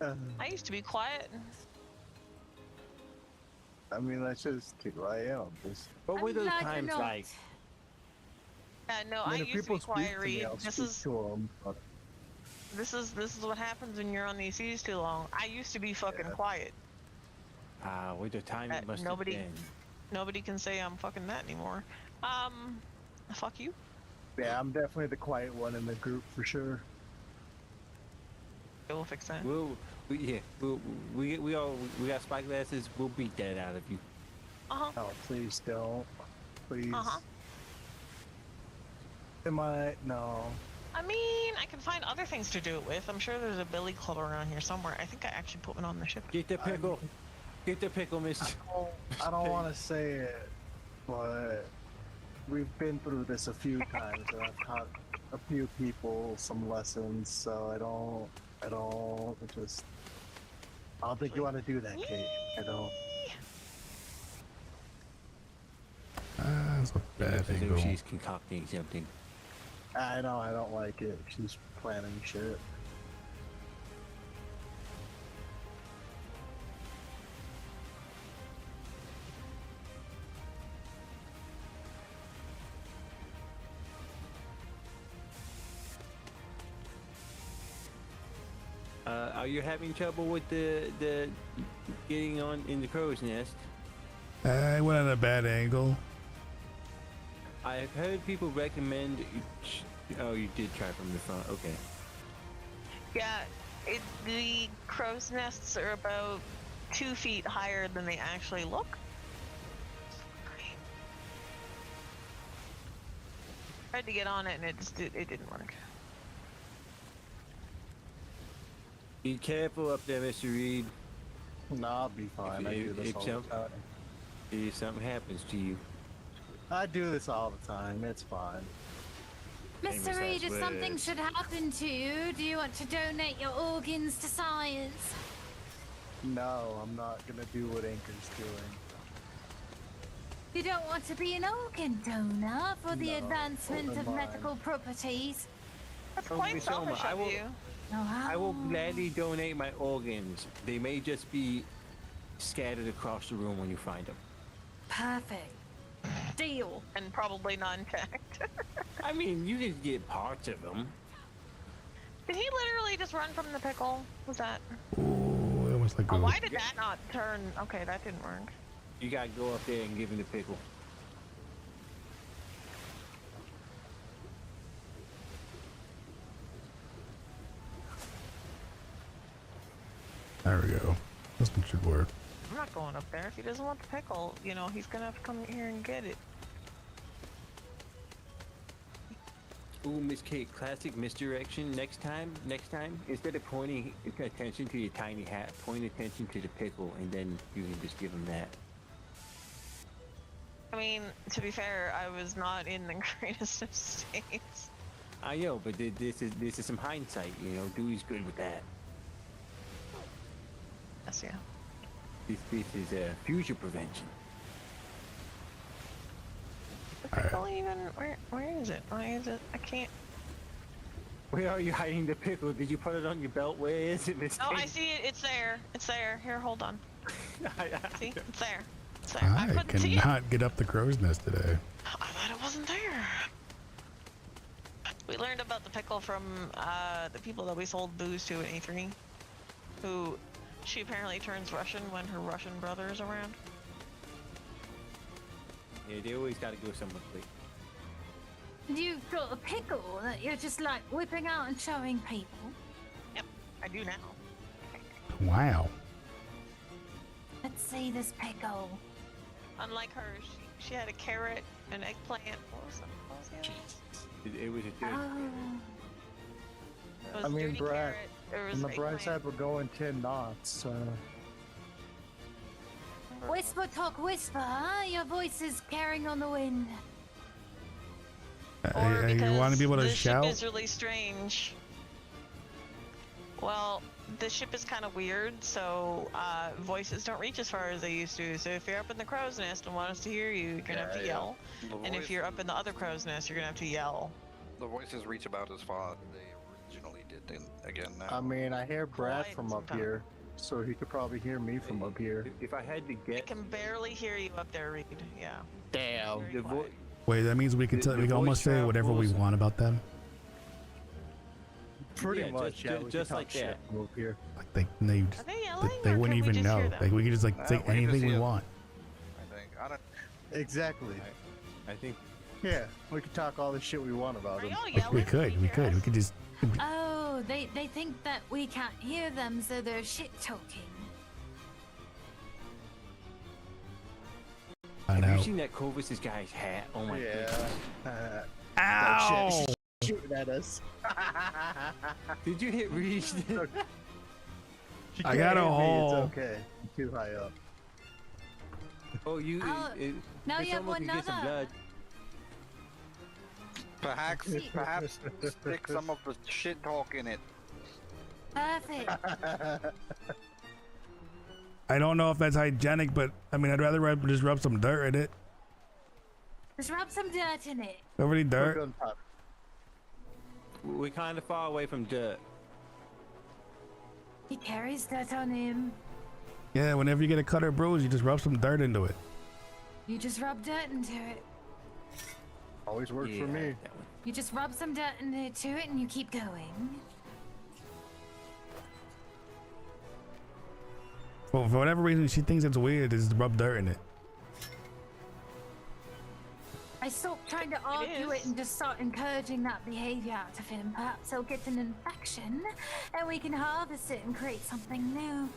I used to be quiet. I mean, that's just who I am. Just, What were I'm those glad you're times not. like? No, I mean, I if used to people be speak quiet, to me, Reed. I'll This speak is to them. But this is what happens when you're on these seas too long. I used to be fucking quiet. With the time it must nobody- have been. Nobody can say I'm fucking that anymore. Fuck you. yeah, I'm definitely the quiet one in the group for sure. We'll fix that. We got spyglasses. We'll beat that out of you. Uh huh. Oh, please don't. Please. Uh huh. Am I? No. I mean, I can find other things to do it with. I'm sure there's a billy club around here somewhere. I think I actually put one on the ship. Get the pickle. Get the pickle, miss. I don't want to say it, but we've been through this a few times, and I've taught a few people some lessons. So I don't think you want to do that, Kate. I don't. That's a bad angle. She's concocting something. I know. I don't like it. She's planning shit. Are you having trouble with the getting on in the crow's nest? I went at a bad angle. I've heard people recommend. Oh, you did try from the front. Okay. Yeah, the crow's nests are about 2 feet higher than they actually look. Tried to get on it and it didn't work. Be careful up there, Mr. Reed. Nah, I'll be fine. I do this all the time. If something happens to you. I do this all the time. It's fine. Mr. Reed, if something should happen to you, do you want to donate your organs to science? No, I'm not gonna do what Anchor's doing. You don't want to be an organ donor for the advancement of medical properties? That's quite selfish of you. I will gladly donate my organs. They may just be scattered across the room when you find them. Perfect. Deal. And probably not intact. I mean, you can get parts of them. Did he literally just run from the pickle? Was that? Ooh, it was like. Oh, why did that not turn? Okay, that didn't work. You gotta go up there and give him the pickle. There we go. This one should work. I'm not going up there. If he doesn't want the pickle, you know, he's gonna have to come here and get it. Ooh, Miss Kate, classic misdirection. Next time, instead of pointing attention to your tiny hat, point attention to the pickle, and then you can just give him that. I mean, to be fair, I was not in the greatest of states. I know, but this is some hindsight, you know. Dewey's good with that. Yes, yeah. This is future prevention. The pickle even? Where is it? Why is it? I can't. Where are you hiding the pickle? Did you put it on your belt? Where is it, Miss? Oh, I see it. It's there. It's there. Here, hold on. See? It's there. It's there. I couldn't see it. Cannot get up the crow's nest today. I thought it wasn't there. We learned about the pickle from the people that we sold booze to at A3, who she apparently turns Russian when her Russian brother is around. Yeah, they always gotta go somewhere quick. You've got a pickle that you're just like whipping out and showing people. Yep, I do now. Wow. Let's see this pickle. Unlike her, she had a carrot, an eggplant. What was the other one? It was a It was I mean, dirty Brad, carrot, on the bright side, we're going 10 knots. Whisper, talk, whisper, huh? Your voice is carrying on the wind. Or you want to be able to the shout? ship is really strange. Well, the ship is kind of weird, so voices don't reach as far as they used to. So if you're up in the crow's nest and want us to hear you, you're gonna have to yell. And if you're up in the other crow's nest, you're gonna have to yell. The voices reach about as far as they originally did. Again now. I mean, I hear Brad from up here, so he could probably hear me from up here. If I had to get, I can barely hear you up there, Reed. Yeah. Damn. Wait, that means we can we can almost say whatever we want about them. Pretty much, yeah. Just like that. Up here. Like they yelling, they or wouldn't can we even just hear know. them? Like we could just like say we anything just we yell. want. I think. I don't. Exactly. I think. Yeah, we could talk all the shit we want about Are him. y'all We yelling? could. We could just. Oh, they think that we can't hear them, so they're shit talking. I Have know. you seen that Corvus guy's hat? Oh my Yeah. goodness. That Ow! Shooting at us. Did you hit Reach? She I can't got a hit me, hole. It's okay. I'm too high up. Oh, you. Now if you have someone could get some another. blood. Perhaps stick some of the shit talk in it. Perfect. I don't know if that's hygienic, but I mean, I'd rather just rub some dirt in it. Just rub some dirt in it. Nobody dirt. Gunpowder. We're kind of far away from dirt. He carries dirt on him. Yeah, whenever you get a cut or bruise, you just rub some dirt into it. You just rub dirt into it. Always works for me. That one. You just rub some dirt into it and you keep going. Well, for whatever reason, she thinks it's weird to just rub dirt in it. I stopped trying to argue it and just start encouraging that behavior out of him. Perhaps he'll get an infection and we can harvest it and create something new.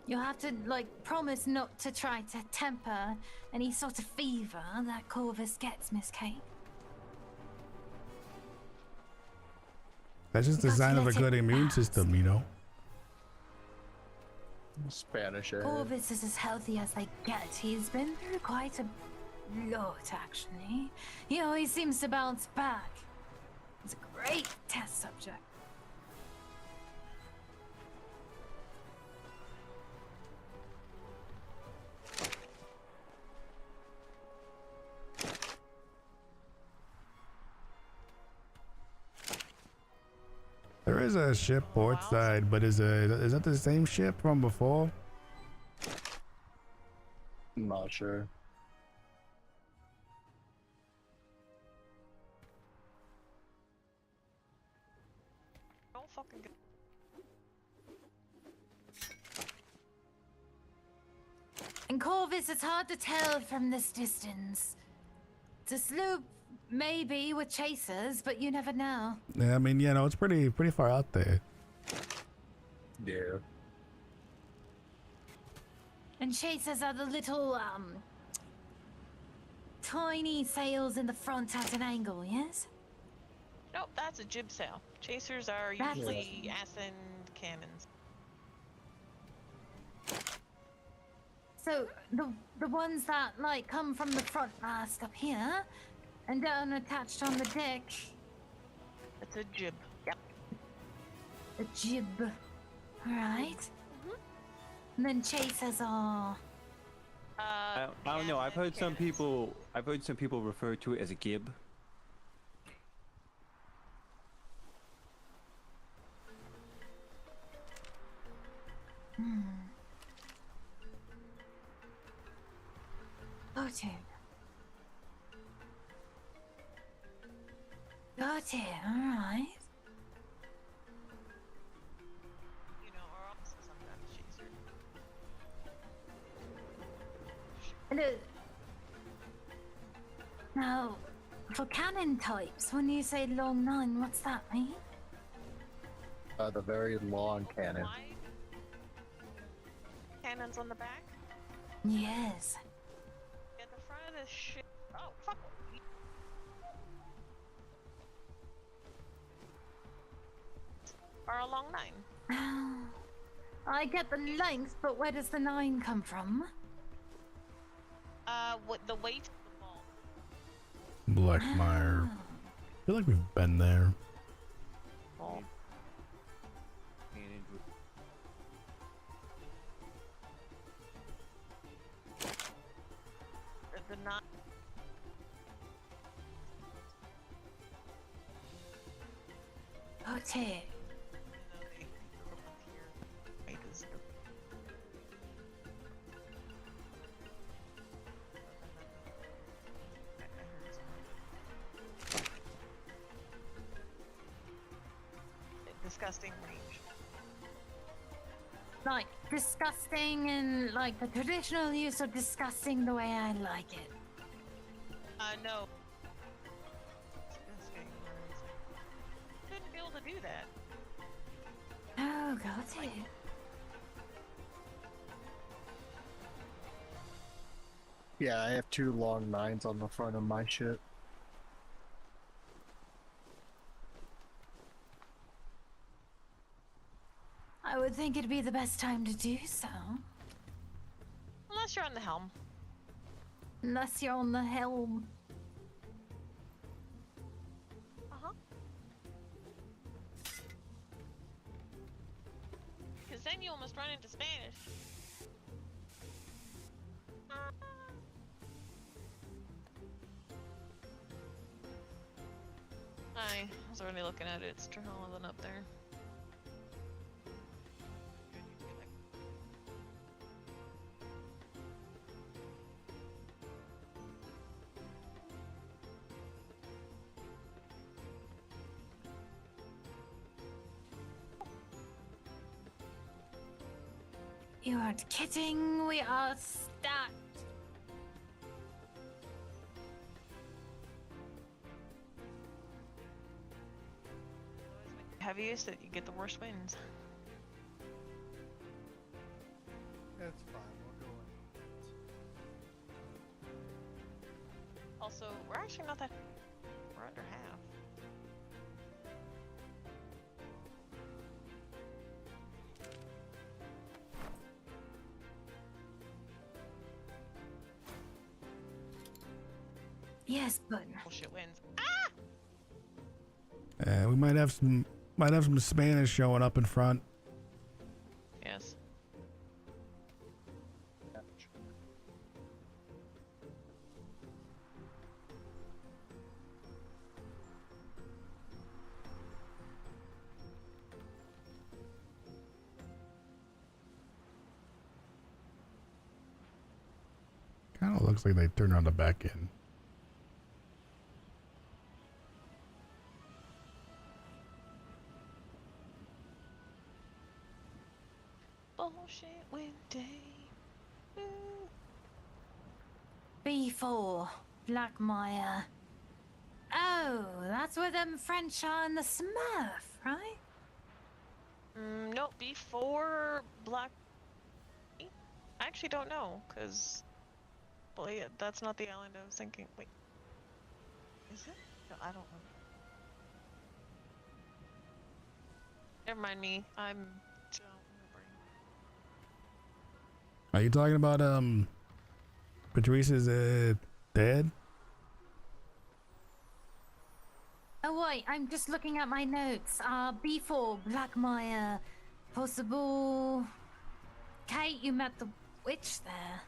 You'll have to, like, promise not to try to temper any sort of fever that Corvus gets, Miss Kate. That's just the Because sign of a let it good immune pass. system, you know? Spanish. Corvus is as healthy as they get. He's been through quite a lot, actually. He always seems to bounce back. He's a great test subject. There is a ship port side, but is that the same ship from before? I'm not sure. Don't fucking go. In Corvus, it's hard to tell from this distance. It's a sloop, maybe, with chasers, but you never know. Yeah, I mean, you know, it's pretty far out there. Yeah. And chasers are the little, tiny sails in the front at an angle, yes? Nope, that's a jib sail. Chasers are That's usually acid cannons. So, the ones that, like, come from the front mast up here, and down attached on the deck. It's a jib. Yep. A jib. Alright. And then chasers are... I don't know. I've heard some people. I've heard some people refer to it as a gib. Got it. Got it, alright. You know, or also sometimes chaser. And now, for cannon types, when you say long nine, what's that mean? The very long cannon. Wide cannons on the back. Yes. At the front of this shit. Oh, fuck. Or a long nine. Oh, I get the length, but where does the 9 come from? What the weight of the ball. Blackmire. I feel like we've been there. Ball. The nine. Got it. Weight is the disgusting range. Like, disgusting in, like, the traditional use of disgusting the way I like it. No. Disgusting words. Shouldn't be able to do that. Oh, got it. Yeah, I have 2 long 9s on the front of my shit. I would think it'd be the best time to do so. Unless you're on the helm. Unless you're on the helm. Uh-huh. Because then you almost run into Spanish. I was already looking at it. It's taller than up there. You aren't kidding. We are stacked. Heaviest that you get the worst winds. That's fine, we'll go in. Also, we're actually not that. We're under half. Yes, but Bullshit winds. We might have some Spanish showing up in front. Yes. Kind of looks like they turned on the back end. Bullshit wind day. Ooh. B4, Blackmire. Oh, that's where them French are in the Smurf, right? Nope, before Black. I actually don't know, because. Well, yeah, that's not the island I was thinking. Wait. Is it? No, I don't know. Never mind me. I'm. Are you talking about Patrice's dad? Oh wait, I'm just looking at my notes. B4, Blackmire, possible. Kate, you met the witch there.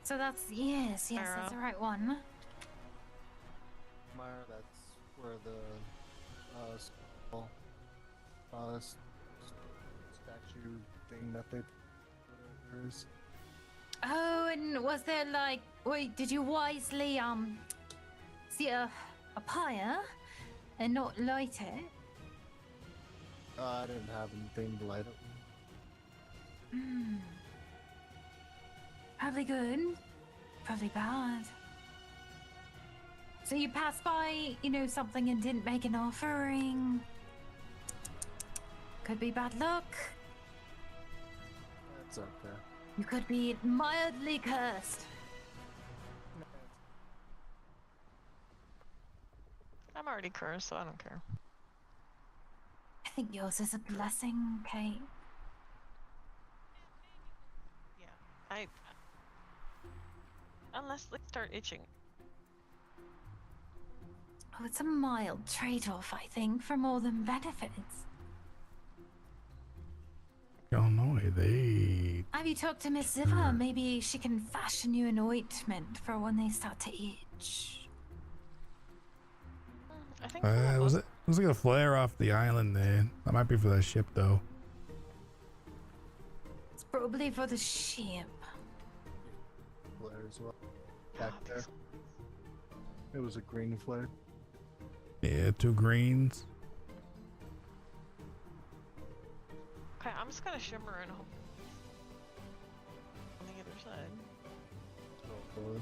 So that's yes, that's the right one. Mire, that's where the skull, statue thing that they put is. Oh, and was there like, wait, did you wisely see a pyre and not light it? I didn't have anything to light up. Probably good, probably bad. So you passed by, something and didn't make an offering. Could be bad luck. That's okay. You could be mildly cursed. I'm already cursed, so I don't care. I think yours is a blessing, Kate. Yeah, unless they start itching. Oh, it's a mild trade-off, I think, for more than benefits. Illinois, they. Have you talked to Miss Ziva? Maybe she can fashion you an ointment for when they start to itch. I think Was it like a flare off the island there? That might be for that ship, though. It's probably for the ship. Flare as well. Back there. It was a green flare. Yeah, 2 greens. Okay, I'm just gonna shimmer and hope on the other side. Oh,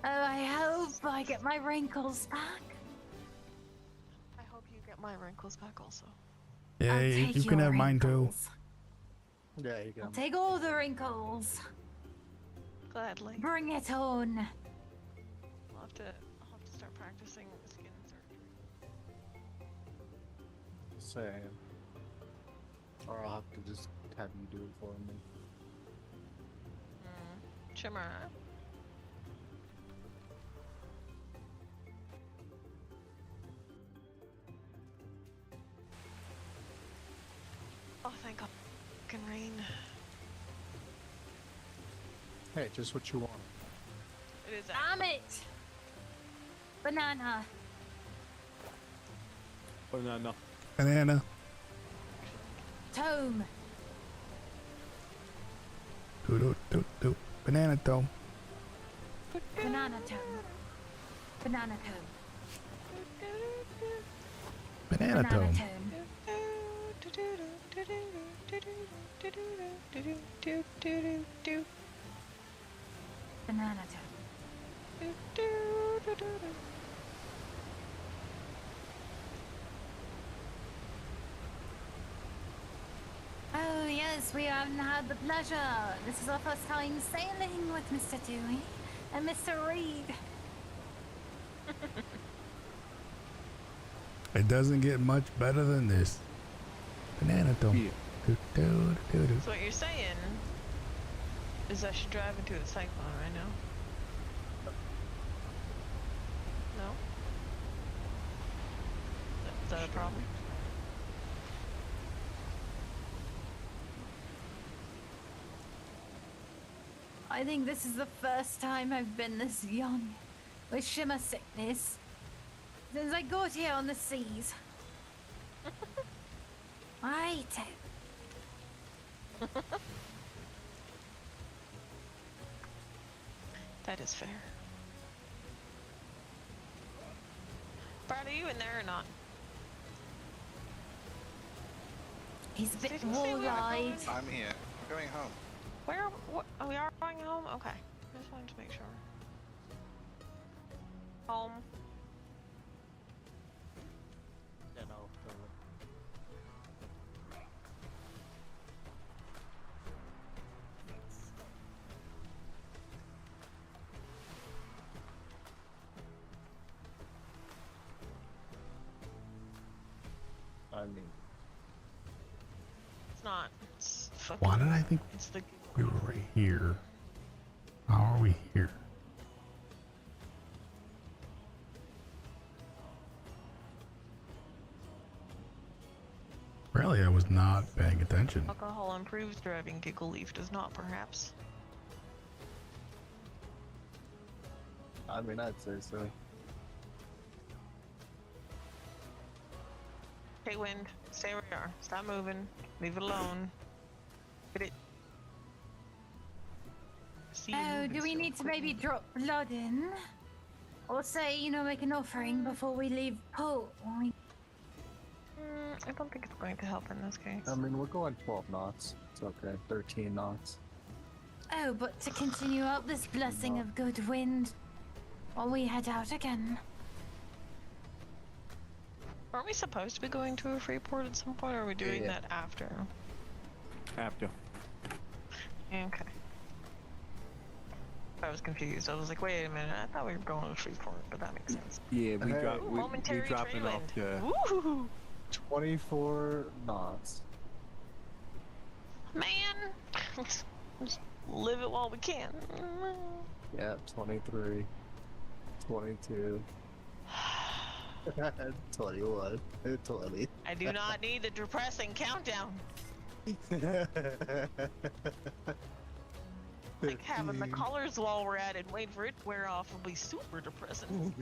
I hope I get my wrinkles back. I hope you get my wrinkles back also. Yeah, you can have mine too. Yeah, you can. I'll take all the wrinkles. Gladly. Bring it on. I'll have to start practicing skin surgery. Same. Or I'll have to just have you do it for me. Shimmer. Oh, thank God. Can rain. Hey, just what you want. It is. Damn it! Banana. Banana. Banana. Tome. Do. Banana tome. Banana tome. Banana tome. Banana tome. Banana tome. Oh yes, we haven't had the pleasure. This is our first time sailing with Mr. Dewey and Mr. Reed. It doesn't get much better than this. Banana tome. Yeah. Do. So what you're saying is I should drive into the cyclone right now? No? Is that a problem? I think this is the first time I've been this young with shimmer sickness since I got here on the seas. I hate it. That is fair. Brad, are you in there or not? He's a bit Did you say we were wall-eyed. I'm here. I'm going home. Where? What? Oh, we are going home? Okay. I just wanted to make sure. Home. Yeah, no. I mean, It's not. It's fucking. Why did I think It's the. we were right here? How are we here? Really, I was not paying attention. Alcohol improves driving. Giggle leaf does not, perhaps. I mean, I'd say so. Okay, Wind. Stay where you are. Stop moving. Leave it alone. Get it. See you Oh, moving do we so need to quick. maybe drop blood in? Or say, you know, make an offering before we leave port? I don't think it's going to help in this case. I mean, we're going 12 knots. It's okay. 13 knots. Oh, but to continue up this blessing of good wind while we head out again. Aren't we supposed to be going to a free port at some point, or are we doing Yeah. that after? After. Okay. I was confused. I was like, wait a minute, I thought we were going to a free port, but that makes sense. Yeah, we Hey. drop. Ooh, We momentary dropping trade off wind. the. Ooh, 24 knots. man! Just live it while we can. Yeah, 23. 22. 21. 20. I do not need the depressing countdown. Like having the colors while we're at it and waiting for it to wear off will be super depressing.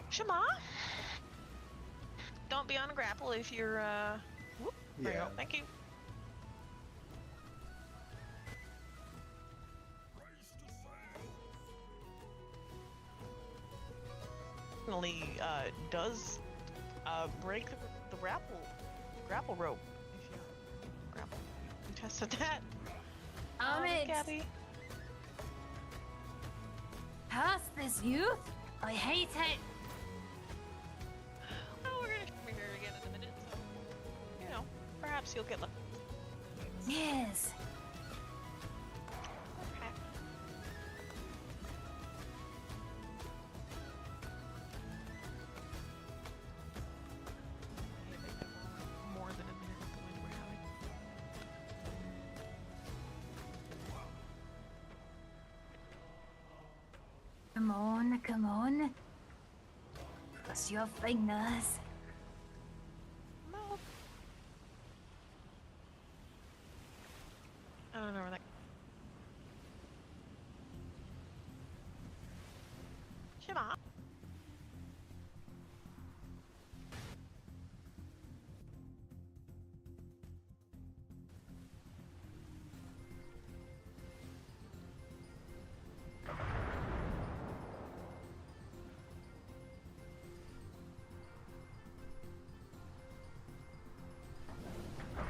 Shema? Don't be on a grapple if you're, whoop, there you go. Yeah. Thank you. Definitely, does, break the grapple rope. If you grapple. You tested that? Amit, Gabby? past this youth? I hate it. Oh, we're gonna come here again in a minute, so, you know, perhaps you'll get lucky. Yes. come on, come on. Cross your fingers. Milk. I don't know where that. Shiva.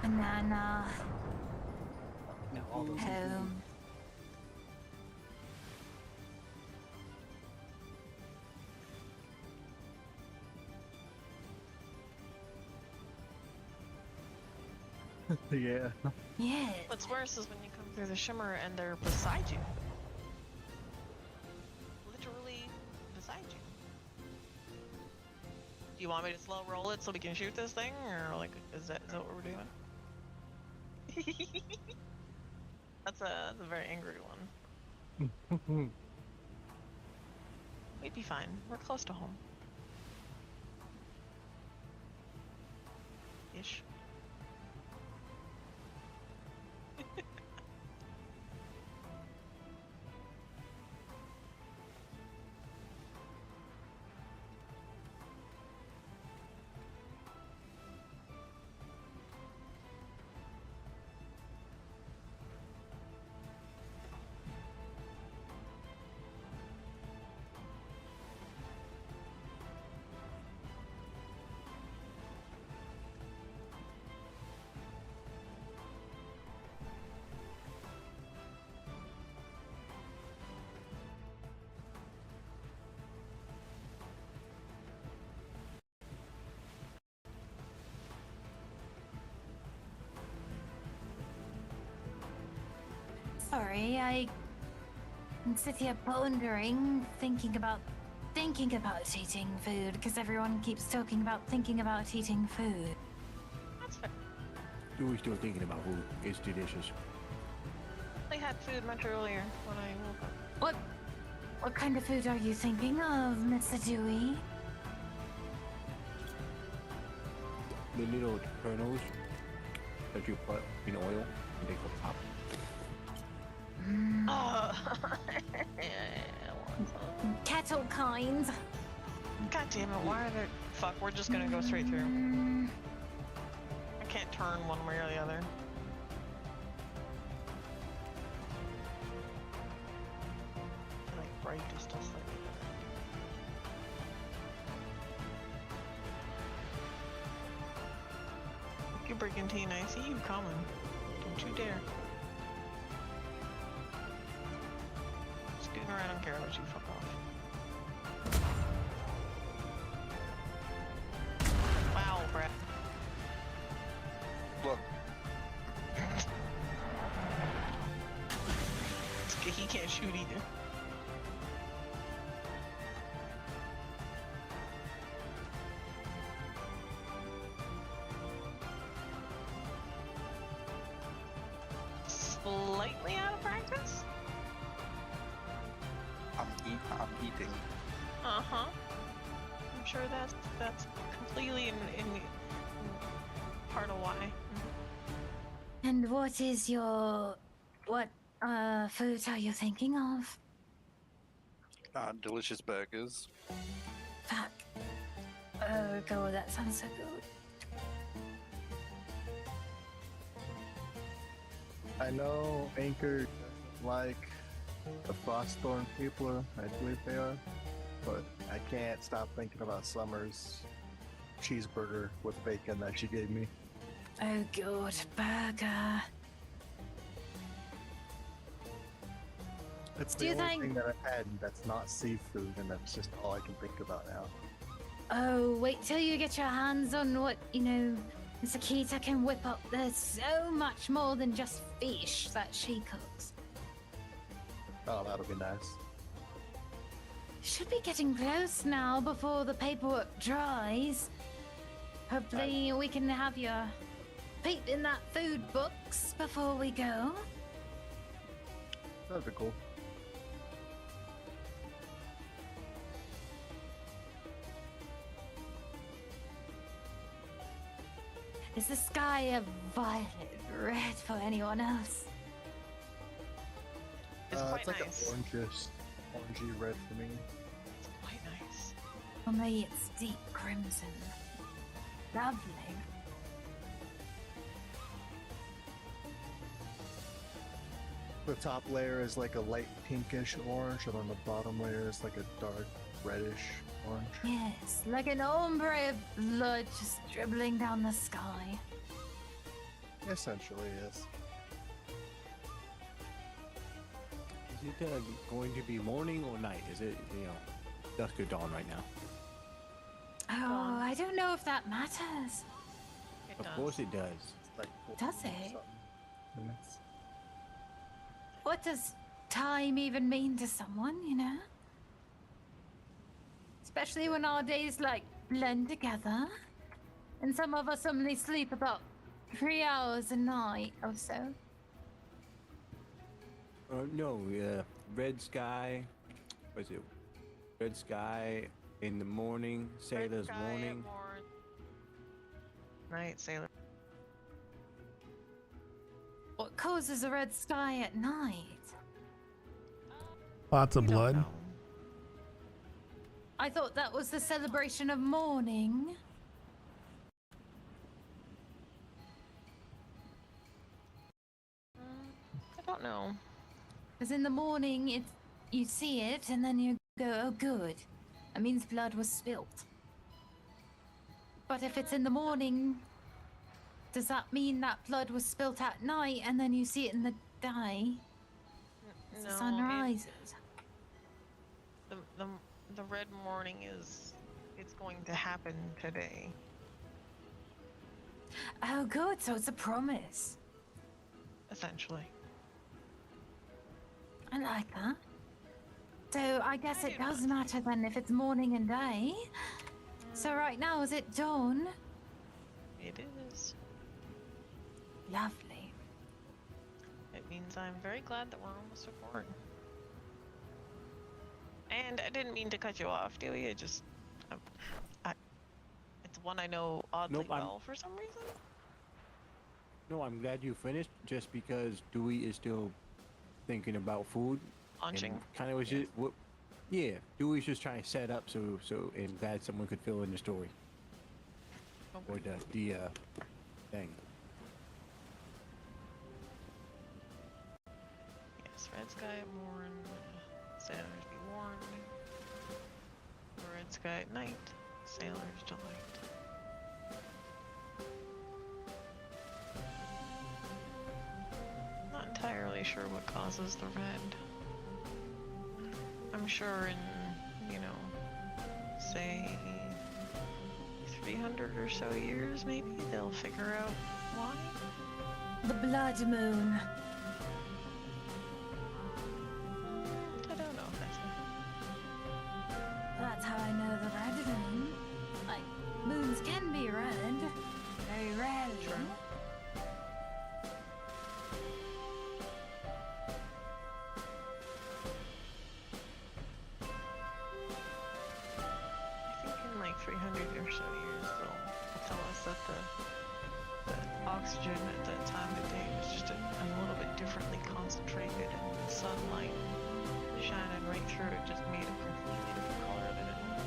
Banana. No, all those Home. Yeah. Yes. What's worse is when you come through the shimmer and they're beside you. Literally beside you. Do you want me to slow roll it so we can shoot this thing, or like, is that what we're doing? That's a very angry one. We'd be fine. We're close to home. Ish. Sorry, I sit here pondering, thinking about eating food, because everyone keeps talking about thinking about eating food. That's fair. Dewey's still thinking about food. It's delicious. I had food much earlier when I woke up. What kind of food are you thinking of, Mr. Dewey? The little kernels that you put in oil and they go pop. Oh. Kettle kind. God damn it, why are there... Fuck, we're just gonna go straight through. I can't turn one way or the other. Like, right, just like... You brigantine, I see you coming. Don't you dare. Scooting around, I don't care about you, fuck off. Wow, Brad. Look, He can't shoot either. Slightly out of practice? I'm eating. Uh-huh. I'm sure that's completely in part of why. And what food are you thinking of? Delicious burgers. Fuck. Oh god, that sounds so good. I know Anchor doesn't like the Frostthorn people, I believe they are, but I can't stop thinking about Summer's cheeseburger with bacon that she gave me. Oh god, burger. It's Do the you only think- thing that I've had that's not seafood, and that's just all I can think about now. Oh, wait till you get your hands on what, Mr. Keita can whip up. There's so much more than just fish that she cooks. Oh, that'll be nice. Should be getting close now before the paperwork dries. Hopefully we can have your peep in that food books before we go. That'd be cool. Is the sky a violet red for anyone else? It's quite it's like nice. an orangey red for me. It's quite nice. For me, it's deep crimson. Lovely. The top layer is like a light pinkish orange, and on the bottom layer is like a dark reddish orange. Yes, like an ombre of blood just dribbling down the sky. Essentially, yes. Is it going to be morning or night? Is it, dusk or dawn right now? Oh, I don't know if that matters. It Of course it does. It's like Does 14 it? something minutes. What does time even mean to someone, you know? Especially when our days like blend together. And some of us only sleep about 3 hours a night or so. No, red sky. What is it? Red sky in the morning, sailor's Red sky morning. Night, sailor. What causes a red sky at night? Lots of We don't blood. know. I thought that was the celebration of morning. I don't know. Because in the morning, you see it, and then you go, oh, good. That means blood was spilt. But if it's in the morning, does that mean that blood was spilt at night, and then you see it in the day as the sun rises? The red morning it's going to happen today. Oh, good. So it's a promise. Essentially. I like that. So I guess it does matter then if it's morning and day. So right now, is it dawn? It is. Lovely. It means I'm very glad that we're almost at board. And I didn't mean to cut you off, Dewey. It just, it's one I know oddly Nope, well for some reason. No, I'm glad you finished. Just because Dewey is still thinking about food. Launching. Kind of was just what. Yeah, Dewey's just trying to set up so and glad someone could fill in the story or the thing. Yes, red sky at morn, sailors be warned. Red sky at night, sailors delight. Not entirely sure what causes the red. I'm sure in, say 300 or so years maybe, they'll figure out why. The blood moon. I don't know if that's That's how I know the red moon. Like, moons can be red. Very rarely. True. I think in like 300 or so years they'll tell us that the oxygen at that time of day was just a little bit differently concentrated, and the sunlight shining right through it just made a completely different color than it was.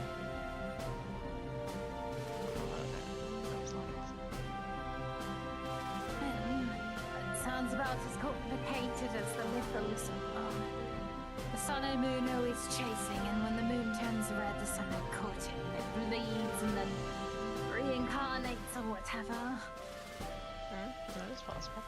It sounds about as complicated as the mythos of the sun and moon always chasing, and when the moon turns red, the sun is caught in it, bleeds and then reincarnates or whatever. That is possible.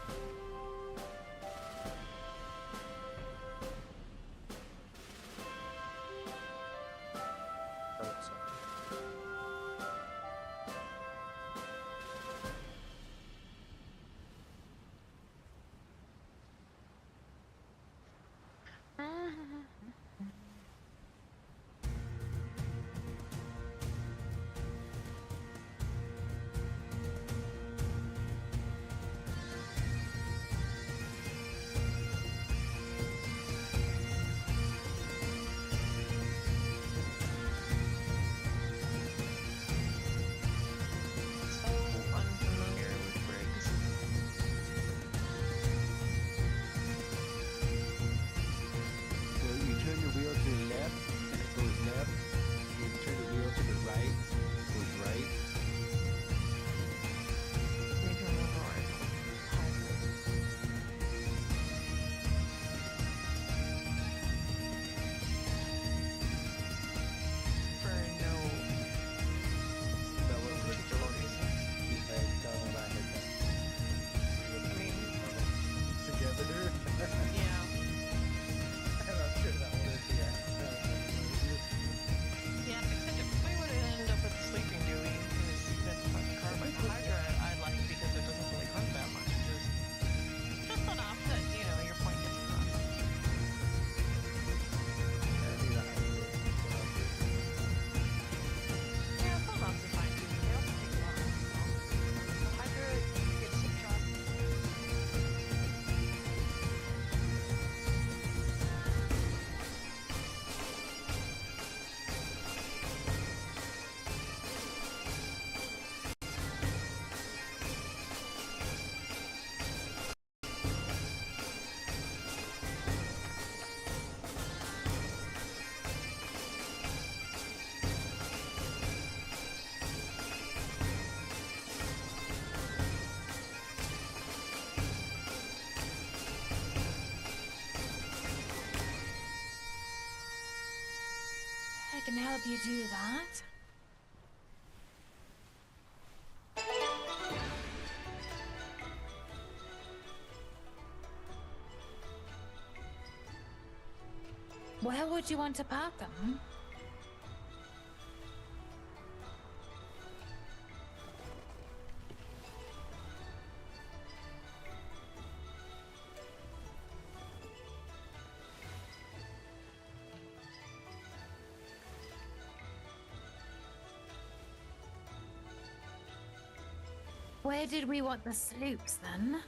can help you do that. Where would you want to park them? Where did we want the sloops then?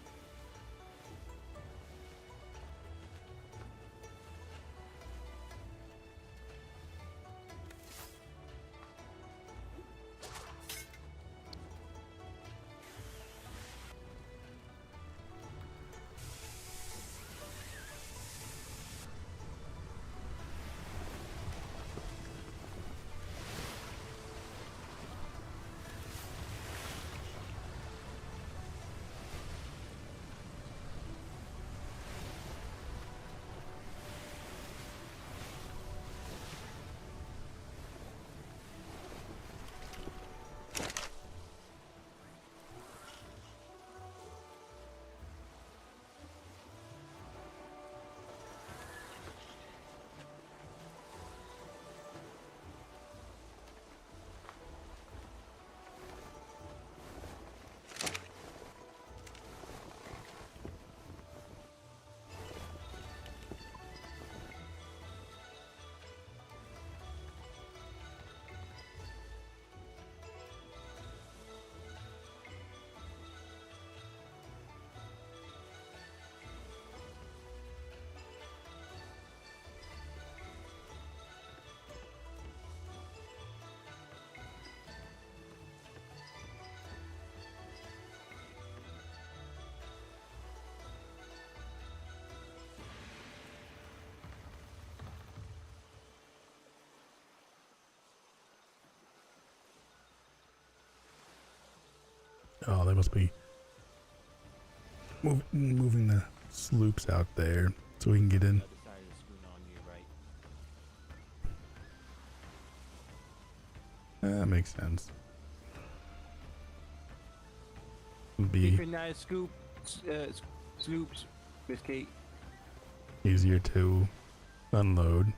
Oh, they must be moving the sloops out there so we can get in. That makes sense. Be Keep a nice sloops, Biscuit. easier to unload.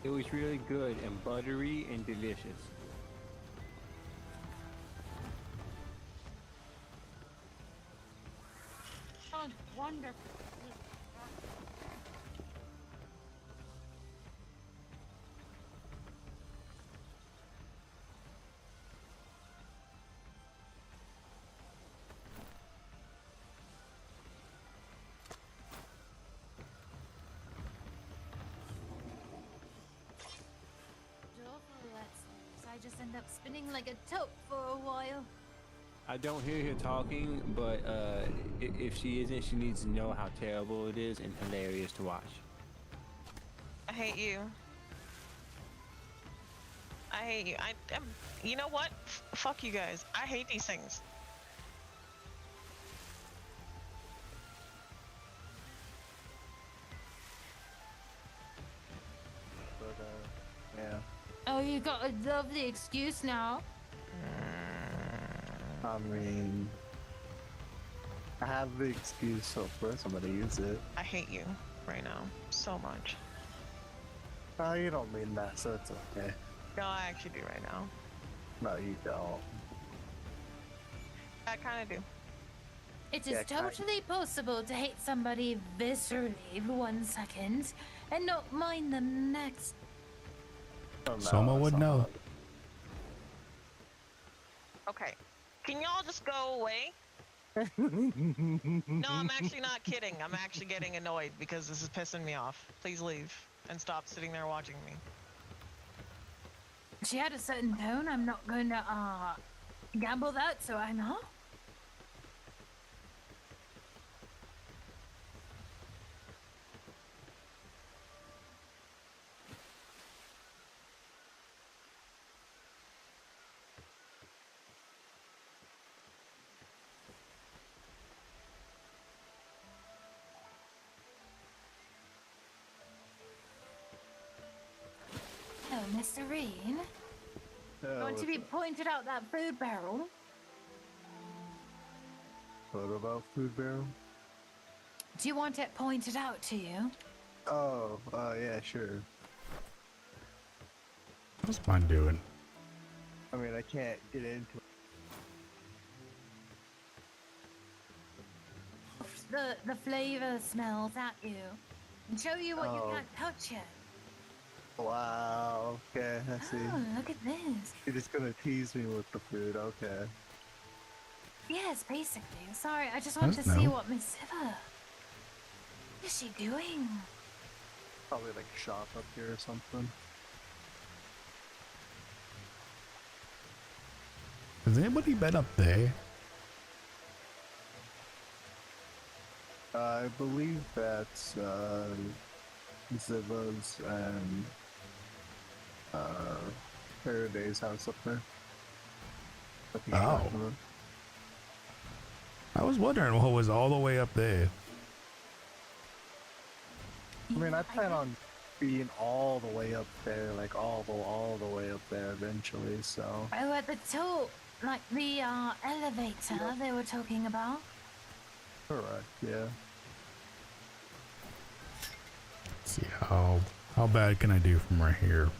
It was really good and buttery and delicious. Oh, wonderful. I just end up spinning like a top for a while. I don't hear her talking, but if she isn't, she needs to know how terrible it is and hilarious to watch. I hate you. I hate you. You know what? Fuck you guys. I hate these things. But, yeah. Oh, you got a lovely excuse now. I mean, I have the excuse, so of course I'm gonna use it. I hate you right now so much. Oh, you don't mean that, so it's okay. No, I actually do right now. No, you don't. I kind of do. It is totally possible to hate somebody viscerally for 1 second and not mind them the next. Oh, no, Soma would know. Okay. Can y'all just go away? No, I'm actually not kidding. I'm actually getting annoyed because this is pissing me off. Please leave and stop sitting there watching me. She had a certain tone. I'm not going to Gamble that so I know. Oh, Mr. Reen. Going to be pointed out that food barrel. What about food barrel? Do you want it pointed out to you? Oh, yeah, sure. What's mine doing? I mean, I can't get into it. The flavor smells at you and show you what you Oh. can't touch yet. Wow, okay, I see. Oh, look at this. You're just gonna tease me with the food, okay. Yes, basically. Sorry, I just want to That's see no. what Miss Siva. What is she doing? Probably like a shop up here or something. Has anybody been up there? I believe that's Ziva's and Faraday's house up there. Oh. I was wondering what was all the way up there. I mean, I plan on being all the way up there, like all the way up there eventually. So. Oh, at the top, like the elevator they were talking about. Correct. Yeah. Let's see how bad can I do from right here?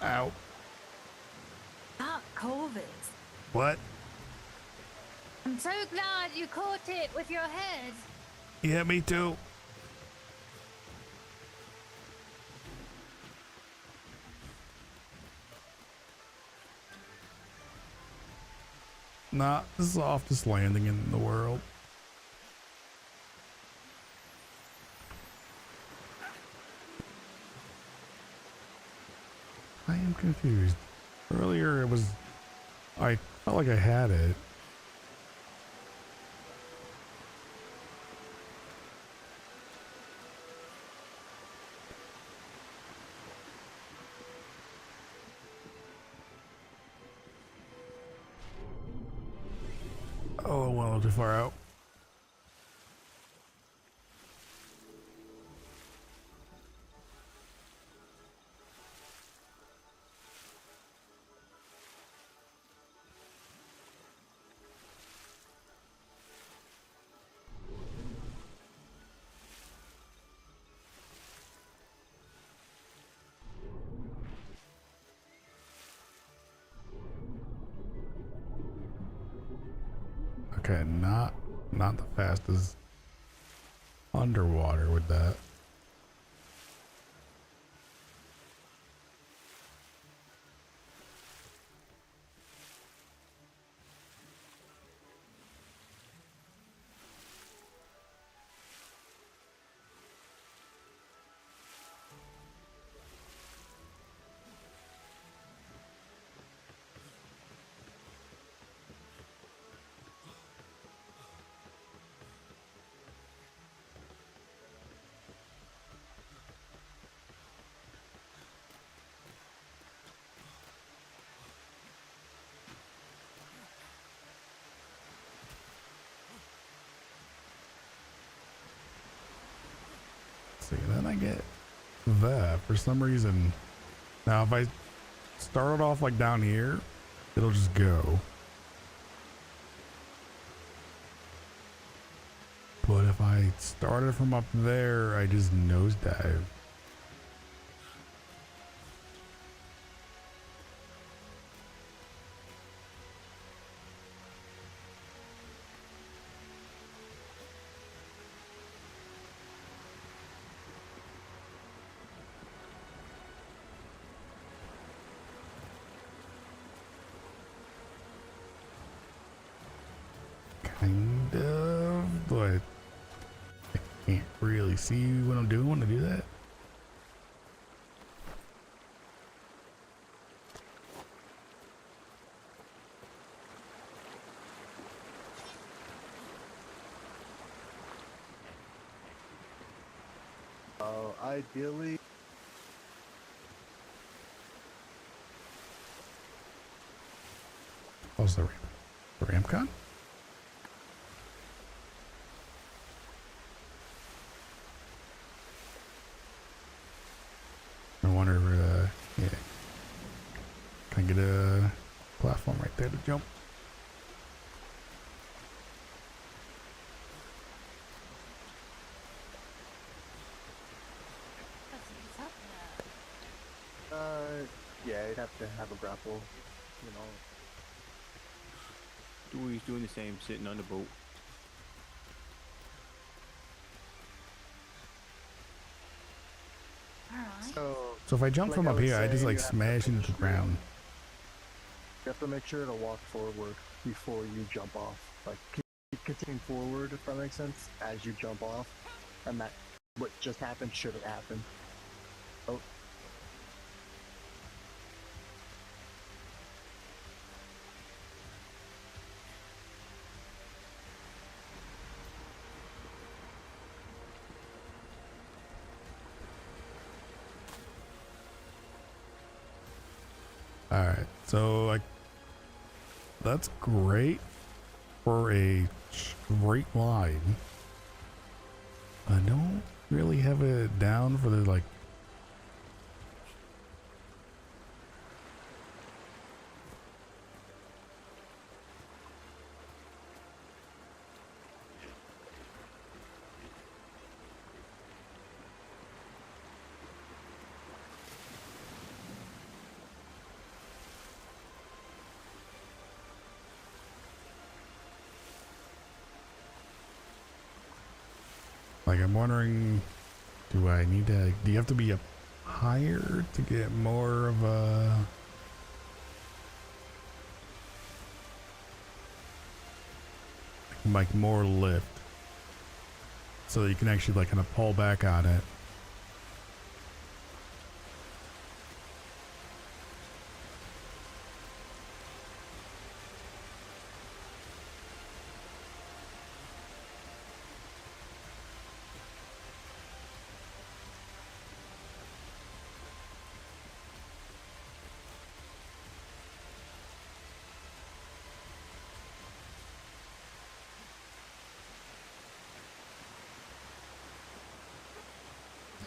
Ow. That Corvus. What? I'm so glad you caught it with your head. Yeah, me too. Not the softest landing in the world. I am confused. Earlier it was... I felt like I had it. Oh, well, too far out. Okay, not the fastest underwater with that. See, then I get that for some reason. Now, if I start it off like down here, it'll just go. But if I started from up there, I just nosedive. Kind of, but really see what I'm doing when I do that? Ideally. What's the ramp? The ramp con? I wonder, yeah. Can I get a platform right there to jump? Yeah, you'd have to have a grapple, you know. Dewey's doing the same, sitting on the boat. Alright. So if I jump like from I up was here, I just saying, like you have to smash make into the sure- ground. You have to make sure to walk forward before you jump off. Like, keep continuing forward, if that makes sense, as you jump off. And that, what just happened should have happened. Oh. Alright, so like that's great for a straight line. I don't really have it down for the like I'm wondering, do I need to, do you have to be up higher to get more of a, like more lift so that you can actually like kind of pull back on it?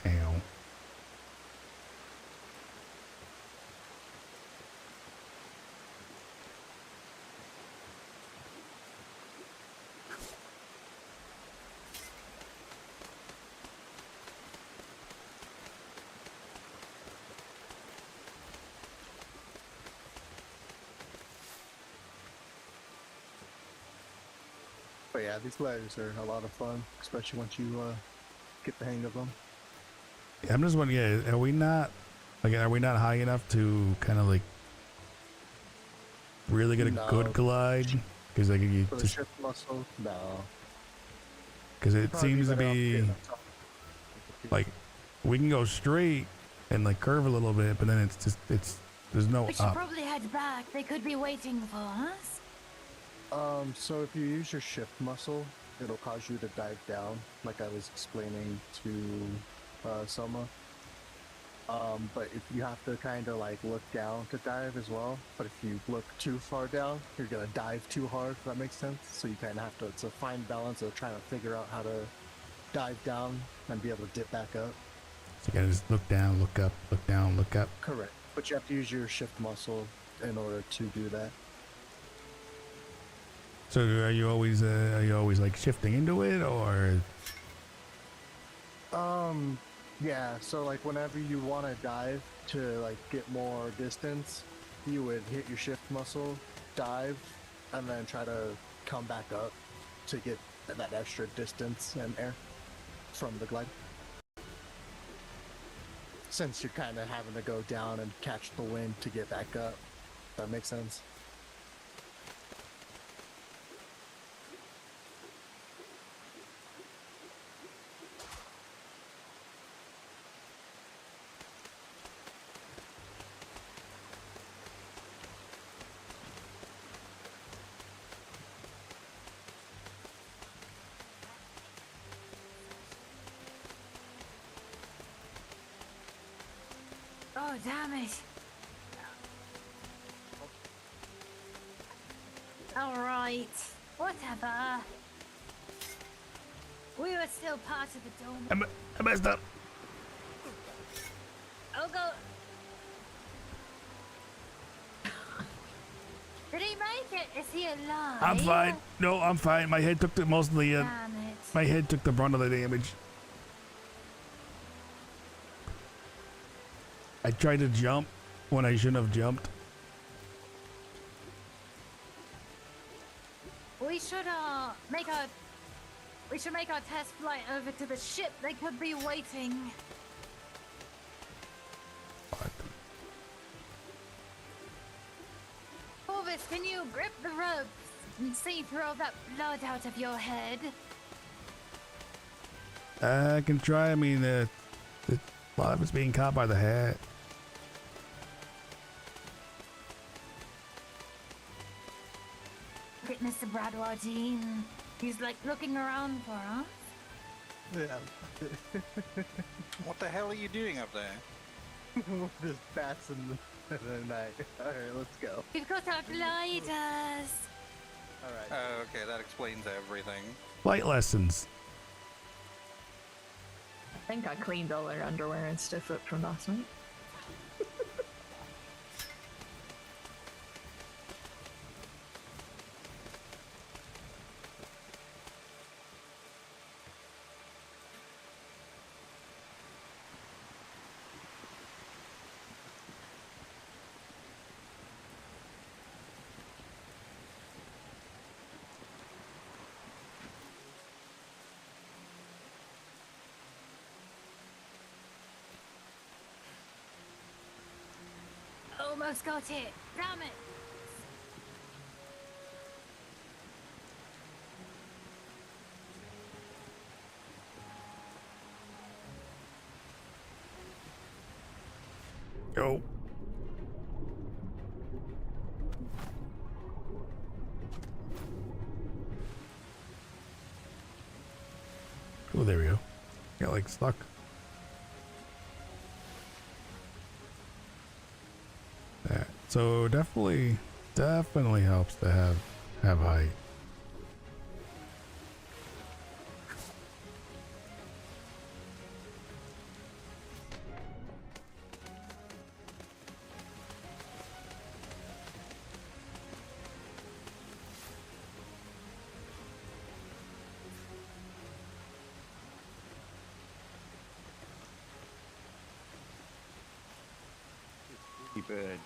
Ow. But yeah, these gliders are a lot of fun, especially once you get the hang of them. Yeah, I'm just wondering, yeah, are we not high enough to kind of like really get a No. good glide? Because like you For the just, shift muscle, no. because it Probably seems to better off be getting on top. like we can go straight and like curve a little bit, but then it's just there's no We should up. probably head back. They could be waiting for us. So if you use your shift muscle, it'll cause you to dive down, like I was explaining to Selma. But if you have to kind of like look down to dive as well, but if you look too far down, you're gonna dive too hard, if that makes sense. So you kind of have to, it's a fine balance of trying to figure out how to dive down and be able to dip back up. So you gotta just look down, look up, look down, look up. Correct. But you have to use your shift muscle in order to do that. So are you always like shifting into it, or? Yeah, so like whenever you want to dive to like get more distance, you would hit your shift muscle, dive, and then try to come back up to get that extra distance and air from the glide. Since you're kind of having to go down and catch the wind to get back up. That makes sense. Oh, damn it. Alright, whatever. We were still part of the dome. I messed up. I'll go. Did he make it? Is he alive? I'm fine. No, I'm fine. My head took the most of the. Damn it. My head took the brunt of the damage. I tried to jump when I shouldn't have jumped. We should make our test flight over to the ship. They could be waiting. What? Corvus, can you grip the ropes and see through all that blood out of your head? I can try. I mean, a lot of it's being caught by the hat. Look at Mr. Bradwardine. He's like looking around for us. Yeah. What the hell are you doing up there? There's bats in the night. Alright, let's go. We've got our gliders. Alright. Okay, that explains everything. Flight lessons. I think I cleaned all their underwear and stuff up from last night. Almost got it. Damn it. Go. Oh, there we go. Got like stuck. That. So definitely helps to have height. Bird.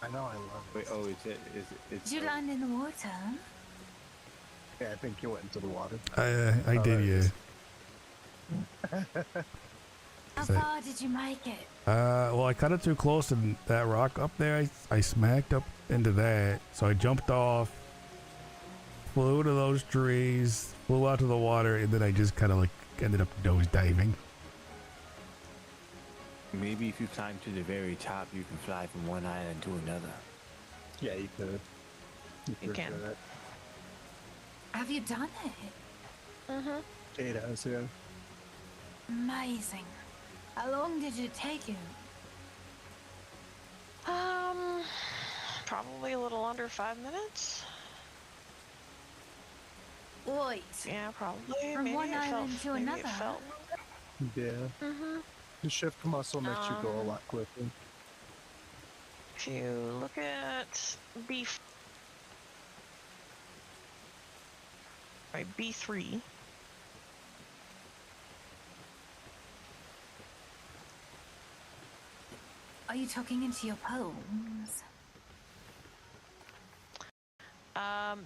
I know, I love it. Wait, oh, it's Did you land in the water? Yeah, I think you went into the water. I did, yeah. How far did you make it? Well, I cut it too close, and that rock up there, I smacked up into that. So I jumped off, flew to those trees, flew out to the water, and then I just kind of like ended up nose diving. Maybe if you climb to the very top, you can fly from one island to another. Yeah, you could. You can. Have you done it? Mm-hmm. It has, yeah. Amazing. How long did it take you? Probably a little under 5 minutes. Wait. Yeah, probably. From maybe one island to maybe another? It felt. Yeah. Mm-hmm. The shift muscle makes you go a lot quicker. If you look at B3. Are you talking into your poems?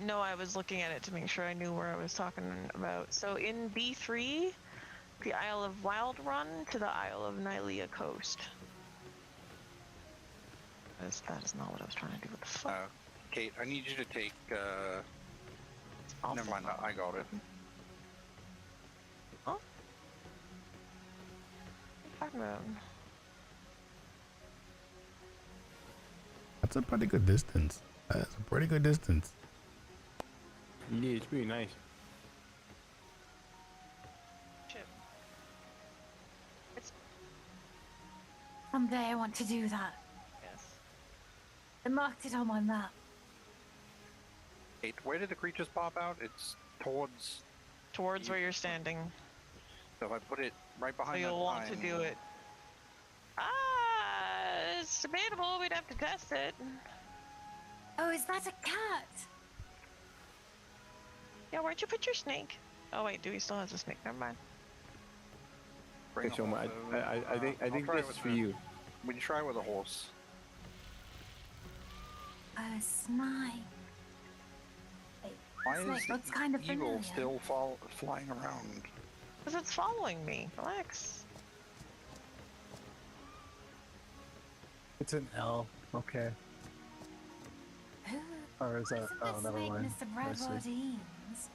No, I was looking at it to make sure I knew where I was talking about. So in B3, the Isle of Wild Run to the Isle of Nylea Coast. That is not what I was trying to do with the fuck. Kate, I need you to take, never mind, I got it. Huh? What are you talking about? That's a pretty good distance. That's a pretty good distance. Yeah, it's pretty nice. Someday I want to do that. Yes. I marked it on my map. Wait, where did the creatures pop out? It's towards Towards where you're standing. So if I put it right So behind you'll want to pine- do it. It's debatable. We'd have to test it. Oh, is that a cat? Yeah, where'd you put your snake? Oh wait, Dewey still has a snake. Never mind. Bring Okay, so a I horse think I'll try this with is for the- you. We can try with a horse. A snipe. Wait, Why snake is looks the kind of eagle familiar. still flying around? Because it's following me. Relax. It's an L. Okay. Who? Or is that? Isn't Oh, this never snake mind. Mr. I see. Bradwardines?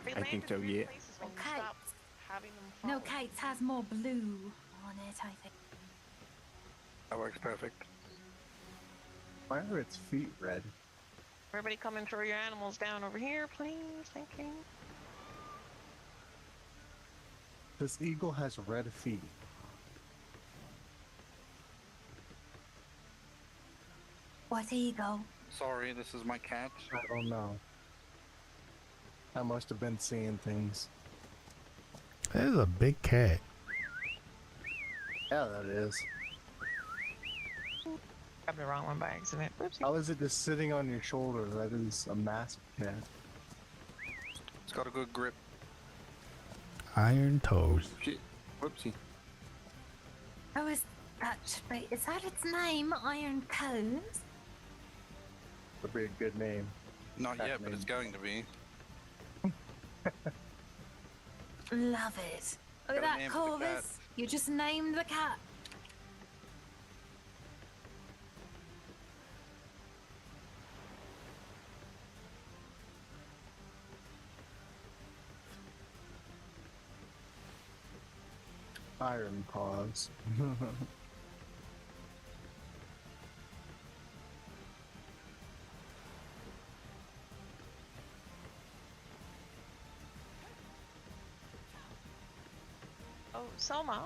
They I think landed so, in weird yeah. places when you Okay. stopped having them No, follow. Kate's has more blue on it, I think. That works perfect. Why are its feet red? Everybody come and throw your animals down over here, please. Thank you. This eagle has red feet. What eagle? Sorry, this is my cat. I don't know. I must have been seeing things. That is a big cat. Yeah, that is. Grabbed the wrong one by accident. Oopsie. How is it just sitting on your shoulder? That is a massive cat. It's got a good grip. Iron toes. Shit. Whoopsie. Oh, is that its name? Iron Cones? Would be a good name. Not That yet, but it's name. going to be. Love it. Look at Got a that, name for the cat. Corvus. You just named the cat. Iron paws. Oh, Selma,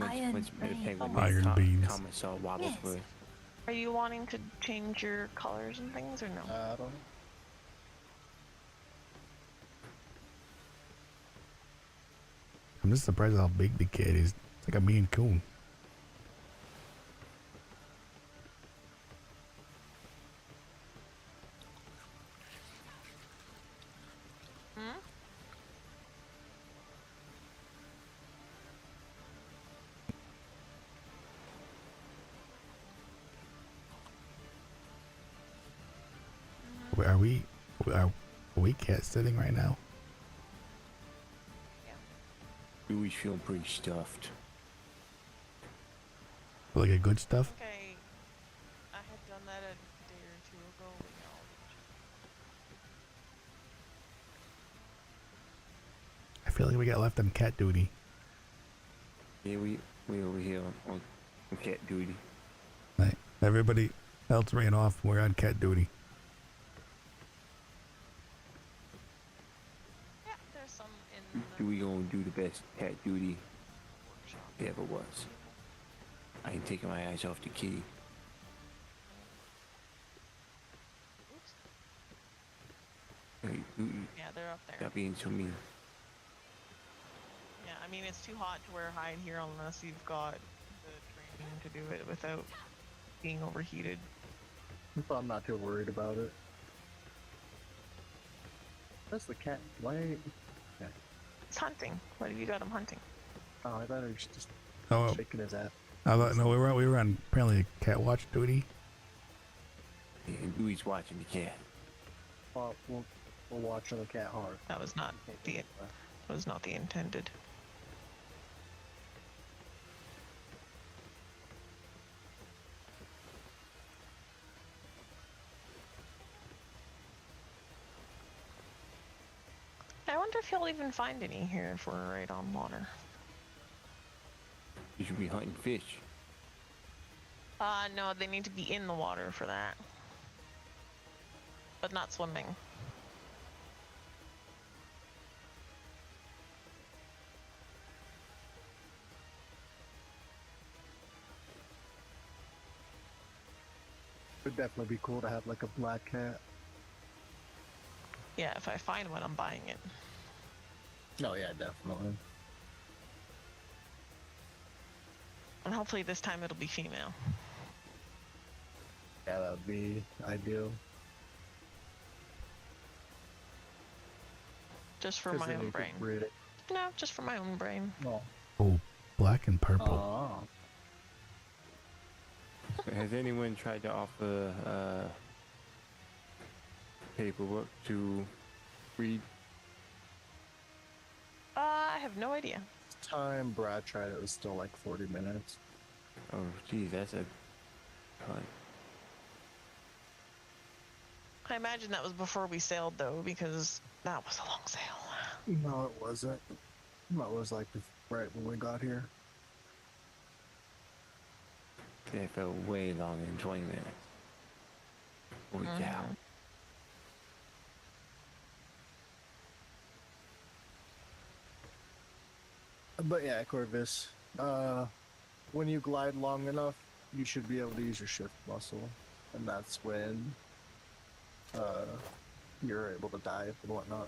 Iron When's the beans. penguin Iron Tom- beans. Thomas saw Wobblesworth? are you wanting to change your colors and things or no? I don't know. I'm just surprised how big the cat is. It's like a Maine Coon. Hmm? Are we cat sitting right now? Dewey's feeling pretty stuffed. Like a good stuff? Okay. I had done that a day or two ago, but no. I feel like we got left on cat duty. Yeah, we over here on cat duty. Like, everybody else ran off. We're on cat duty. Yeah, there's some in the Dewey gonna do the best cat duty workshop. it ever was. I ain't taking my eyes off the kitty. Oops. Hey, Dewey, Yeah, they're up there. stop being so mean. Yeah, I mean, it's too hot to wear a hide here unless you've got the training to do it without being overheated. But I'm not too worried about it. That's the cat. Why? It's hunting. What have you got him hunting? Oh, I thought it was just Oh, shaking his ass. no, we were on apparently cat watch duty. Yeah, and Dewey's watching the cat. Well, we're watching the cat hard. That was not the intended. I wonder if you'll even find any here if we're right on water. You should be hunting fish. No, they need to be in the water for that. But not swimming. Would definitely be cool to have like a black cat. Yeah, if I find one, I'm buying it. Oh yeah, definitely. And hopefully this time it'll be female. Yeah, that would be ideal. Just for my own brain. No, just for my own brain. Oh, black and purple. Oh. Has anyone tried to offer paperwork to read? I have no idea. Time Brad tried it was still like 40 minutes. Oh, geez, that's a cut. I imagine that was before we sailed, though, because that was a long sail. No, it wasn't. That was like right when we got here. It felt way longer than 20 minutes. Holy cow. But yeah, Corvus, when you glide long enough, you should be able to use your shift muscle, and that's when you're able to dive and whatnot.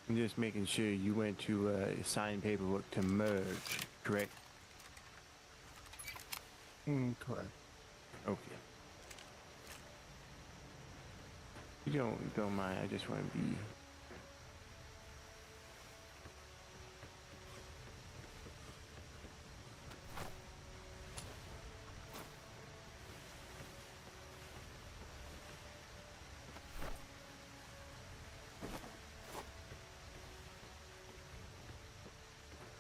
I'm just making sure you went to sign paperwork to merge, correct? Correct. Okay. You don't mind, I just want to be...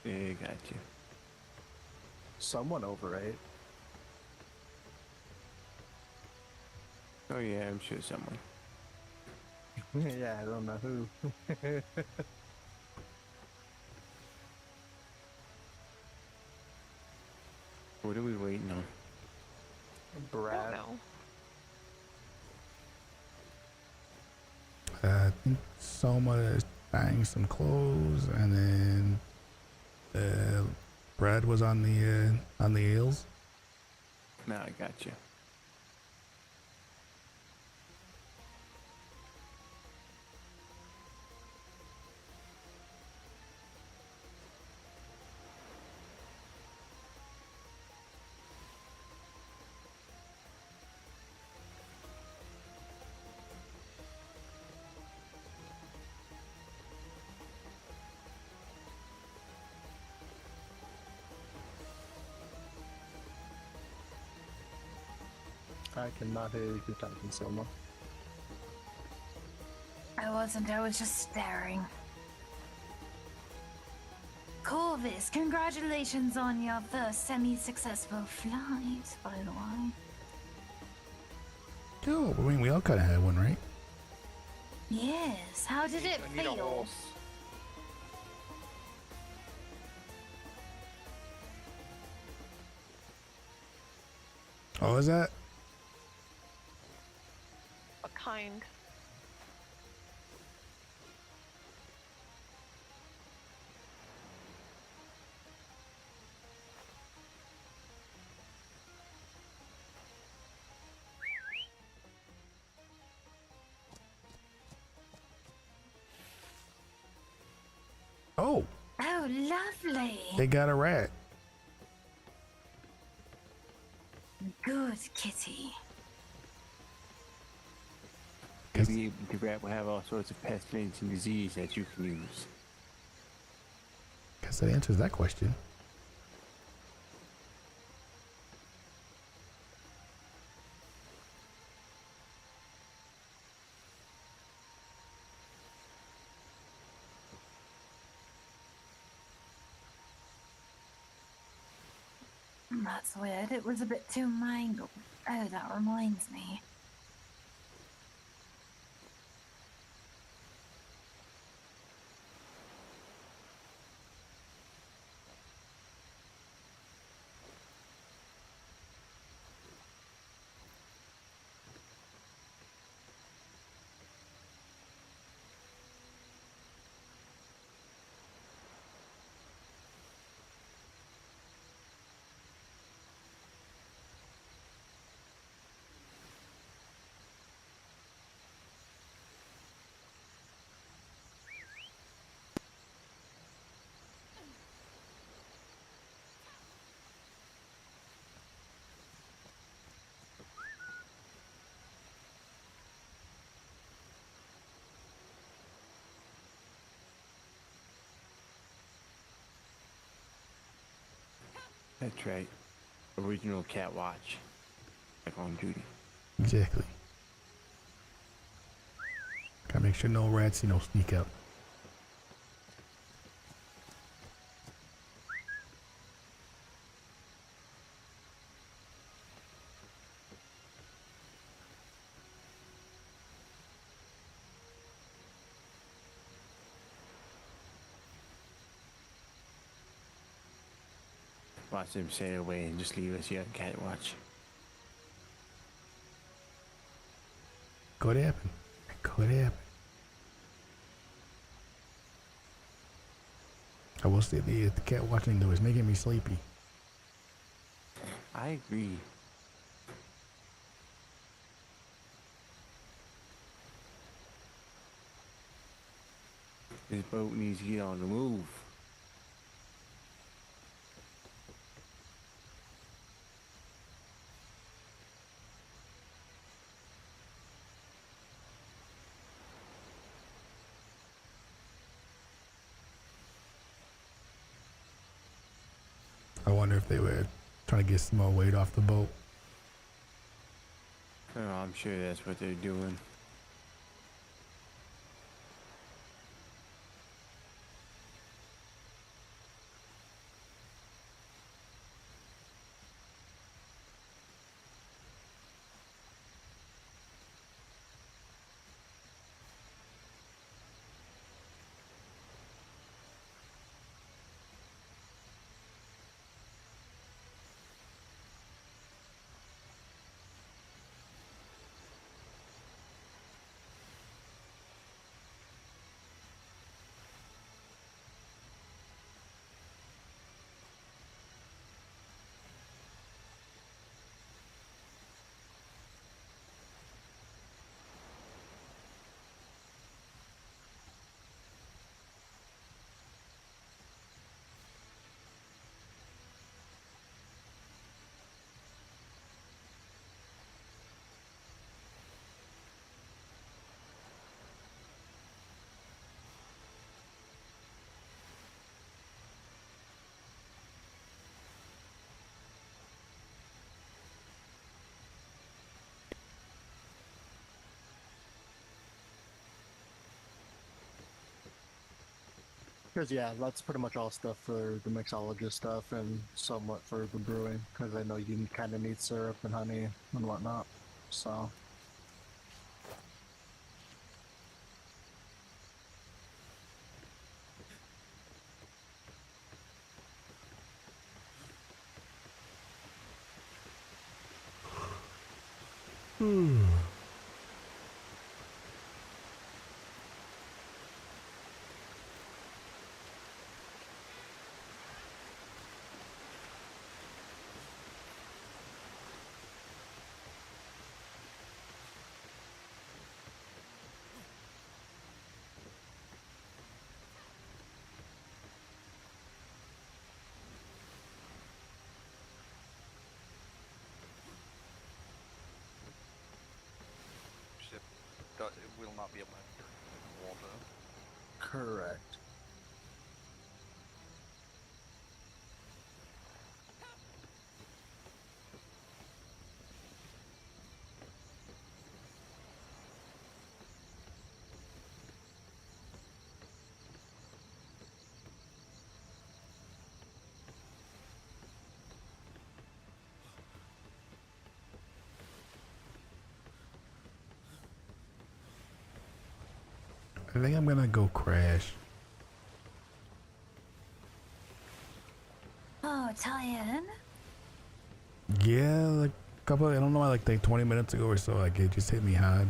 Yeah, got you. Someone overate. Oh yeah, I'm sure someone. Yeah, I don't know who. What are we waiting on? Brad. I think Soma is buying some clothes, and then Brad was on the ales. Now I got you. I cannot hear you if you're talking, Soma. I wasn't, I was just staring. Corvus, congratulations on your first semi-successful flight, by the way. Cool. I mean, we all kind of had one, right? Yes, how did it feel? Oh, is that? What kind? Oh. Oh, lovely. They got a rat. Good kitty. Maybe the rat will have all sorts of pestilence and disease that you can use. Guess that answers that question. That's weird. It was a bit too mangled. Oh, that reminds me. That's right. Original cat watch. Like on duty. Exactly. Gotta make sure no rats, sneak up. Watch them sail away and just leave us here at cat watch. Could happen. It could happen. I will say the cat watching though is making me sleepy. I agree. This boat needs to get on the move. I wonder if they were trying to get some more weight off the boat. Oh, I'm sure that's what they're doing. Because yeah, that's pretty much all stuff for the mixologist stuff and somewhat for the brewing. Because I know you kind of need syrup and honey and whatnot. So. It will not be able to enter water. Correct. I think I'm gonna go crash. Oh, tired? Yeah, like a couple, I don't know, like 20 minutes ago or so, like it just hit me hard.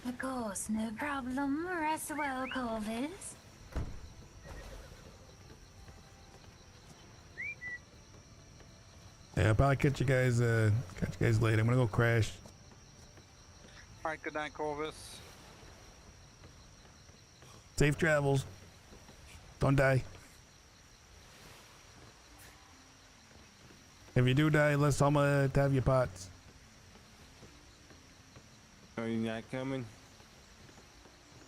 Of course, no problem. Rest well, Corvus. Yeah, I'll probably catch you guys later. I'm gonna go crash. Alright, good night, Corvus. Safe travels. Don't die. If you do die, let's to have your pots. Are you not coming?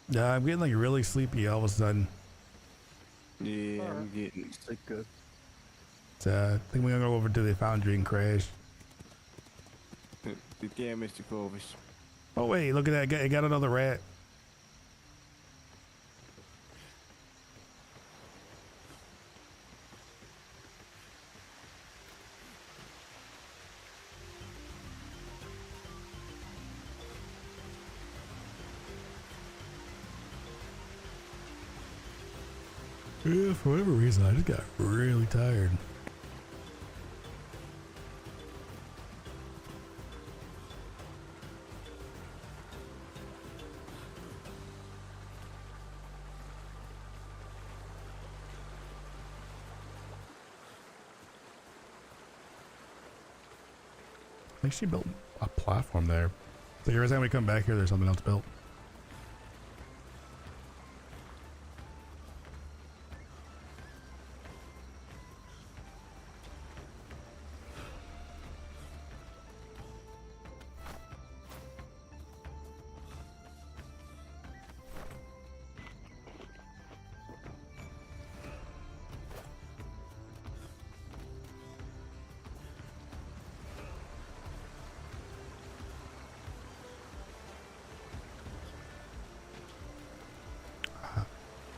Yeah, I'm getting like really sleepy all of a sudden. Yeah, I'm getting Like good. I think we're gonna go over to the foundry and crash. Yeah, Mr. Corvus. Oh wait, look at that! It got another rat. Yeah, for whatever reason, I just got really tired. I think she built a platform there. So every time we come back here, there's something else built.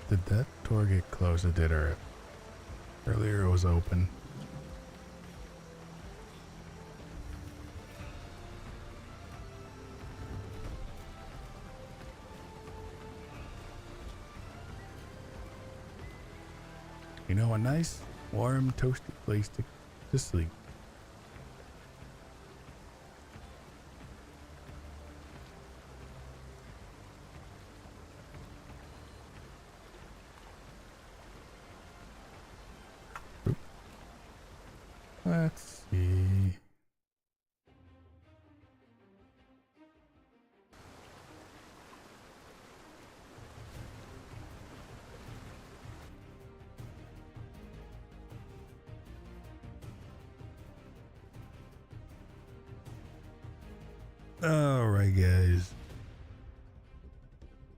Did that door get closed? It did, or earlier it was open. You know, a nice, warm, toasty place to sleep. Let's see. All right, guys.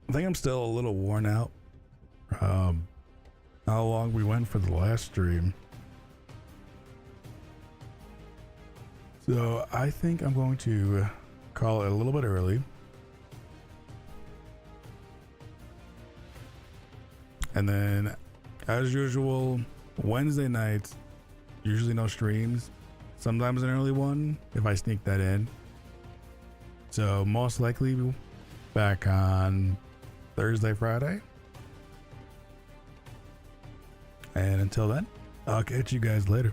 I think I'm still a little worn out. How long we went for the last stream. So I think I'm going to call it a little bit early. And then, as usual, Wednesday nights, usually no streams. Sometimes an early one, if I sneak that in. So most likely back on Thursday, Friday. And until then, I'll catch you guys later.